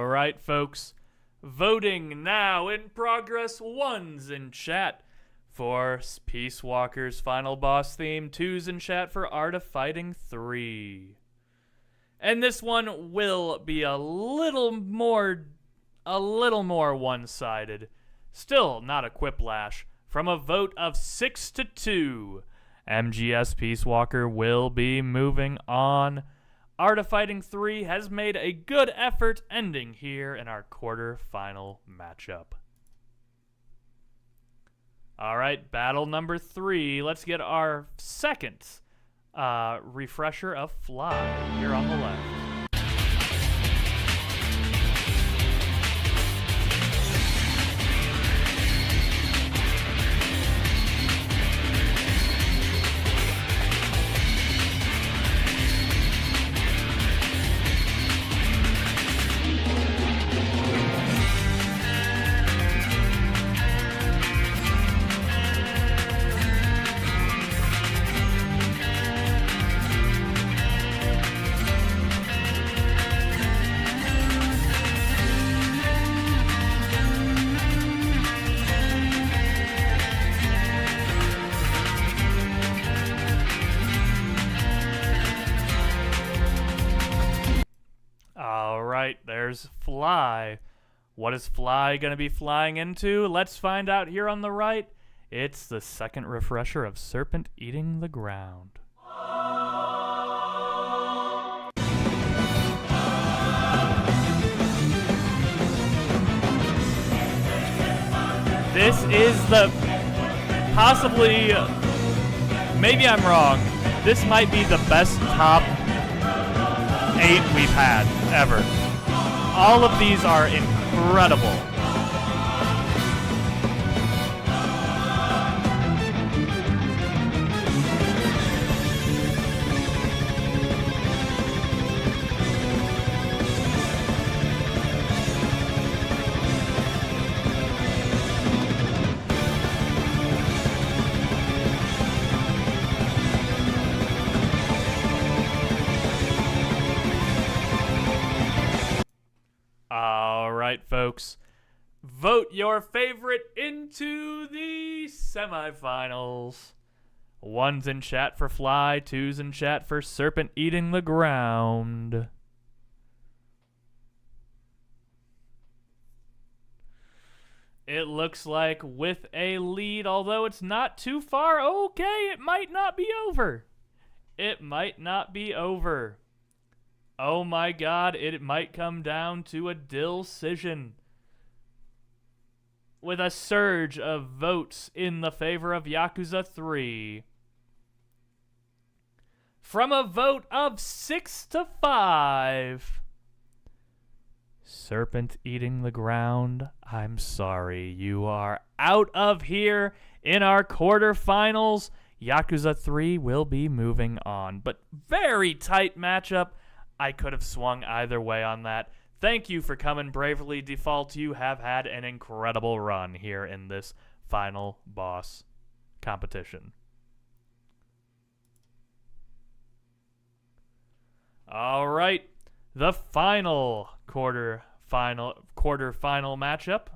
Right, folks, voting now in progress. 1's in chat for Peace Walker's final boss theme. 2's in chat for Art of Fighting 3. And this one will be a little more one-sided. Still not a quiplash. From a vote of 6-2, MGS Peace Walker will be moving on. Art of Fighting 3 has made a good effort, ending here in our quarterfinal matchup. All right, battle number 3. Let's get our second refresher of Fly here on the left. there's Fly. What is Fly going to be flying into? Let's find out here on the right. It's the second refresher of Serpent Eating the Ground. This is the possibly, maybe I'm wrong, this might be the best top 8 we've had ever. All of these are incredible. Alright, folks. Vote your favorite into the semifinals. 1's in chat for Fly, 2's in chat for Serpent Eating the Ground. It looks like with a lead, although it's not too far. Okay, it might not be over. It might not be over. Oh my god, it might come down to a decision. With a surge of votes in the favor of Yakuza 3. From a vote of 6 to 5. Serpent Eating the Ground, I'm sorry, you are out of here in our quarterfinals. Yakuza 3 will be moving on, but very tight matchup. I could have swung either way on that. Thank you for coming, Bravely Default. You have had an incredible run here in this final boss competition. All right, the final quarterfinal matchup.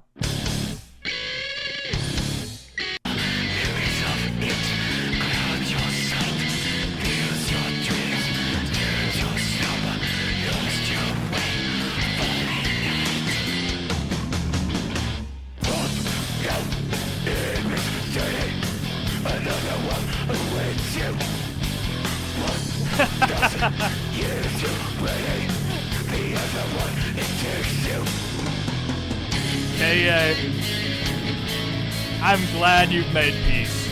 Hey, I'm glad you've made peace.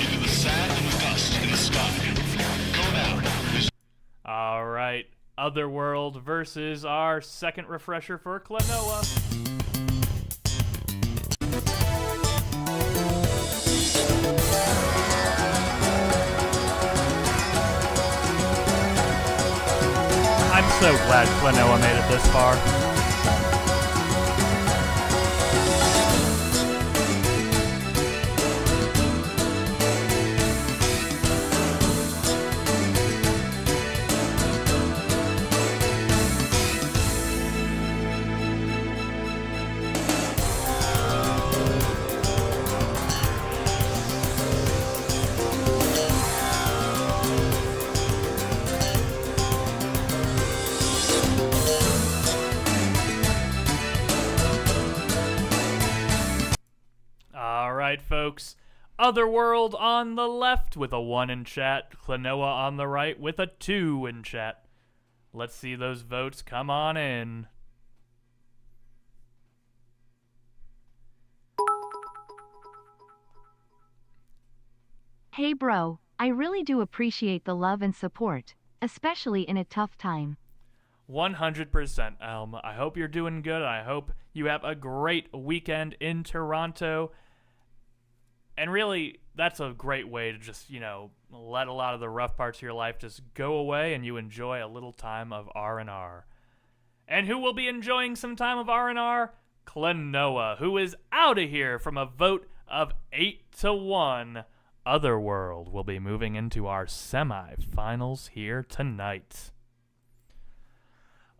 Into the sand and dust in the sky. Go now. All right, Otherworld versus our second refresher for Klonoa. I'm so glad Klonoa made it this far. Alright, folks. Otherworld on the left with a 1 in chat. Klonoa on the right with a 2 in chat. Let's see those votes come on in. Hey bro, I really do appreciate the love and support, especially in a tough time. 100%, Elm. I hope you're doing good. I hope you have a great weekend in Toronto. And really, that's a great way to just, let a lot of the rough parts of your life just go away and you enjoy a little time of R&R. And who will be enjoying some time of R&R? Klonoa, who is out of here from a vote of 8 to 1. Otherworld will be moving into our semi-finals here tonight.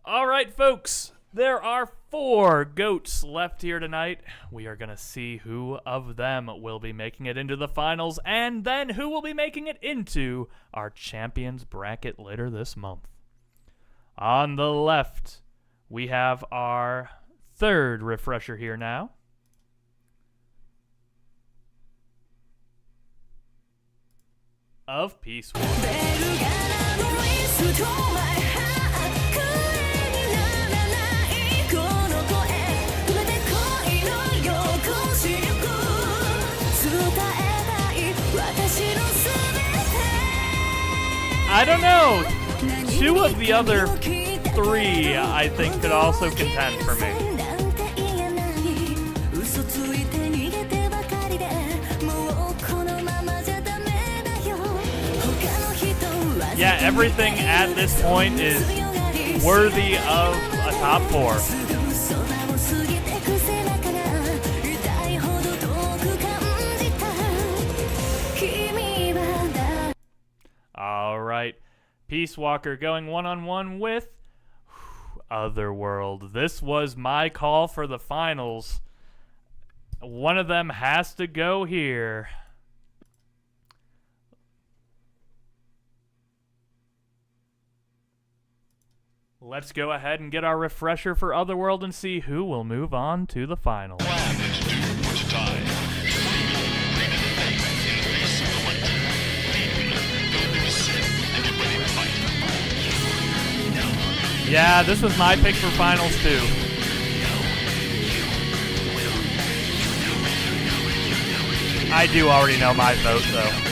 All right, folks. There are 4 goats left here tonight. We are going to see who of them will be making it into the finals, and then who will be making it into our champions bracket later this month. On the left, we have our 3rd refresher here now. Of Peace Walker. I don't know. 2 of the other 3, I think, could also contend for me. Yeah, everything at this point is worthy of a top 4. All right. Peace Walker going one-on-one with Otherworld. This was my call for the finals. One of them has to go here. Let's go ahead and get our refresher for Otherworld and see who will move on to the finals. Yeah, this was my pick for finals too. I do already know my vote though.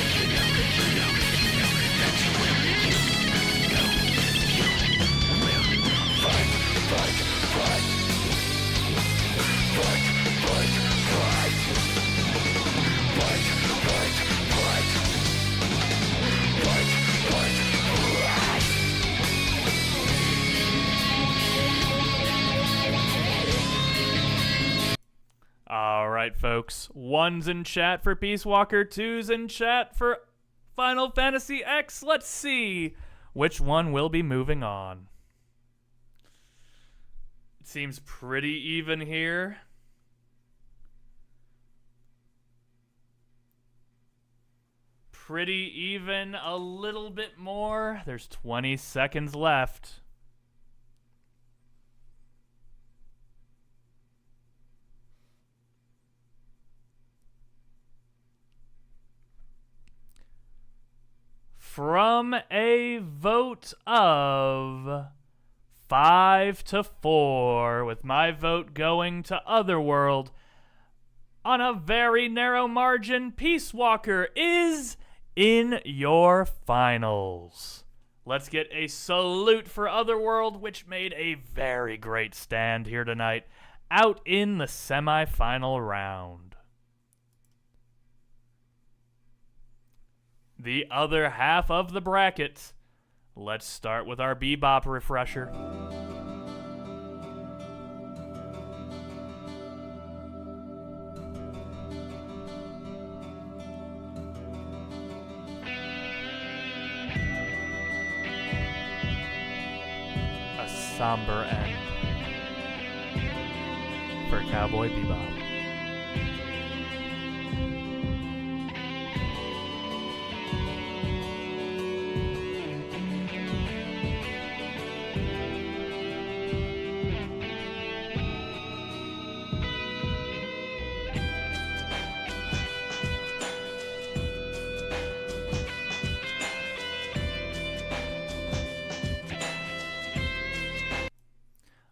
All right, folks. 1's in chat for Peace Walker, 2's in chat for Final Fantasy X. Let's see which one will be moving on. It seems pretty even here. Pretty even, a little bit more. There's 20 seconds left. From a vote of 5-4, with my vote going to Otherworld, on a very narrow margin, Peace Walker is in your finals. Let's get a salute for Otherworld, which made a very great stand here tonight, out in the semifinal round. The other half of the bracket. Let's start with our Bebop refresher. A somber end for Cowboy Bebop.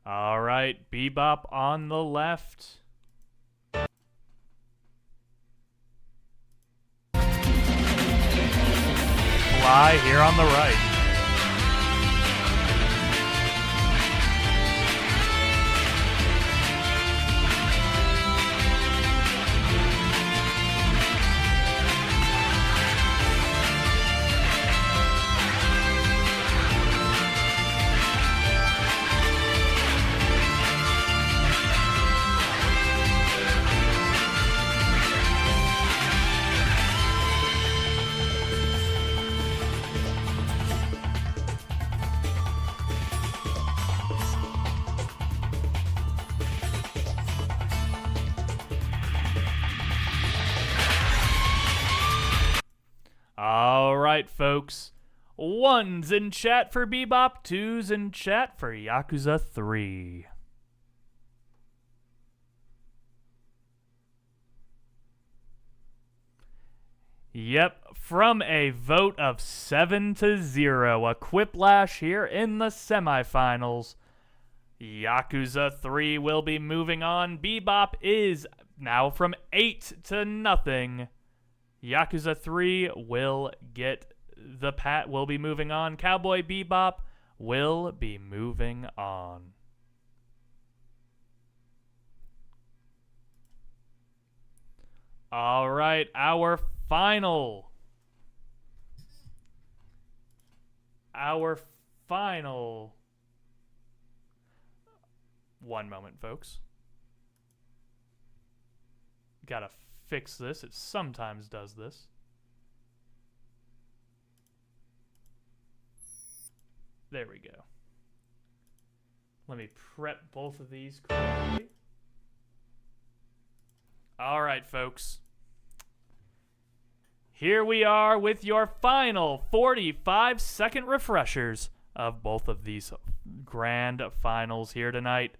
All right, Bebop on the left. Fly here on the right. right, folks. 1's in chat for Bebop, 2's in chat for Yakuza 3. Yep, from a vote of 7-0, a quiplash here in the semifinals. Yakuza 3 will be moving on. Bebop is now from 8-0. Yakuza 3 will get the will be moving on. Cowboy Bebop will be moving on. All right, our final. One moment, folks. Gotta fix this. It sometimes does this. There we go. Let me prep both of these correctly. All right, folks. Here we are with your final 45-second refreshers of both of these grand finals here tonight.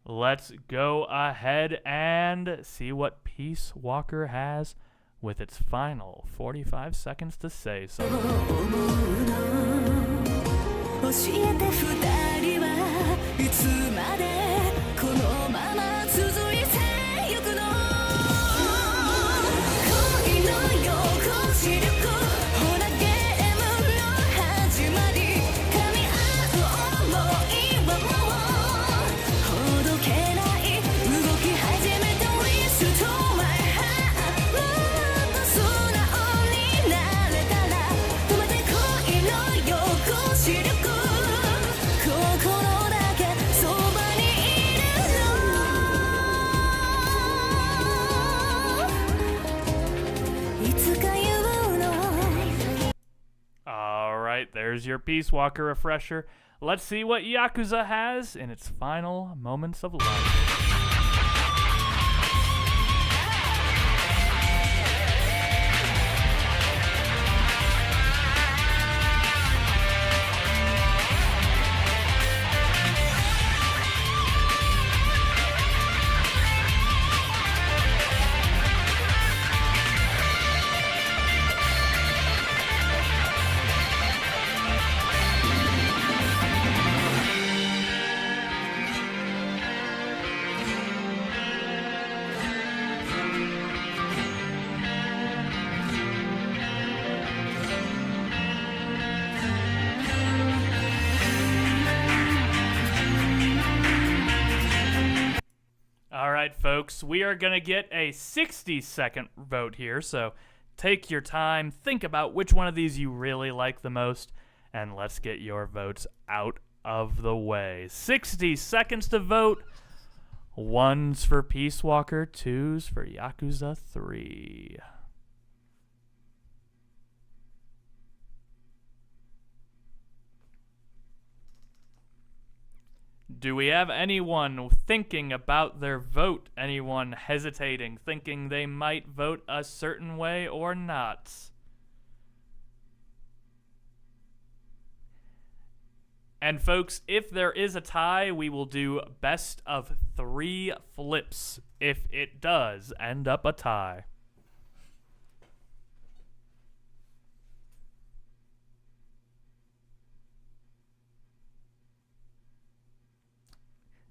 Let's go ahead and see what Peace Walker has with its final 45 seconds to say something. 教えて二人はいつまでこのまま続いてゆくの恋の横視力ほらゲームの始まり噛み合う想いはもうほどけない動き始めた Restore my heart もっと素直になれたら止めて恋の横視力心だけそばにいるのいつか言うの All right, there's your Peace Walker refresher. Let's see what Yakuza has in its final moments of life. All right, folks, we are going to get a 60-second vote here, so take your time, think about which one of these you really like the most, and let's get your votes out of the way. 60 seconds to vote. 1's for Peace Walker, 2's for Yakuza 3. Do we have anyone thinking about their vote? Anyone hesitating, thinking they might vote a certain way or not? And folks, if there is a tie, we will do best of 3 flips if it does end up a tie.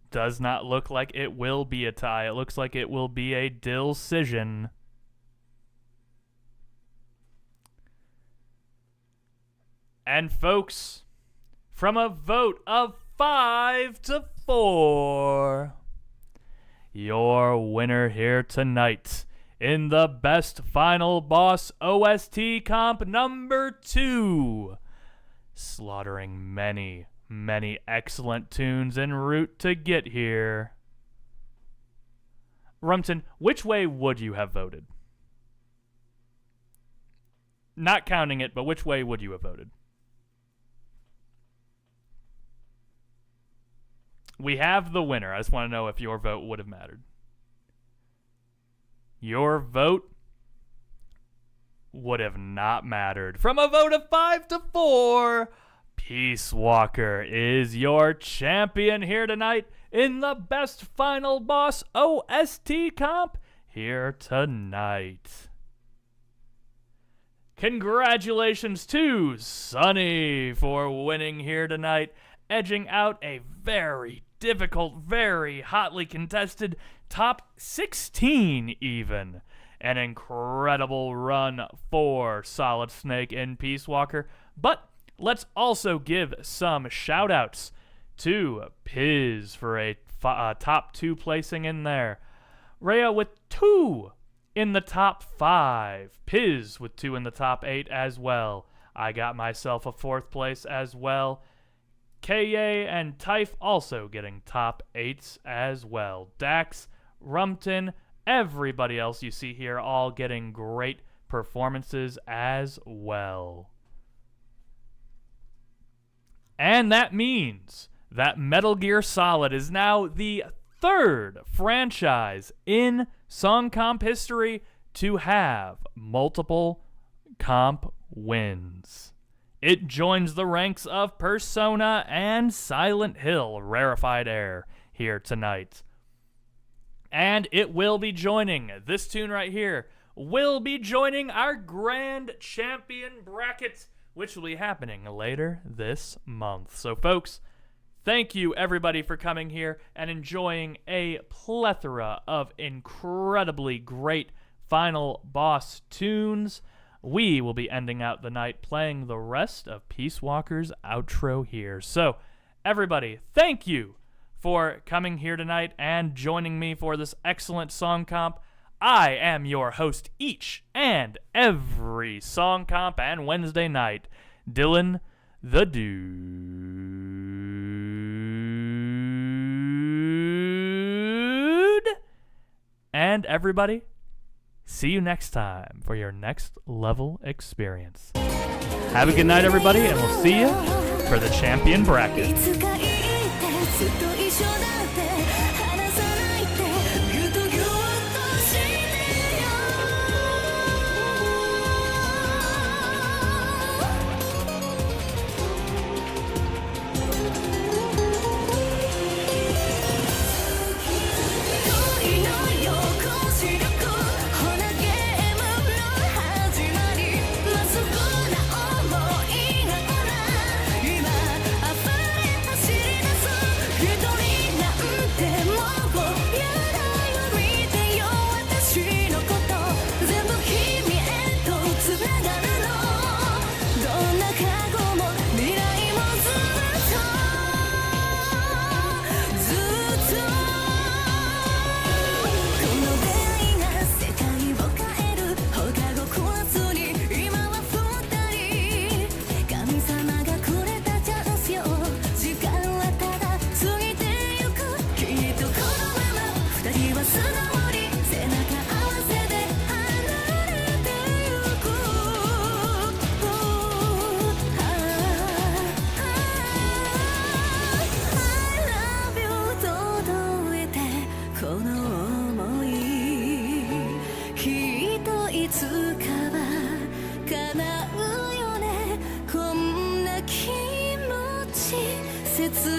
Does not look like it will be a tie. It looks like it will be a decision. And folks, from a vote of 5-4, your winner here tonight in the best final boss OST comp number 2, slaughtering many excellent tunes en route to get here. Rumton, which way would you have voted? Not counting it, but which way would you have voted? We have the winner. I just want to know if your vote would have mattered. Your vote would have not mattered. From a vote of 5-4, Peace Walker is your champion here tonight in the best final boss OST comp here tonight. Congratulations to Sunny for winning here tonight, edging out a very difficult, very hotly contested top 16 even. An incredible run for Solid Snake and Peace Walker, but let's also give some shout-outs to Piz for a top 2 placing in there. Rhea with 2 in the top 5. Piz with 2 in the top 8 as well. I got myself a 4th place as well. Kaye and Typh also getting top 8s as well. Dax, Rumpton, everybody else you see here all getting great performances as well. And that means that Metal Gear Solid is now the 3rd franchise in Song Comp history to have multiple comp wins. It joins the ranks of Persona and Silent Hill Rarefied Air here tonight. And it will be joining, this tune right here, will be joining our Grand Champion bracket, which will be happening later this month. So folks, thank you everybody for coming here and enjoying a plethora of incredibly great final boss tunes. We will be ending out the night playing the rest of Peace Walker's outro here. So everybody, thank you for coming here tonight and joining me for this excellent song comp. I am your host each and every song comp and Wednesday night, Dylan the Dude. And everybody, see you next time for your next level experience. Have a good night, everybody, and we'll see you for the champion bracket. いつか言ってずっと一緒だって話さないって言うとぎゅっとしてよ恋の予行視力ほらゲームの始まりまっすぐな想いがほら今溢れ走り出す一人なんてもうやだよ見てよ私のこと全部君へとつながるのどんな過去も未来もずっとこの出会いが世界を変える放課後食わずに今は二人神様がくれたチャンスよ時間はただ過ぎてゆくきっとこのまま二人は素直に背中合わせで離れてゆく I love you 届いてこの想いきっといつかは叶うよねこんな気持ち切